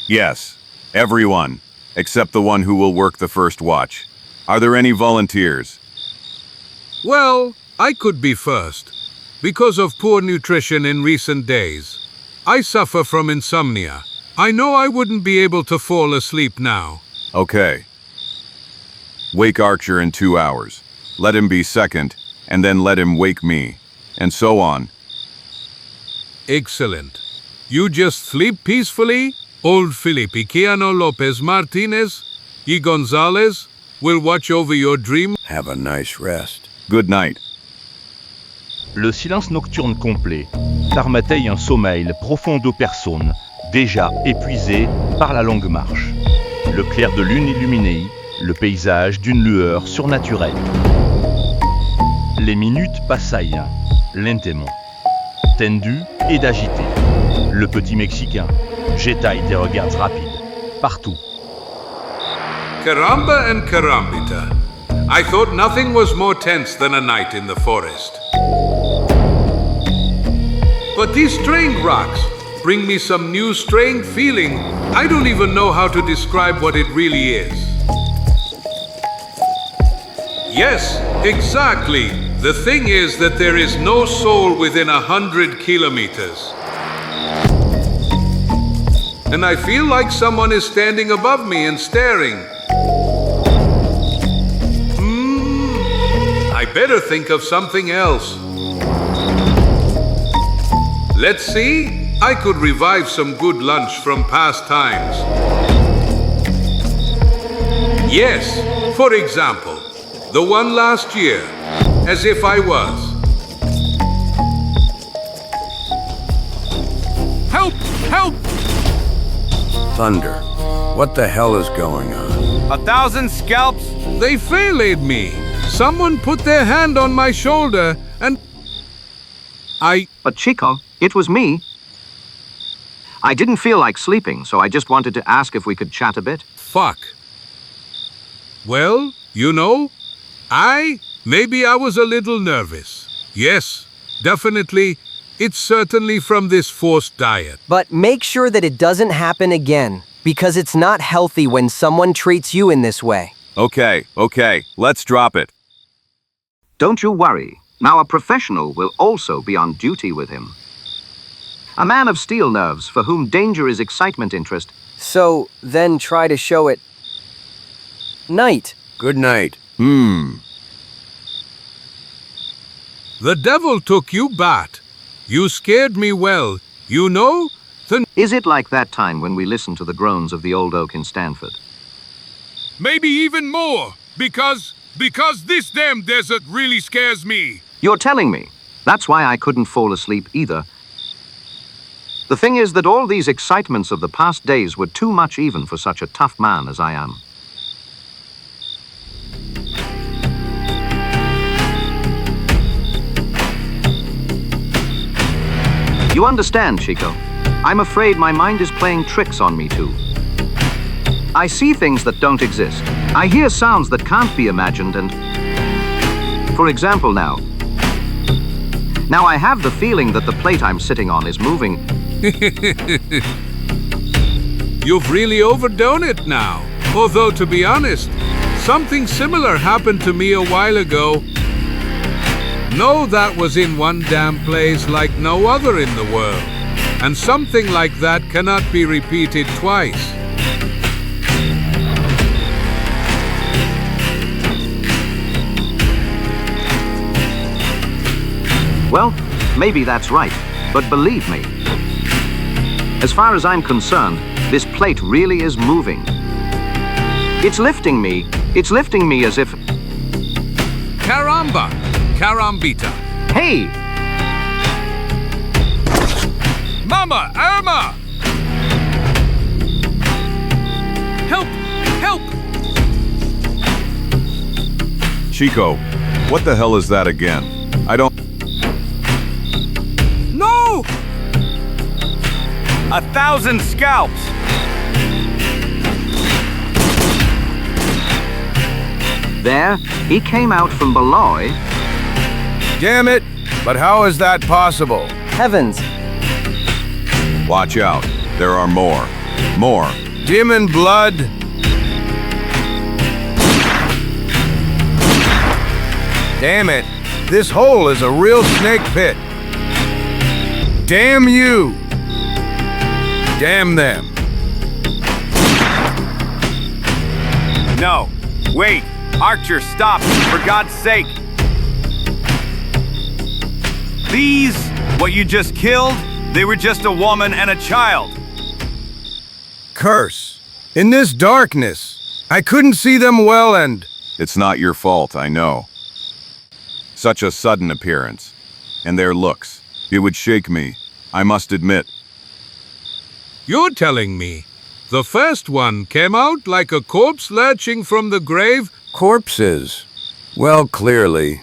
Yes, everyone, except the one who will work the first watch. Are there any volunteers? Well, I could be first. Because of poor nutrition in recent days. I suffer from insomnia. I know I wouldn't be able to fall asleep now. Okay. Wake Archer in 2 hours. Let him be second, and then let him wake me. And so on. Excellent. You just sleep peacefully. Old Feliciano Lopez Martinez, y Gonzalez, will watch over your dream. Have a nice rest. Good night. Le silence nocturne complet permettait un sommeil profond aux personnes déjà épuisées par la longue marche. Le clair de lune illuminait le paysage d'une lueur surnaturelle. Les minutes passaient lentement, tendues et agitées. Le petit Mexicain jetait des regards rapides partout. Caramba and carambita. I thought nothing was more tense than a night in the forest. But these strange rocks bring me some new strange feeling. I don't even know how to describe what it really is. Yes, exactly. The thing is that there is no soul within 100 kilometers. And I feel like someone is standing above me and staring. I better think of something else. Let's see, I could revive some good lunch from past times. Yes, for example, the one last year, as if I was. Help! Help! Thunder, what the hell is going on? 1,000 scalps? They faylaid me. Someone put their hand on my shoulder and... But Chico, it was me. I didn't feel like sleeping, so I just wanted to ask if we could chat a bit. Fuck. Well, you know, maybe I was a little nervous. Yes, definitely. It's certainly from this forced diet. But make sure that it doesn't happen again. Because it's not healthy when someone treats you in this way. Okay, let's drop it. Don't you worry. Now a professional will also be on duty with him. A man of steel nerves for whom danger is excitement interest. So, then try to show it. Night. Good night. The devil took you, Bat. You scared me well. You know, Is it like that time when we listened to the groans of the old oak in Stanford? maybe even more. Because this damn desert really scares me. You're telling me. That's why I couldn't fall asleep either. The thing is that all these excitements of the past days were too much even for such a tough man as I am. You understand, Chico? I'm afraid my mind is playing tricks on me too. I see things that don't exist. I hear sounds that can't be imagined and... For example now I have the feeling that the plate I'm sitting on is moving. You've really overdone it now. Although, to be honest, something similar happened to me a while ago. No, that was in one damn place like no other in the world. And something like that cannot be repeated twice. Well, maybe that's right, but believe me, as far as I'm concerned, this plate really is moving. It's lifting me as if... Caramba! Carambita! Hey! Mama! Irma! Help! Help! Chico, what the hell is that again? I don't... No! 1,000 scalps! There, he came out from below. Damn it! But how is that possible? Heavens. Watch out. There are more. More. Demon blood? Damn it! This hole is a real snake pit. Damn you! Damn them. No. Wait. Archer, stop. For God's sake. These, what you just killed, they were just a woman and a child. Curse. In this darkness, I couldn't see them well and... It's not your fault, I know. Such a sudden appearance. And their looks. It would shake me, I must admit. You're telling me the first one came out like a corpse lurching from the grave? Corpses. Well, clearly.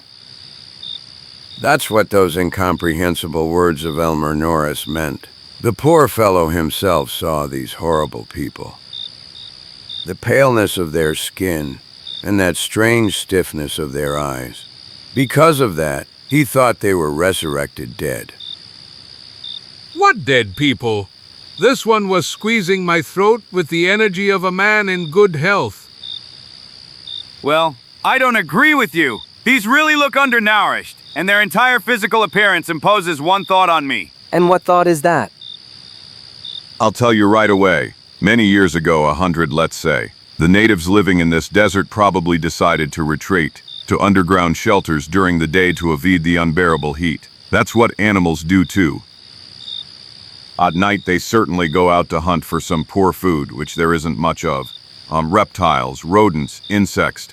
That's what those incomprehensible words of Elmer Norris meant. The poor fellow himself saw these horrible people. The paleness of their skin and that strange stiffness of their eyes. Because of that, he thought they were resurrected dead. What dead people? This one was squeezing my throat with the energy of a man in good health. Well, I don't agree with you. These really look undernourished, and their entire physical appearance imposes one thought on me. And what thought is that? I'll tell you right away. Many years ago, 100 let's say, the natives living in this desert probably decided to retreat to underground shelters during the day to evade the unbearable heat. That's what animals do too. At night they certainly go out to hunt for some poor food, which there isn't much of. Reptiles, rodents, insects.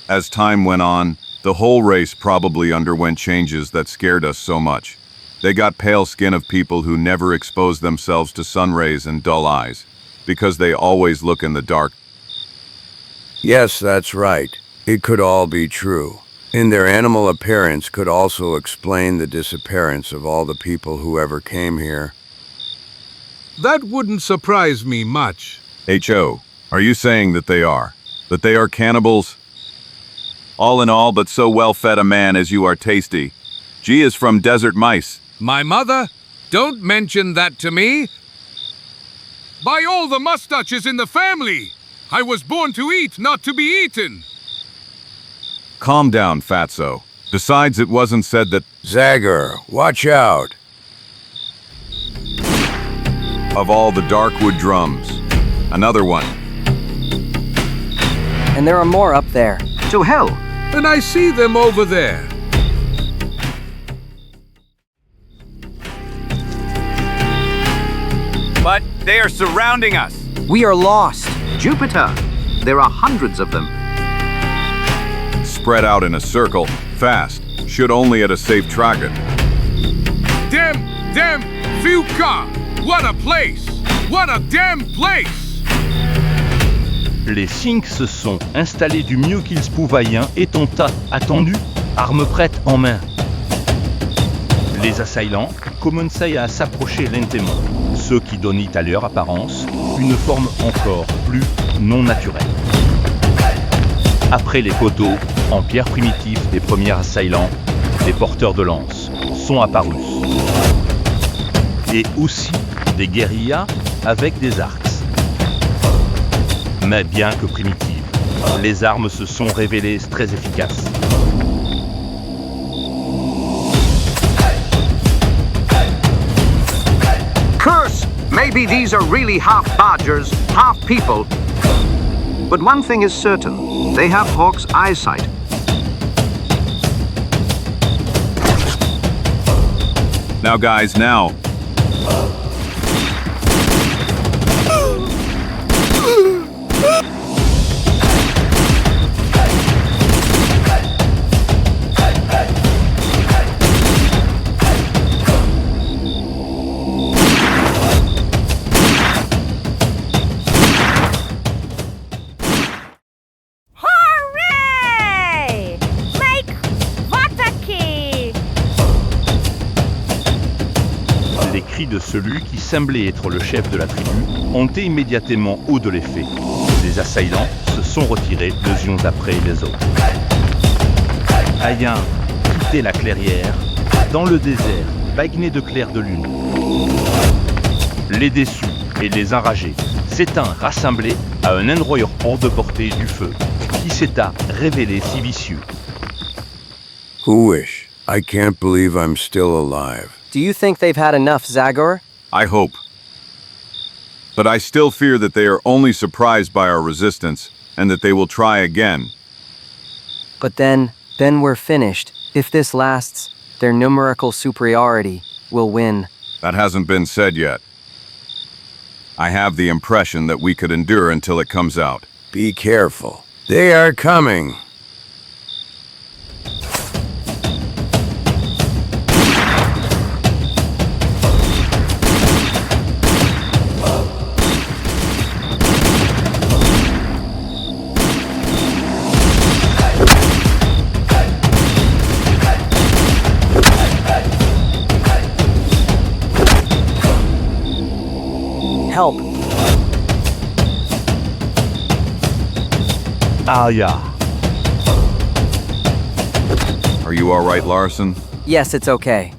As time went on, the whole race probably underwent changes that scared us so much. They got pale skin of people who never exposed themselves to sun rays and dull eyes, because they always look in the dark. Yes, that's right. It could all be true. And their animal appearance could also explain the disappearance of all the people who ever came here. That wouldn't surprise me much. H.O., are you saying that they are? That they are cannibals? All in all, but so well-fed a man as you are tasty. G is from desert mice. My mother? Don't mention that to me. By all the mustaches in the family! I was born to eat, not to be eaten! Calm down, Fatso. Besides, it wasn't said that— Zagor, watch out! Of all the Darkwood drums. Another one. And there are more up there. To hell! And I see them over there. But they are surrounding us. We are lost. Jupiter! There are hundreds of them. Spread out in a circle, fast. Should only at a safe target. Damn, VOCAUX! What a place! What a damn place! Les 5 se sont installés du mieux qu'ils pouvaient et ont attendu, armes prêtes en main. Les assaillants commençaient à s'approcher lentement, ce qui donnait à leur apparence une forme encore plus non naturelle. Après les poteaux, en pierre primitive des premiers assaillants, des porteurs de lances sont apparus. Et aussi des guérillas avec des arcs. Mais bien que primitives, les armes se sont révélées très efficaces. Curse! Maybe these are really half badgers, half people. But one thing is certain, they have Hawk's eyesight. Now guys, now. Les cris de celui qui semblait être le chef de la tribu ont été immédiatement haut de l'effet. Les assaillants se sont retirés les uns après les autres. Ayant quitté la clairière, dans le désert, bagné de clair de lune. Les déçus et les enragés s'étant rassemblés à un endroit hors de portée du feu, qui s'éta révélé si vicieux. Who-ish. I can't believe I'm still alive. Do you think they've had enough, Zagor? I hope. But I still fear that they are only surprised by our resistance, and that they will try again. But then we're finished. If this lasts, their numerical superiority will win. That hasn't been said yet. I have the impression that we could endure until it comes out. Be careful. They are coming. Help. Ah, yeah. Are you all right, Larson? Yes, it's okay.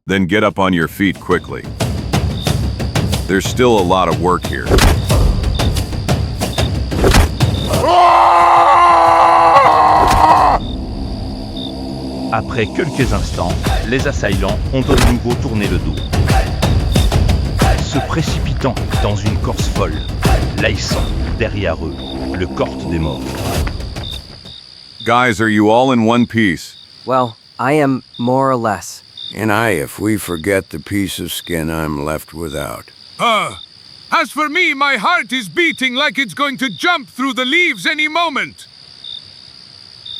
Then get up on your feet quickly. There's still a lot of work here. Après quelques instants, les assaillants ont de nouveau tourné le dos, se précipitant dans une course folle, laissant derrière eux le corps des morts. Guys, are you all in one piece? Well, I am more or less. And if we forget the piece of skin I'm left without. As for me, my heart is beating like it's going to jump through the leaves any moment.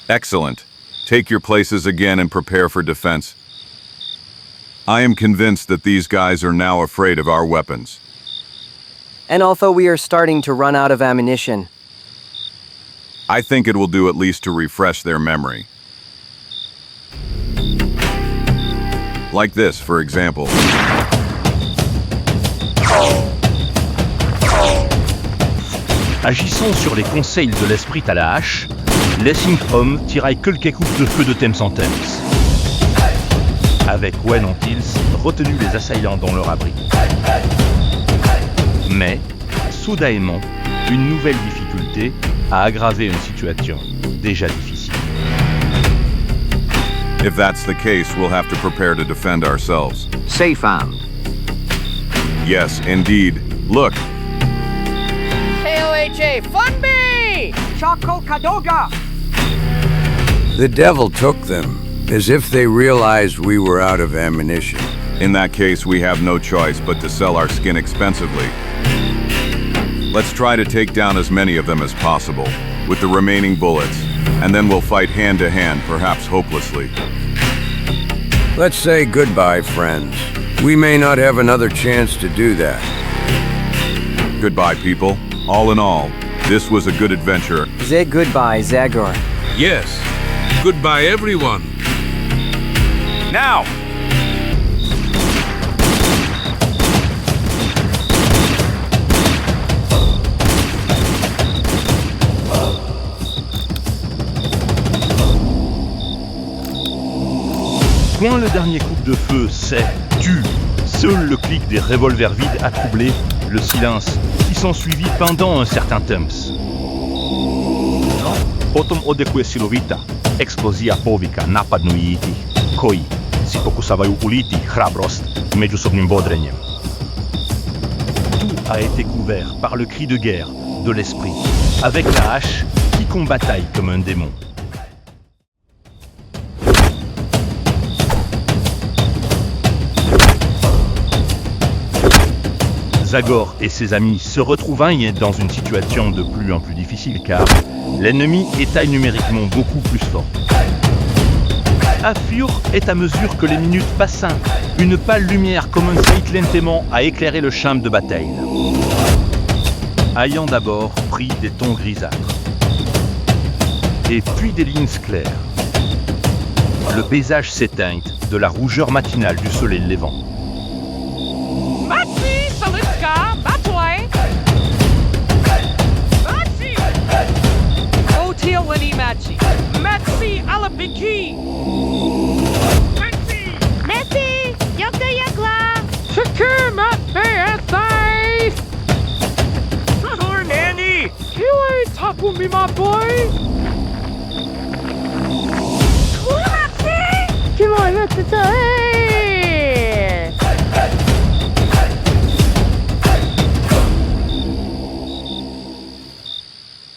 Excellent. Take your places again and prepare for defense. I am convinced that these guys are now afraid of our weapons. And although we are starting to run out of ammunition, I think it will do at least to refresh their memory. Like this, for example. Agissant sur les conseils de l'esprit à la hache, les 5 hommes tiraient quelques coups de feu de temps en temps. Avec Owen ont-ils retenu les assaillants dans leur abri. Mais, soudainement, une nouvelle difficulté a aggravé une situation déjà difficile. If that's the case, we'll have to prepare to defend ourselves. Safe found. Yes, indeed. Look, KOHA, fund me! Shako Kadoga! The devil took them, as if they realized we were out of ammunition. in that case, we have no choice but to sell our skin expensively. Let's try to take down as many of them as possible, with the remaining bullets, and then we'll fight hand to hand, perhaps hopelessly. Let's say goodbye, friends. We may not have another chance to do that. Goodbye, people. All in all, this was a good adventure. Say goodbye, Zagor. Yes. Goodbye, everyone. Now! Quand le dernier coup de feu, c'est tue. Seul le clic des revolvers vides a troublé le silence qui s'ensuivit pendant un certain temps. Potom odekuje silovita eksplozija povika napadnujících, koji si pokusavajú ulíti hrabrost međusobnim bodrenjem. Tout a été couvert par le cri de guerre de l'esprit, avec la hache qui combattaille comme un démon. Zagor et ses amis se retrouvaient dans une situation de plus en plus difficile car l'ennemi est taille numériquement beaucoup plus fort. À fur et à mesure que les minutes passaient, une pâle lumière commençait lentement à éclairer le champ de bataille. Ayant d'abord pris des tons grisâtres, et puis des lignes claires, le paysage s'éteint de la rougeur matinale du soleil levant. Merci Alabiki! Merci! Yakla yakla! Chike Mat BSA! Lord Andy! You ain't top with me, my boy! Come on, let's go!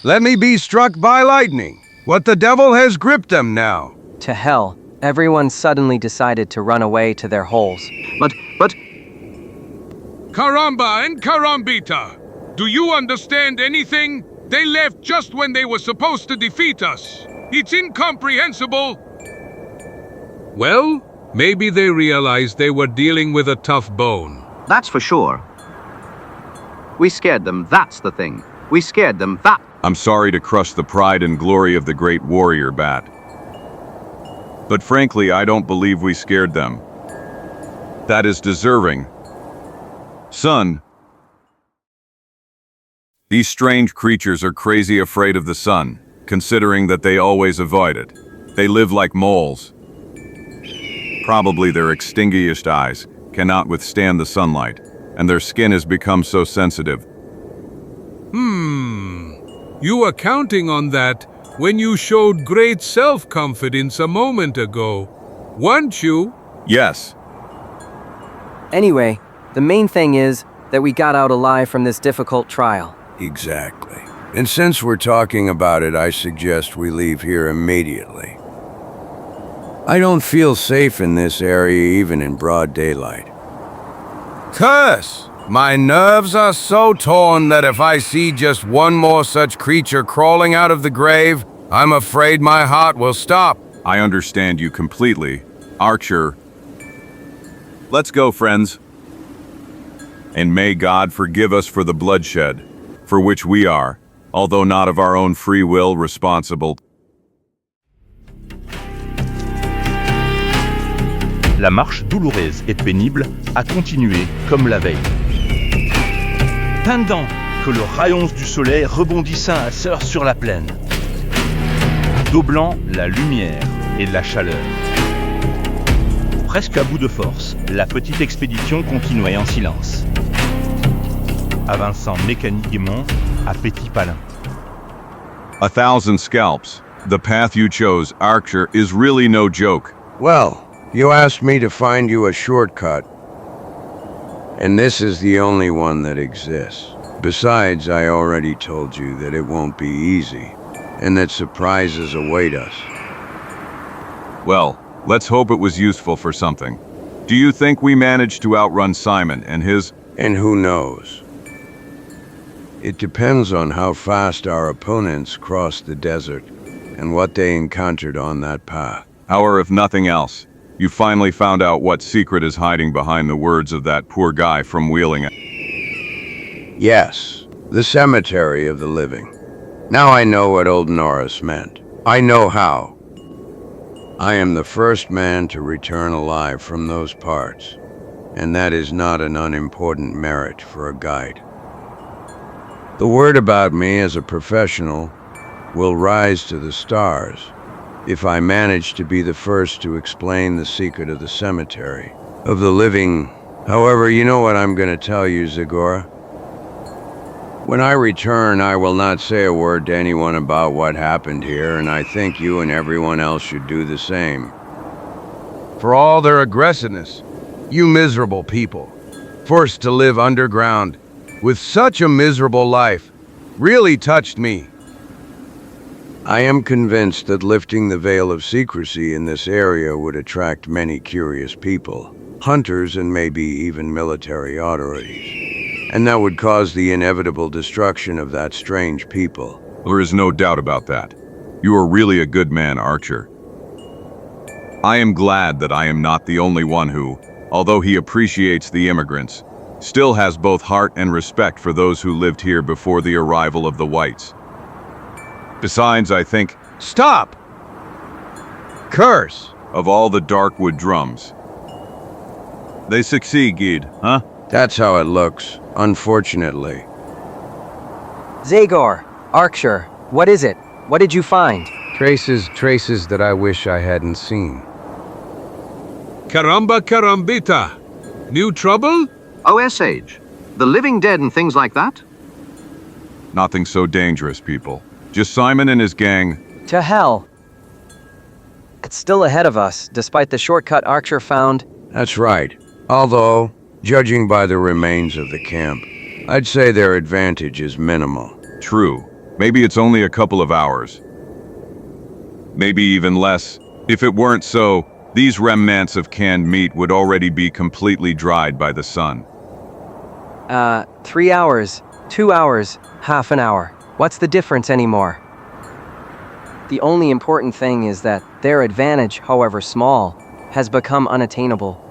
Let me be struck by lightning. What the devil has gripped them now? To hell, everyone suddenly decided to run away to their holes. But... Caramba and Carambita! Do you understand anything? They left just when they were supposed to defeat us. It's incomprehensible. Well, maybe they realized they were dealing with a tough bone. That's for sure. We scared them, that's the thing. We scared them, that... I'm sorry to crush the pride and glory of the great warrior, Bat. But frankly, I don't believe we scared them. That is deserving. Son, these strange creatures are crazy afraid of the sun, considering that they always avoid it. They live like moles. Probably their extinguished eyes cannot withstand the sunlight, and their skin has become so sensitive. You were counting on that when you showed great self-confidence a moment ago, weren't you? Yes. Anyway, the main thing is that we got out alive from this difficult trial. Exactly. And since we're talking about it, I suggest we leave here immediately. I don't feel safe in this area even in broad daylight. Curse! My nerves are so torn that if I see just one more such creature crawling out of the grave, I'm afraid my heart will stop. I understand you completely. Archer. Let's go, friends. And may God forgive us for the bloodshed, for which we are, although not of our own free will, responsible. La marche douloureuse et pénible a continué comme la veille. Pendant que le rayon du soleil rebondissait à sœur sur la plaine, doublant la lumière et la chaleur. Presque à bout de force, la petite expédition continuait en silence. avançant mécaniquement à petit palin. 1,000 scalps. The path you chose, Archer, is really no joke. Well, you asked me to find you a shortcut. And this is the only one that exists. Besides, I already told you that it won't be easy, and that surprises await us. Well, let's hope it was useful for something. Do you think we managed to outrun Simon and his... And who knows? It depends on how fast our opponents crossed the desert and what they encountered on that path. Or if nothing else, you finally found out what secret is hiding behind the words of that poor guy from Wheeling. Yes, the cemetery of the living. Now I know what old Norris meant. I know how. I am the first man to return alive from those parts, and that is not an unimportant merit for a guide. The word about me as a professional will rise to the stars if I manage to be the first to explain the secret of the cemetery of the living. However, you know what I'm going to tell you, Zagor? When I return, I will not say a word to anyone about what happened here, and I think you and everyone else should do the same. For all their aggressiveness, you miserable people, forced to live underground with such a miserable life, really touched me. I am convinced that lifting the veil of secrecy in this area would attract many curious people, hunters and maybe even military authorities. And that would cause the inevitable destruction of that strange people. There is no doubt about that. You are really a good man, Archer. I am glad that I am not the only one who, although he appreciates the immigrants, still has both heart and respect for those who lived here before the arrival of the whites. Besides, I think... Stop! Curse! Of all the Darkwood drums. They succeed, huh? That's how it looks, unfortunately. Zagor, Archer, what is it? What did you find? Traces that I wish I hadn't seen. Caramba carambita. New trouble? OSH. The living dead and things like that? Nothing so dangerous, people. Just Simon and his gang. To hell. It's still ahead of us, despite the shortcut Archer found. That's right. Although, judging by the remains of the camp, I'd say their advantage is minimal. True. Maybe it's only a couple of hours. Maybe even less. If it weren't so, these remnants of canned meat would already be completely dried by the sun. 3 hours, 2 hours, half an hour. What's the difference anymore? The only important thing is that their advantage, however small, has become unattainable.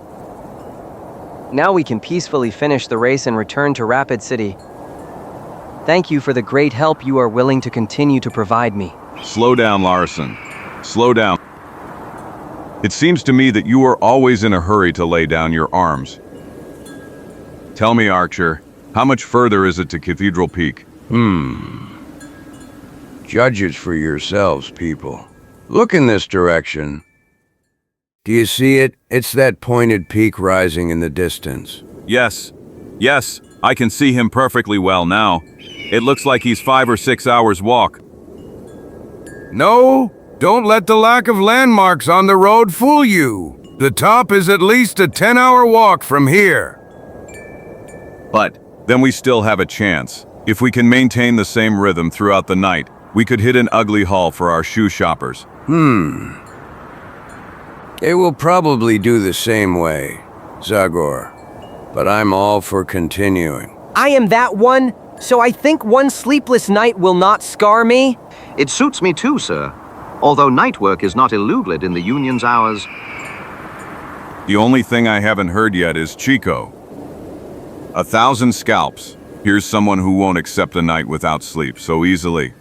Now we can peacefully finish the race and return to Rapid City. Thank you for the great help you are willing to continue to provide me. Slow down, Larson. Slow down. It seems to me that you are always in a hurry to lay down your arms. Tell me, Archer, how much further is it to Cathedral Peak? Judge it for yourselves, people. Look in this direction. Do you see it? It's that pointed peak rising in the distance. Yes. Yes, I can see him perfectly well now. It looks like he's 5 or 6 hours walk. No, don't let the lack of landmarks on the road fool you. The top is at least a 10-hour walk from here. But then we still have a chance. If we can maintain the same rhythm throughout the night, we could hit an ugly haul for our shoe shoppers. They will probably do the same way, Zagor. But I'm all for continuing. I am that one, so I think one sleepless night will not scar me. It suits me too, sir. Although night work is not illegal in the union's hours. The only thing I haven't heard yet is Chico. 1,000 scalps. Here's someone who won't accept a night without sleep so easily.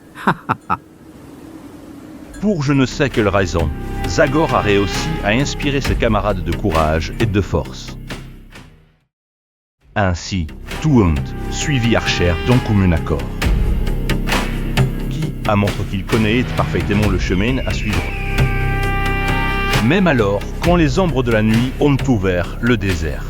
Pour je ne sais quelle raison, Zagor a réussi à inspirer ses camarades de courage et de force. Ainsi, toute, suivi Archer d'un commun accord. Qui a montré qu'il connaît parfaitement le chemin à suivre. Même alors, quand les ombres de la nuit ont ouvert le désert.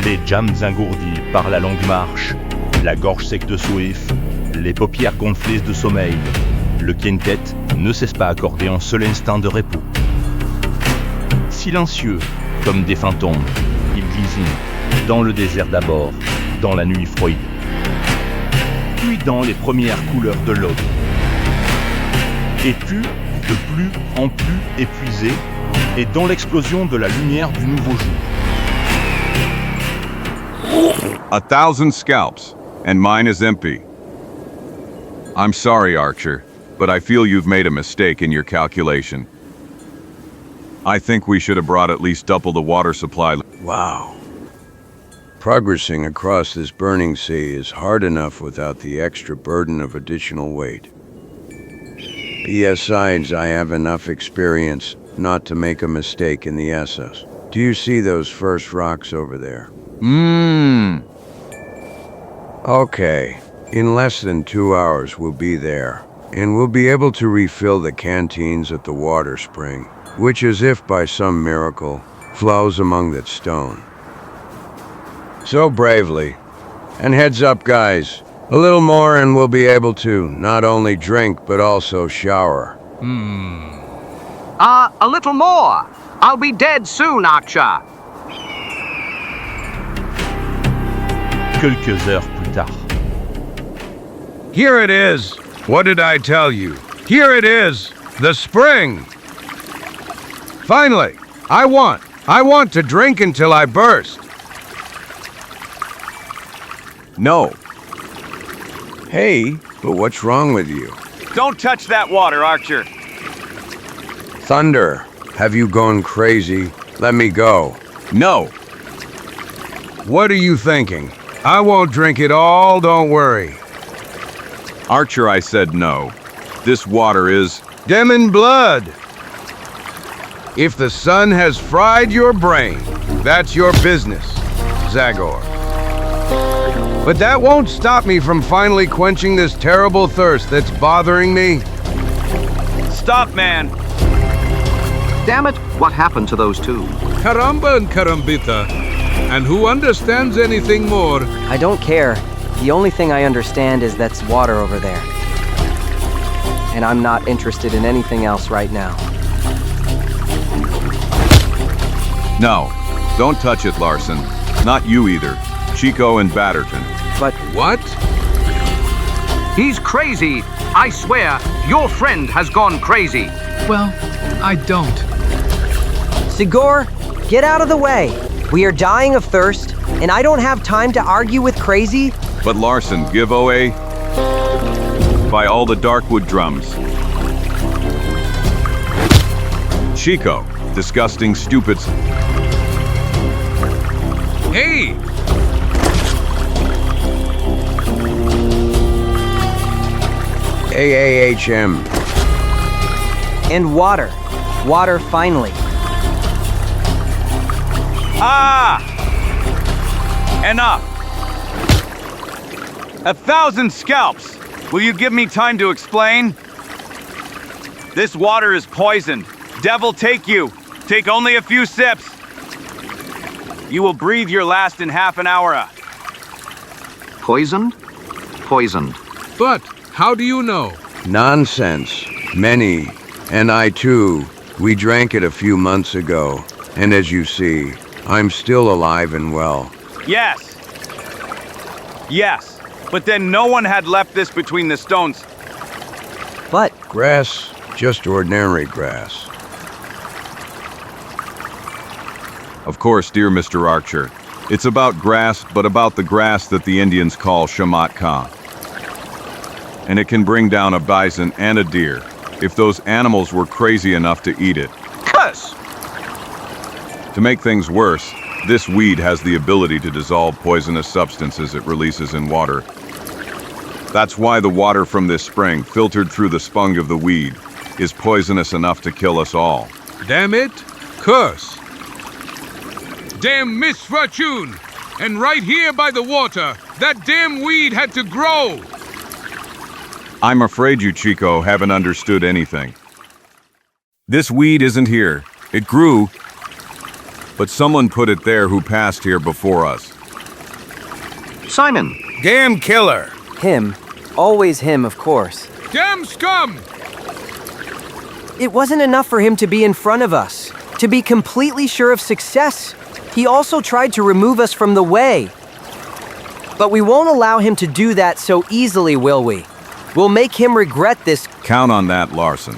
les jambes engourdies par la longue marche, la gorge sec de soif, les paupières gonflées de sommeil, le quintet ne cesse pas d'accorder un seul instant de repos. Silencieux, comme des fantômes, ils glisent dans le désert d'abord, dans la nuit froide, puis dans les premières couleurs de l'aube. Et puis, de plus en plus épuisés, et dans l'explosion de la lumière du nouveau jour. 1,000 scalps, and mine is empty. I'm sorry, Archer, but I feel you've made a mistake in your calculation. I think we should have brought at least double the water supply. Wow. Progressing across this burning sea is hard enough without the extra burden of additional weight. Besides, I have enough experience not to make a mistake in the SS. Do you see those first rocks over there? Okay. In less than 2 hours we'll be there, and we'll be able to refill the canteens at the water spring, which, as if by some miracle, flows among that stone. So bravely. And heads up, guys. A little more and we'll be able to not only drink, but also shower. A little more. I'll be dead soon, Archer. Quelques heures plus tard. Here it is. What did I tell you? Here it is. The spring. Finally, I want to drink until I burst. No. Hey, but what's wrong with you? Don't touch that water, Archer. Thunder, have you gone crazy? Let me go. No. What are you thinking? I won't drink it all, don't worry. Archer, I said no. This water is Demon blood. If the sun has fried your brain, that's your business, Zagor. But that won't stop me from finally quenching this terrible thirst that's bothering me. Stop, man. Damn it, what happened to those two? Caramba and Carambita. And who understands anything more? I don't care. The only thing I understand is that's water over there. And I'm not interested in anything else right now. no. Don't touch it, Larson. Not you either. Chico and Batterton. But what? He's crazy. I swear, your friend has gone crazy. Well, I don't. Zagor, get out of the way. We are dying of thirst, and I don't have time to argue with crazy. But Larson, give OA by all the Darkwood drums. Chico, disgusting stupids. Hey! AAHM. And water. Water finally. Ah! Enough! 1,000 scalps! Will you give me time to explain? This water is poisoned. Devil take you. Take only a few sips. You will breathe your last in half an hour. Poisoned? Poisoned. But how do you know? Nonsense. Many, and I too, we drank it a few months ago, and as you see, I'm still alive and well. Yes. Yes. But then no one had left this between the stones. But grass, just ordinary grass. Of course, dear Mr. Archer. It's about grass, but about the grass that the Indians call shamat-ka. And it can bring down a bison and a deer, if those animals were crazy enough to eat it. Curse! To make things worse, this weed has the ability to dissolve poisonous substances it releases in water. That's why the water from this spring, filtered through the spung of the weed, is poisonous enough to kill us all. Damn it! Curse! Damn misfortune! And right here by the water, that damn weed had to grow! I'm afraid you, Chico, haven't understood anything. This weed isn't here. It grew, but someone put it there who passed here before us. Simon! Damn killer! Him. Always him, of course. Damn scum! It wasn't enough for him to be in front of us, to be completely sure of success. He also tried to remove us from the way. But we won't allow him to do that so easily, will we? We'll make him regret this. Count on that, Larson.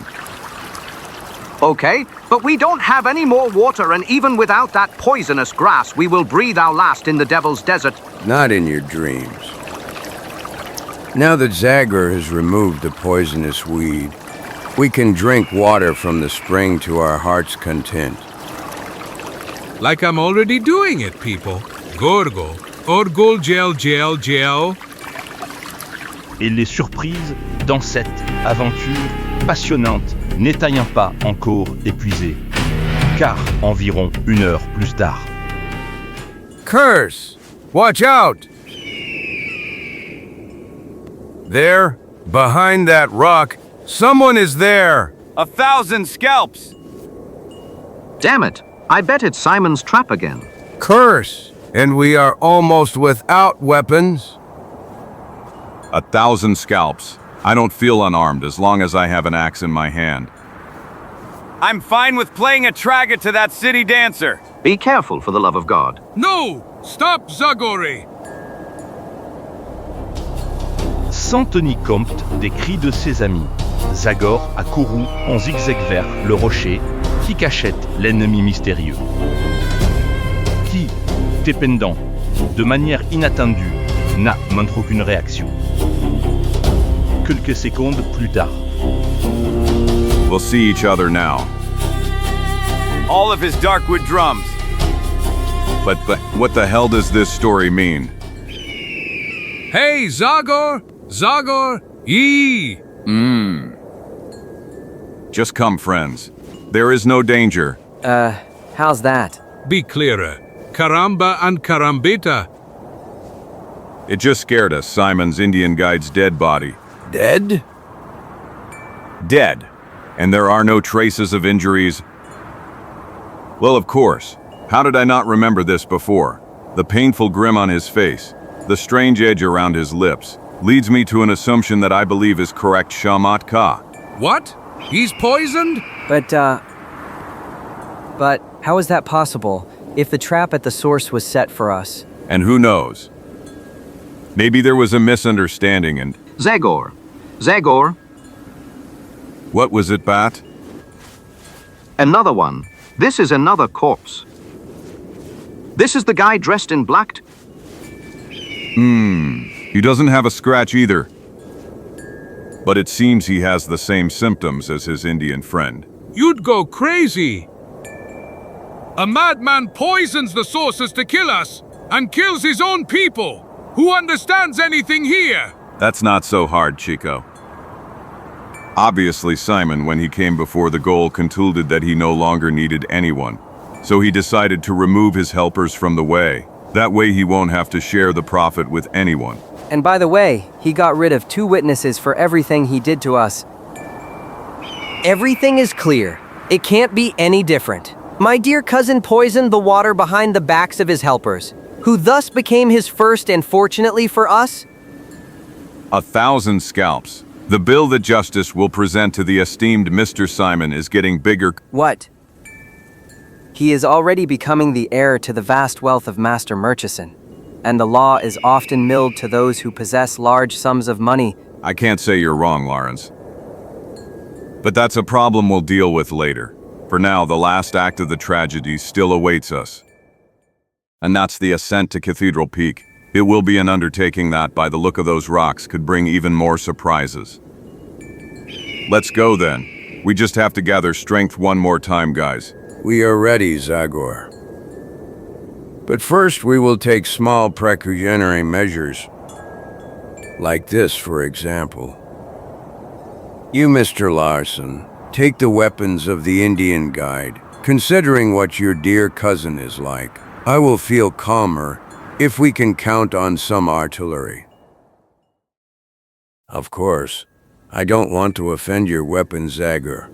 Okay, but we don't have any more water, and even without that poisonous grass, we will breathe our last in the Devil's Desert. Not in your dreams. Now that Zagor has removed the poisonous weed, we can drink water from the spring to our heart's content. Like I'm already doing it, people. Gorgo. Orgol gel gel gel. Et les surprises dans cette aventure passionnante n'éteignent pas encore épuisé, car environ 1 heure plus tard. Curse! Watch out! There, behind that rock, someone is there! 1,000 scalps! Damn it! I bet it's Simon's trap again. Curse! And we are almost without weapons. 1,000 scalps. I don't feel unarmed as long as I have an axe in my hand. I'm fine with playing a traggot to that city dancer. Be careful, for the love of God. No! Stop, Zagor! Sans tenir compte des cris de ses amis, Zagor a couru en zigzag vers le rocher qui cachette l'ennemi mystérieux. Qui, dépendant, de manière inattendue, n'a montré aucune réaction. Quelques secondes plus tard. We'll see each other now. All of his darkwood drums. But what the hell does this story mean? Hey, Zagor! Zagor! Yee! Just come, friends. There is no danger. How's that? Be clearer. Karamba and Karambita. It just scared us, Simon's Indian guide's dead body. Dead? Dead. And there are no traces of injuries. Well, of course. How did I not remember this before? The painful grin on his face, the strange edge around his lips, leads me to an assumption that I believe is correct, Shamat Ka. What? He's poisoned? But how is that possible if the trap at the source was set for us? And who knows? Maybe there was a misunderstanding and... Zagor. Zagor. What was it, Bat? Another one. This is another corpse. This is the guy dressed in black. He doesn't have a scratch either. But it seems he has the same symptoms as his Indian friend. You'd go crazy. A madman poisons the sources to kill us and kills his own people. Who understands anything here? That's not so hard, Chico. Obviously, Simon, when he came before the goal, concluded that he no longer needed anyone. So he decided to remove his helpers from the way. That way he won't have to share the profit with anyone. And by the way, he got rid of 2 witnesses for everything he did to us. Everything is clear. It can't be any different. My dear cousin poisoned the water behind the backs of his helpers, who thus became his first and fortunately for us, 1,000 scalps. The bill that justice will present to the esteemed Mr. Simon is getting bigger. What? He is already becoming the heir to the vast wealth of Master Murchison, and the law is often milled to those who possess large sums of money. I can't say you're wrong, Lawrence. But that's a problem we'll deal with later. For now, the last act of the tragedy still awaits us. And that's the ascent to Cathedral Peak. It will be an undertaking that, by the look of those rocks, could bring even more surprises. Let's go then. We just have to gather strength one more time, guys. We are ready, Zagor. But first we will take small precautionary measures. Like this, for example. You, Mr. Larson, take the weapons of the Indian guide. Considering what your dear cousin is like, I will feel calmer if we can count on some artillery. Of course, I don't want to offend your weapon, Zagor.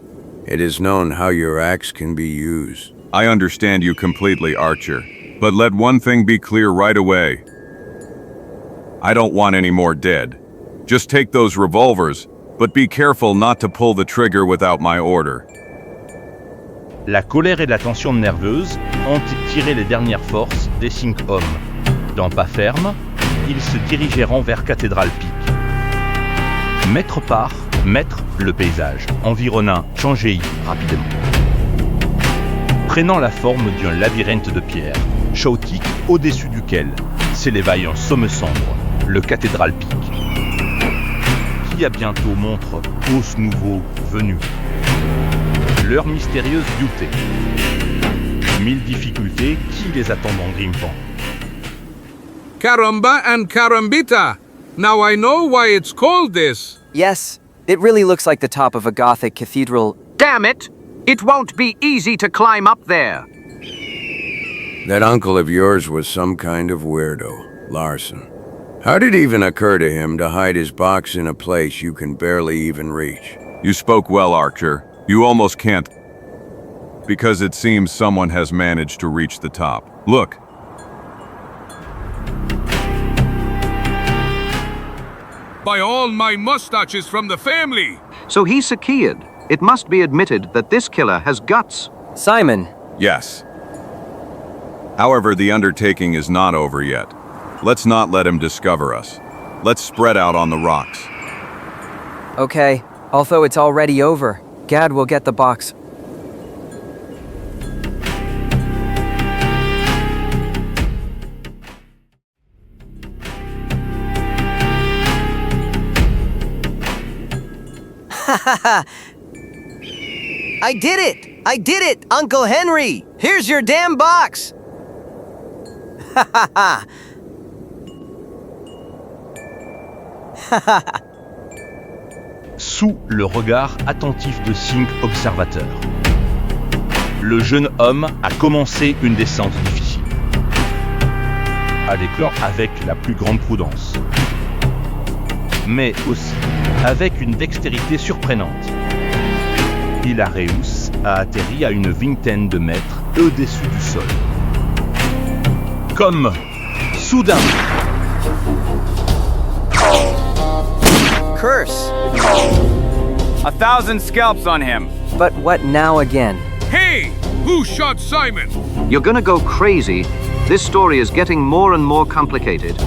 It is known how your axe can be used. I understand you completely, Archer. But let one thing be clear right away. I don't want any more dead. Just take those revolvers, but be careful not to pull the trigger without my order. La colère et la tension nerveuse ont tiré les dernières forces des 5 hommes. Dans pas ferme, ils se dirigèrent vers Cathedral Peak. Mètre par mètre, le paysage environnant changea rapidement, prenant la forme d'un labyrinthe de pierres, chaotique au-dessus duquel s'éleva un somme sombre, le Cathedral Peak, qui à bientôt montre aux nouveaux venus leur mystérieuse beauté. 1000 difficultés qui les attendent en grimpant. Caramba and Carambita! Now I know why it's called this. Yes, it really looks like the top of a Gothic cathedral. Damn it! It won't be easy to climb up there. That uncle of yours was some kind of weirdo, Larson. How did it even occur to him to hide his box in a place you can barely even reach? You spoke well, Archer. You almost can't. Because it seems someone has managed to reach the top. Look. By all my mustaches from the family! So he's Sakiad. It must be admitted that this killer has guts. Simon. Yes. However, the undertaking is not over yet. Let's not let him discover us. Let's spread out on the rocks. Okay, although it's already over, Gad will get the box. I did it! I did it, Uncle Henry! Here's your damn box! Ha ha ha! Sous le regard attentif de 5 observateurs, le jeune homme a commencé une descente difficile, à l'éclore avec la plus grande prudence, mais aussi avec une dextérité surprenante. Il a réussi à atterrir à une vingtaine de mètres au-dessus du sol. Comme soudain. Curse! 1,000 scalps on him. But what now again? Hey! Who shot Simon? You're gonna go crazy. This story is getting more and more complicated.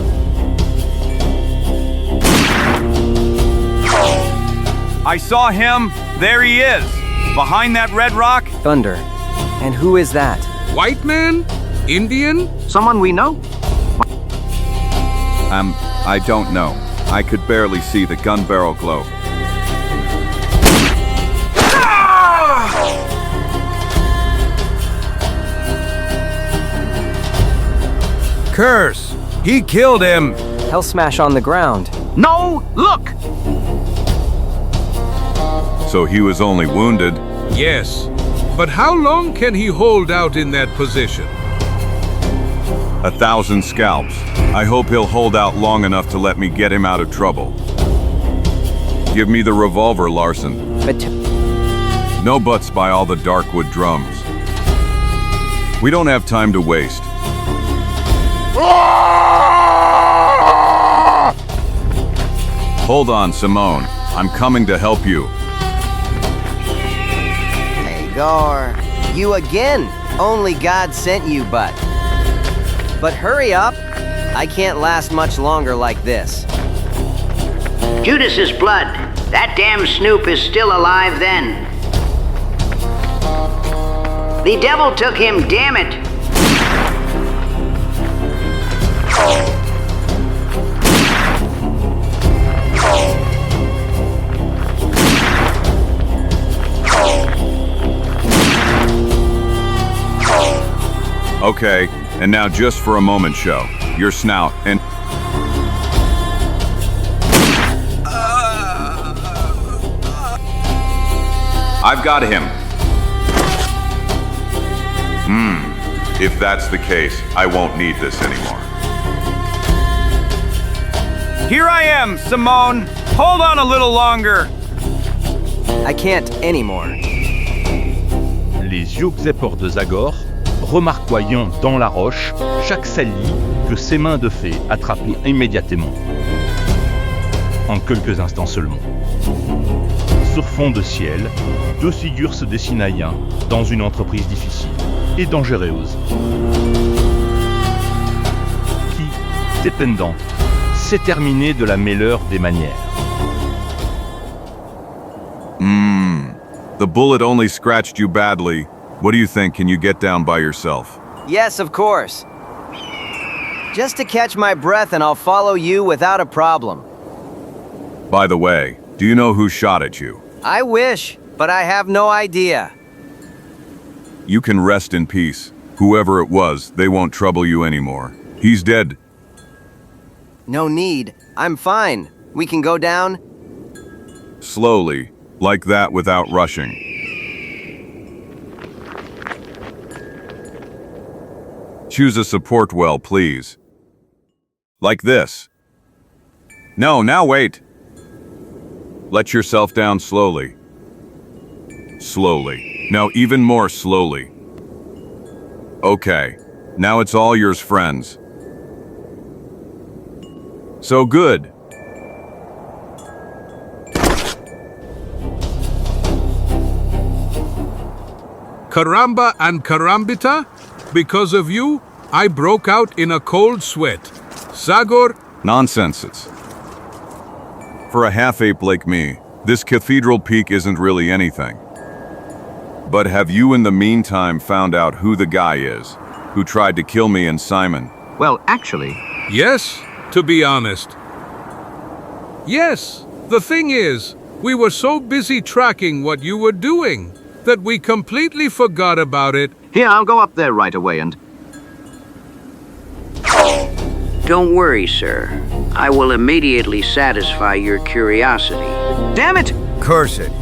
I saw him. There he is. Behind that red rock. Thunder. And who is that? White man? Indian? Someone we know? I don't know. I could barely see the gun barrel glow. Curse! He killed him! Hell smash on the ground. No! Look! So he was only wounded. Yes. But how long can he hold out in that position? 1,000 scalps. I hope he'll hold out long enough to let me get him out of trouble. Give me the revolver, Larson. But No buts by all the Darkwood drums. We don't have time to waste. Hold on, Simone. I'm coming to help you. Zagor, you again. Only God sent you, But hurry up. I can't last much longer like this. Judas's blood. That damn snoop is still alive then. The devil took him, damn it. Okay, and now just for a moment show. Your snout and... I've got him. If that's the case, I won't need this anymore. Here I am, Simone. Hold on a little longer. I can't anymore. Les yeux épors de Zagor remarquoyant dans la roche chaque saillie que ses mains de fée attrapent immédiatement. En quelques instants seulement. Sur fond de ciel, deux figures se dessinent à un dans une entreprise difficile et dangereuse. Qui, dépendant, s'est terminé de la meilleure des manières. The bullet only scratched you badly. What do you think? Can you get down by yourself? Yes, of course. Just to catch my breath and I'll follow you without a problem. By the way, do you know who shot at you? I wish, but I have no idea. You can rest in peace. Whoever it was, they won't trouble you anymore. He's dead. No need. I'm fine. We can go down. Slowly, like that without rushing. Choose a support well, please. Like this. No, now wait. Let yourself down slowly. Slowly. Now even more slowly. Okay. Now it's all yours, friends. So good. Caramba and Carambita, because of you, I broke out in a cold sweat. Zagor. Nonsense. For a half-ape like me, this Cathedral Peak isn't really anything. But have you in the meantime found out who the guy is, who tried to kill me and Simon? Well, actually... Yes, to be honest. Yes, the thing is, we were so busy tracking what you were doing that we completely forgot about it. Here, I'll go up there right away and... Don't worry, sir. I will immediately satisfy your curiosity. Damn it! Curse it.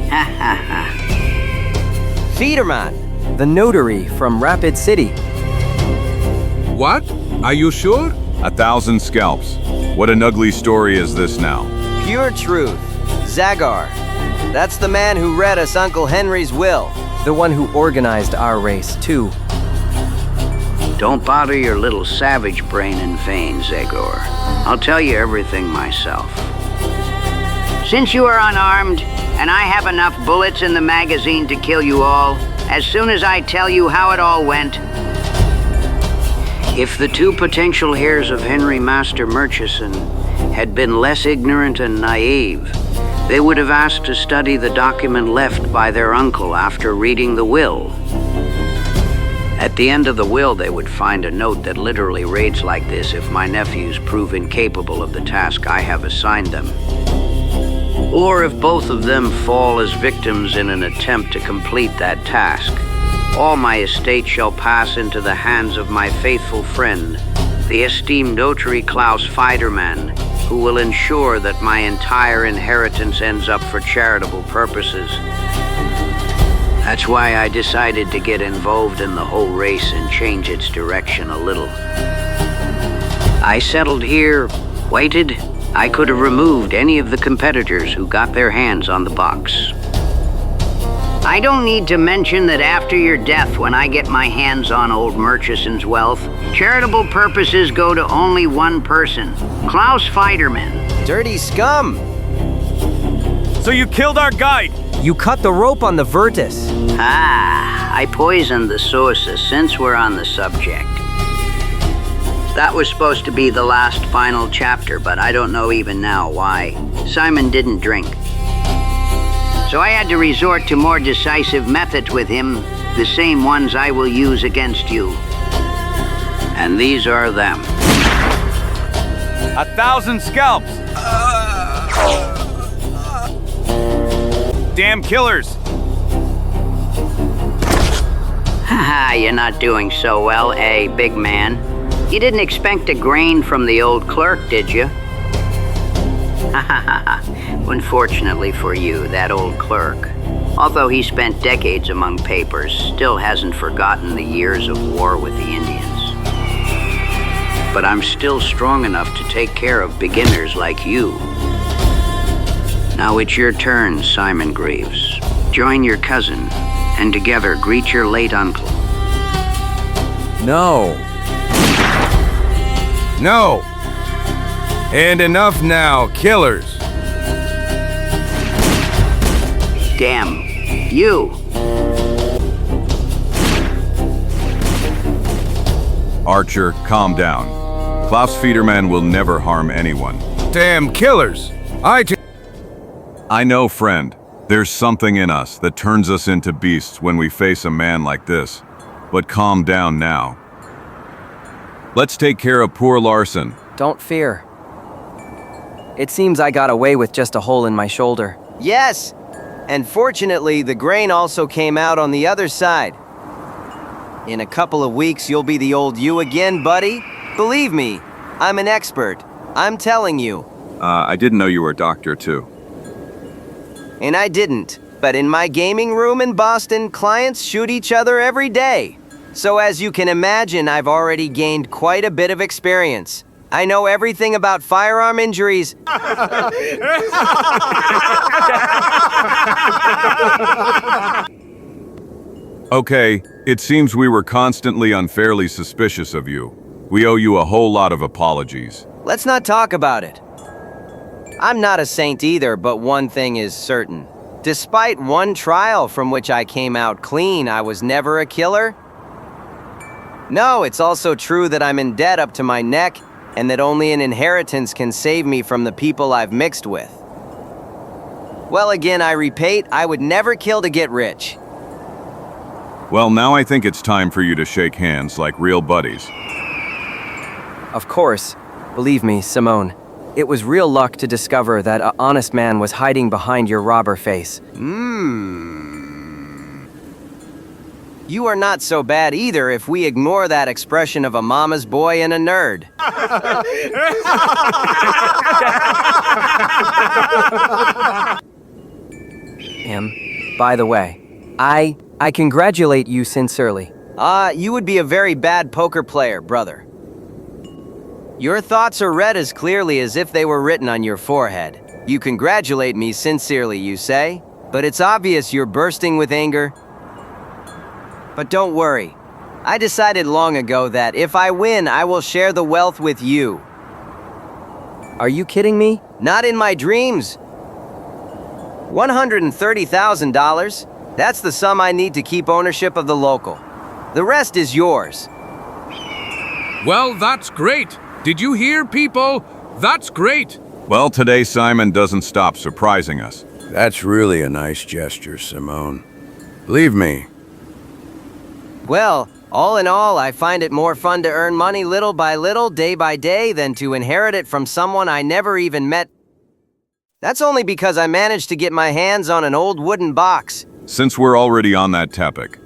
Ha ha ha. Fiederman, the notary from Rapid City. What? Are you sure? 1,000 scalps. What an ugly story is this now? Pure truth. Zagor. That's the man who read us Uncle Henry's will. The one who organized our race, too. Don't bother your little savage brain in vain, Zagor. I'll tell you everything myself. Since you are unarmed, and I have enough bullets in the magazine to kill you all, as soon as I tell you how it all went, if the two potential heirs of Henry Master Murchison had been less ignorant and naive, they would have asked to study the document left by their uncle after reading the will. At the end of the will, they would find a note that literally reads like this: if my nephews prove incapable of the task I have assigned them, or if both of them fall as victims in an attempt to complete that task, all my estate shall pass into the hands of my faithful friend, the esteemed notary Klaus Fiederman, who will ensure that my entire inheritance ends up for charitable purposes. That's why I decided to get involved in the whole race and change its direction a little. I settled here, waited. I could have removed any of the competitors who got their hands on the box. I don't need to mention that after your death, when I get my hands on old Murchison's wealth, charitable purposes go to only one person, Klaus Fiederman. Dirty scum! So you killed our guide! You cut the rope on the Virtus. I poisoned the sources since we're on the subject. That was supposed to be the last final chapter, but I don't know even now why. Simon didn't drink. So I had to resort to more decisive methods with him, the same ones I will use against you. And these are them. 1,000 scalps! Damn killers! Haha, you're not doing so well, eh, big man? You didn't expect a grain from the old clerk, did you? Unfortunately for you, that old clerk, although he spent decades among papers, still hasn't forgotten the years of war with the Indians. But I'm still strong enough to take care of beginners like you. Now it's your turn, Simon Greaves. Join your cousin, and together greet your late uncle. No. No! And enough now, killers! Damn. You. Archer, calm down. Klaus Federman will never harm anyone. Damn killers! I know, friend. There's something in us that turns us into beasts when we face a man like this. But calm down now. Let's take care of poor Larson. Don't fear. It seems I got away with just a hole in my shoulder. Yes! And fortunately, the grain also came out on the other side. In a couple of weeks, you'll be the old you again, buddy. Believe me, I'm an expert. I'm telling you. I didn't know you were a doctor, too. And I didn't. But in my gaming room in Boston, clients shoot each other every day. So as you can imagine, I've already gained quite a bit of experience. I know everything about firearm injuries. Okay, it seems we were constantly unfairly suspicious of you. We owe you a whole lot of apologies. Let's not talk about it. I'm not a saint either, but one thing is certain. Despite one trial from which I came out clean, I was never a killer. No, it's also true that I'm in debt up to my neck, and that only an inheritance can save me from the people I've mixed with. Well, again, I repeat, I would never kill to get rich. Well, now I think it's time for you to shake hands like real buddies. Of course. Believe me, Simone. It was real luck to discover that an honest man was hiding behind your robber face. You are not so bad either if we ignore that expression of a mama's boy and a nerd. By the way, I congratulate you sincerely. You would be a very bad poker player, brother. Your thoughts are read as clearly as if they were written on your forehead. You congratulate me sincerely, you say? But it's obvious you're bursting with anger. But don't worry. I decided long ago that if I win, I will share the wealth with you. Are you kidding me? Not in my dreams. $130,000. That's the sum I need to keep ownership of the local. The rest is yours. Well, that's great. Did you hear, people? That's great. Well, today Simon doesn't stop surprising us. That's really a nice gesture, Simone. Believe me. Well, all in all, I find it more fun to earn money little by little, day by day, than to inherit it from someone I never even met. That's only because I managed to get my hands on an old wooden box. Since we're already on that topic,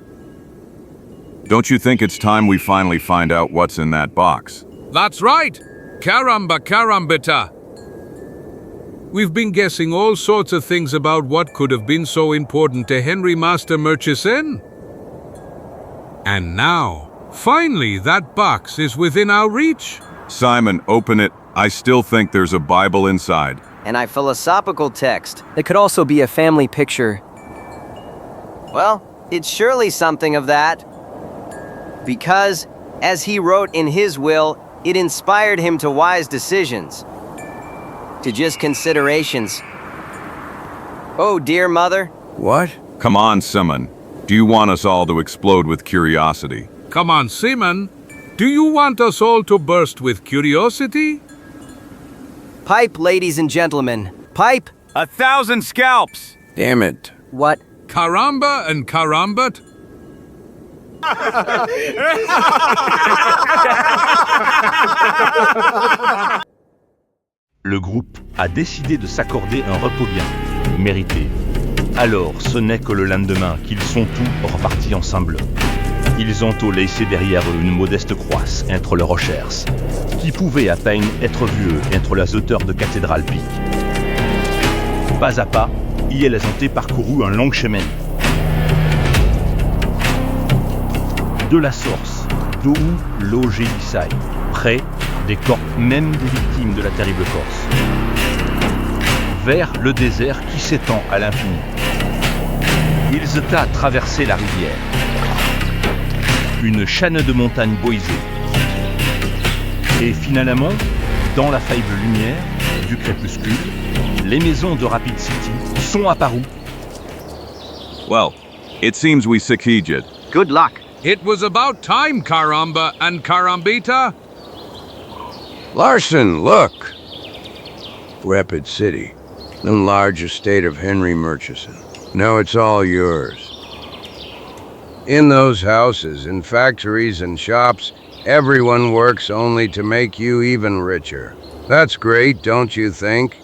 don't you think it's time we finally find out what's in that box? That's right. Caramba carambita. We've been guessing all sorts of things about what could have been so important to Henry Master Murchison. And now, finally, that box is within our reach. Simon, open it. I still think there's a Bible inside. And a philosophical text. It could also be a family picture. Well, it's surely something of that. Because, as he wrote in his will, it inspired him to wise decisions. To just considerations. Oh, dear mother. What? Come on, Simon. Do you want us all to explode with curiosity? Come on, Simon. Do you want us all to burst with curiosity? Pipe, ladies and gentlemen. Pipe. 1,000 scalps. Damn it. What? Caramba and carambat? Le groupe a décidé de s'accorder un repos bien mérité. Alors, ce n'est que le lendemain qu'ils sont tous repartis ensemble. Ils ont tout laissé derrière eux une modeste croisse entre leurs recherches, qui pouvait à peine être vue entre les hauteurs de Cathedral Peak. Pas à pas, ils ont parcouru un long chemin. De la source, d'où l'eau jaillissait, près des corps même des victimes de la terrible Corse, vers le désert qui s'étend à l'infini. Ils étaient traversé la rivière, une chaîne de montagnes boisées, Et finalement, dans la faible lumière du crépuscule, les maisons de Rapid City sont apparues. Well, it seems we succeeded. Good luck. It was about time, Caramba and Carambita. Larson, look! Rapid City, the large estate of Henry Murchison. Now it's all yours. In those houses, in factories and shops, everyone works only to make you even richer. That's great, don't you think?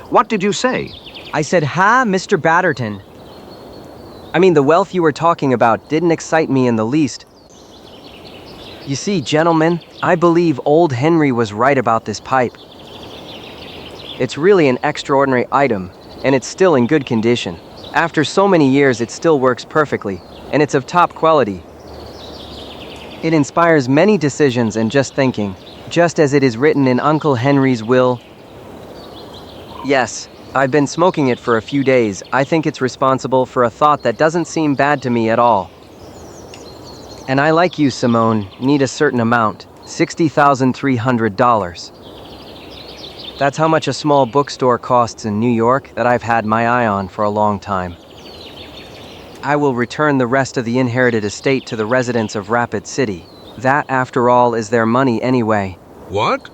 What did you say? I said, ha, Mr. Batterton. I mean, the wealth you were talking about didn't excite me in the least. You see, gentlemen, I believe old Henry was right about this pipe. It's really an extraordinary item, and it's still in good condition. After so many years, it still works perfectly, and it's of top quality. It inspires many decisions and just thinking, just as it is written in Uncle Henry's will. Yes, I've been smoking it for a few days. I think it's responsible for a thought that doesn't seem bad to me at all. And I, like you, Simone, need a certain amount, $60,300. That's how much a small bookstore costs in New York that I've had my eye on for a long time. I will return the rest of the inherited estate to the residents of Rapid City. That, after all, is their money anyway. What?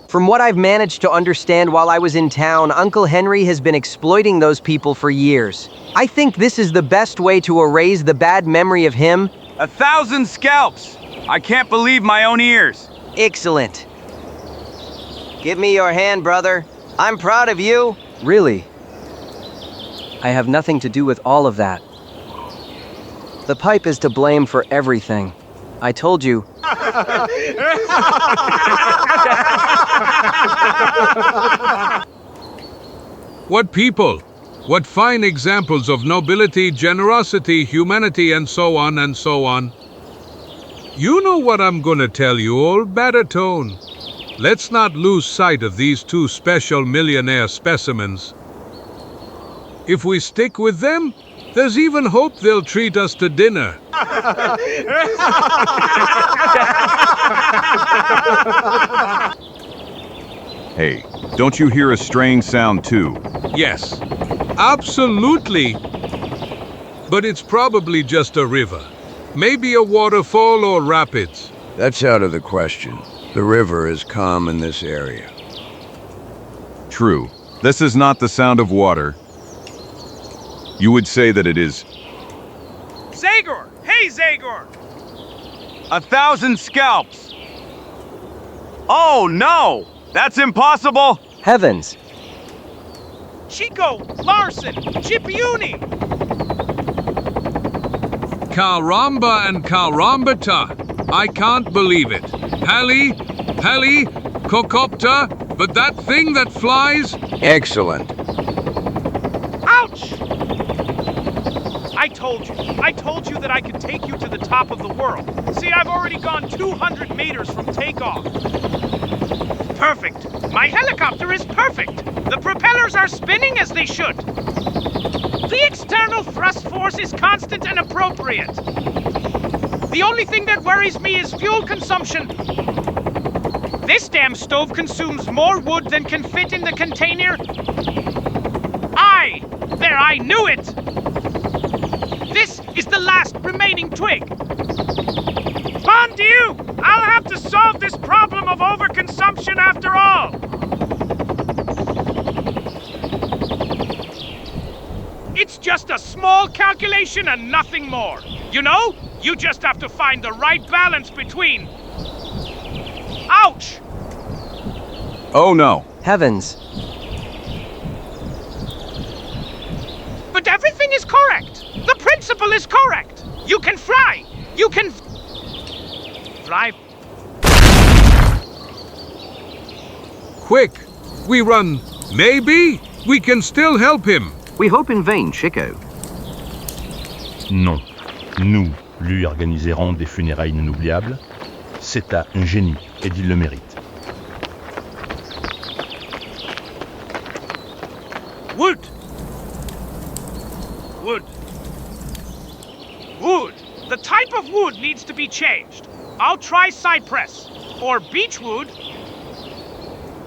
From what I've managed to understand while I was in town, Uncle Henry has been exploiting those people for years. I think this is the best way to erase the bad memory of him. 1,000 scalps! I can't believe my own ears. Excellent. Give me your hand, brother. I'm proud of you. Really? I have nothing to do with all of that. The pipe is to blame for everything. I told you. What people? What fine examples of nobility, generosity, humanity, and so on and so on. You know what I'm gonna tell you, old Batterton. Let's not lose sight of these two special millionaire specimens. If we stick with them, there's even hope they'll treat us to dinner. Hey, don't you hear a strange sound too? Yes, absolutely. But it's probably just a river. Maybe a waterfall or rapids. That's out of the question. The river is calm in this area. True. This is not the sound of water. You would say that it is. Zagor! Hey, Zagor! 1,000 scalps! Oh no! That's impossible! Heavens! Chico! Larson! Chipiuni! Caramba and Carambata! I can't believe it. Heli, Cocopter, but that thing that flies? Excellent. Ouch! I told you that I could take you to the top of the world. See, I've already gone 200 meters from takeoff. Perfect! My helicopter is perfect! The propellers are spinning as they should. The external thrust force is constant and appropriate. The only thing that worries me is fuel consumption. This damn stove consumes more wood than can fit in the container. I knew it! This is the last remaining twig. Bon Dieu! I'll have to solve this problem of overconsumption after all. It's just a small calculation and nothing more. You know, you just have to find the right balance between... Ouch! Oh no. Heavens. But everything is correct. The principle is correct. You can fly. You can... fly. Quick! We run. Maybe we can still help him. We hope in vain, Chico. Non. Nous lui organiserons des funérailles inoubliables. C'est à un génie, et il le mérite. Wood! Wood. Wood! The type of wood needs to be changed. I'll try cypress. Or beechwood.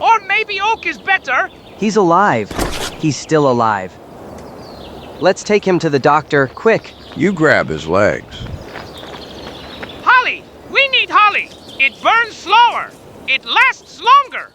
Or maybe oak is better. He's alive. He's still alive. Let's take him to the doctor, quick. You grab his legs. Holly! We need holly! It burns slower! It lasts longer!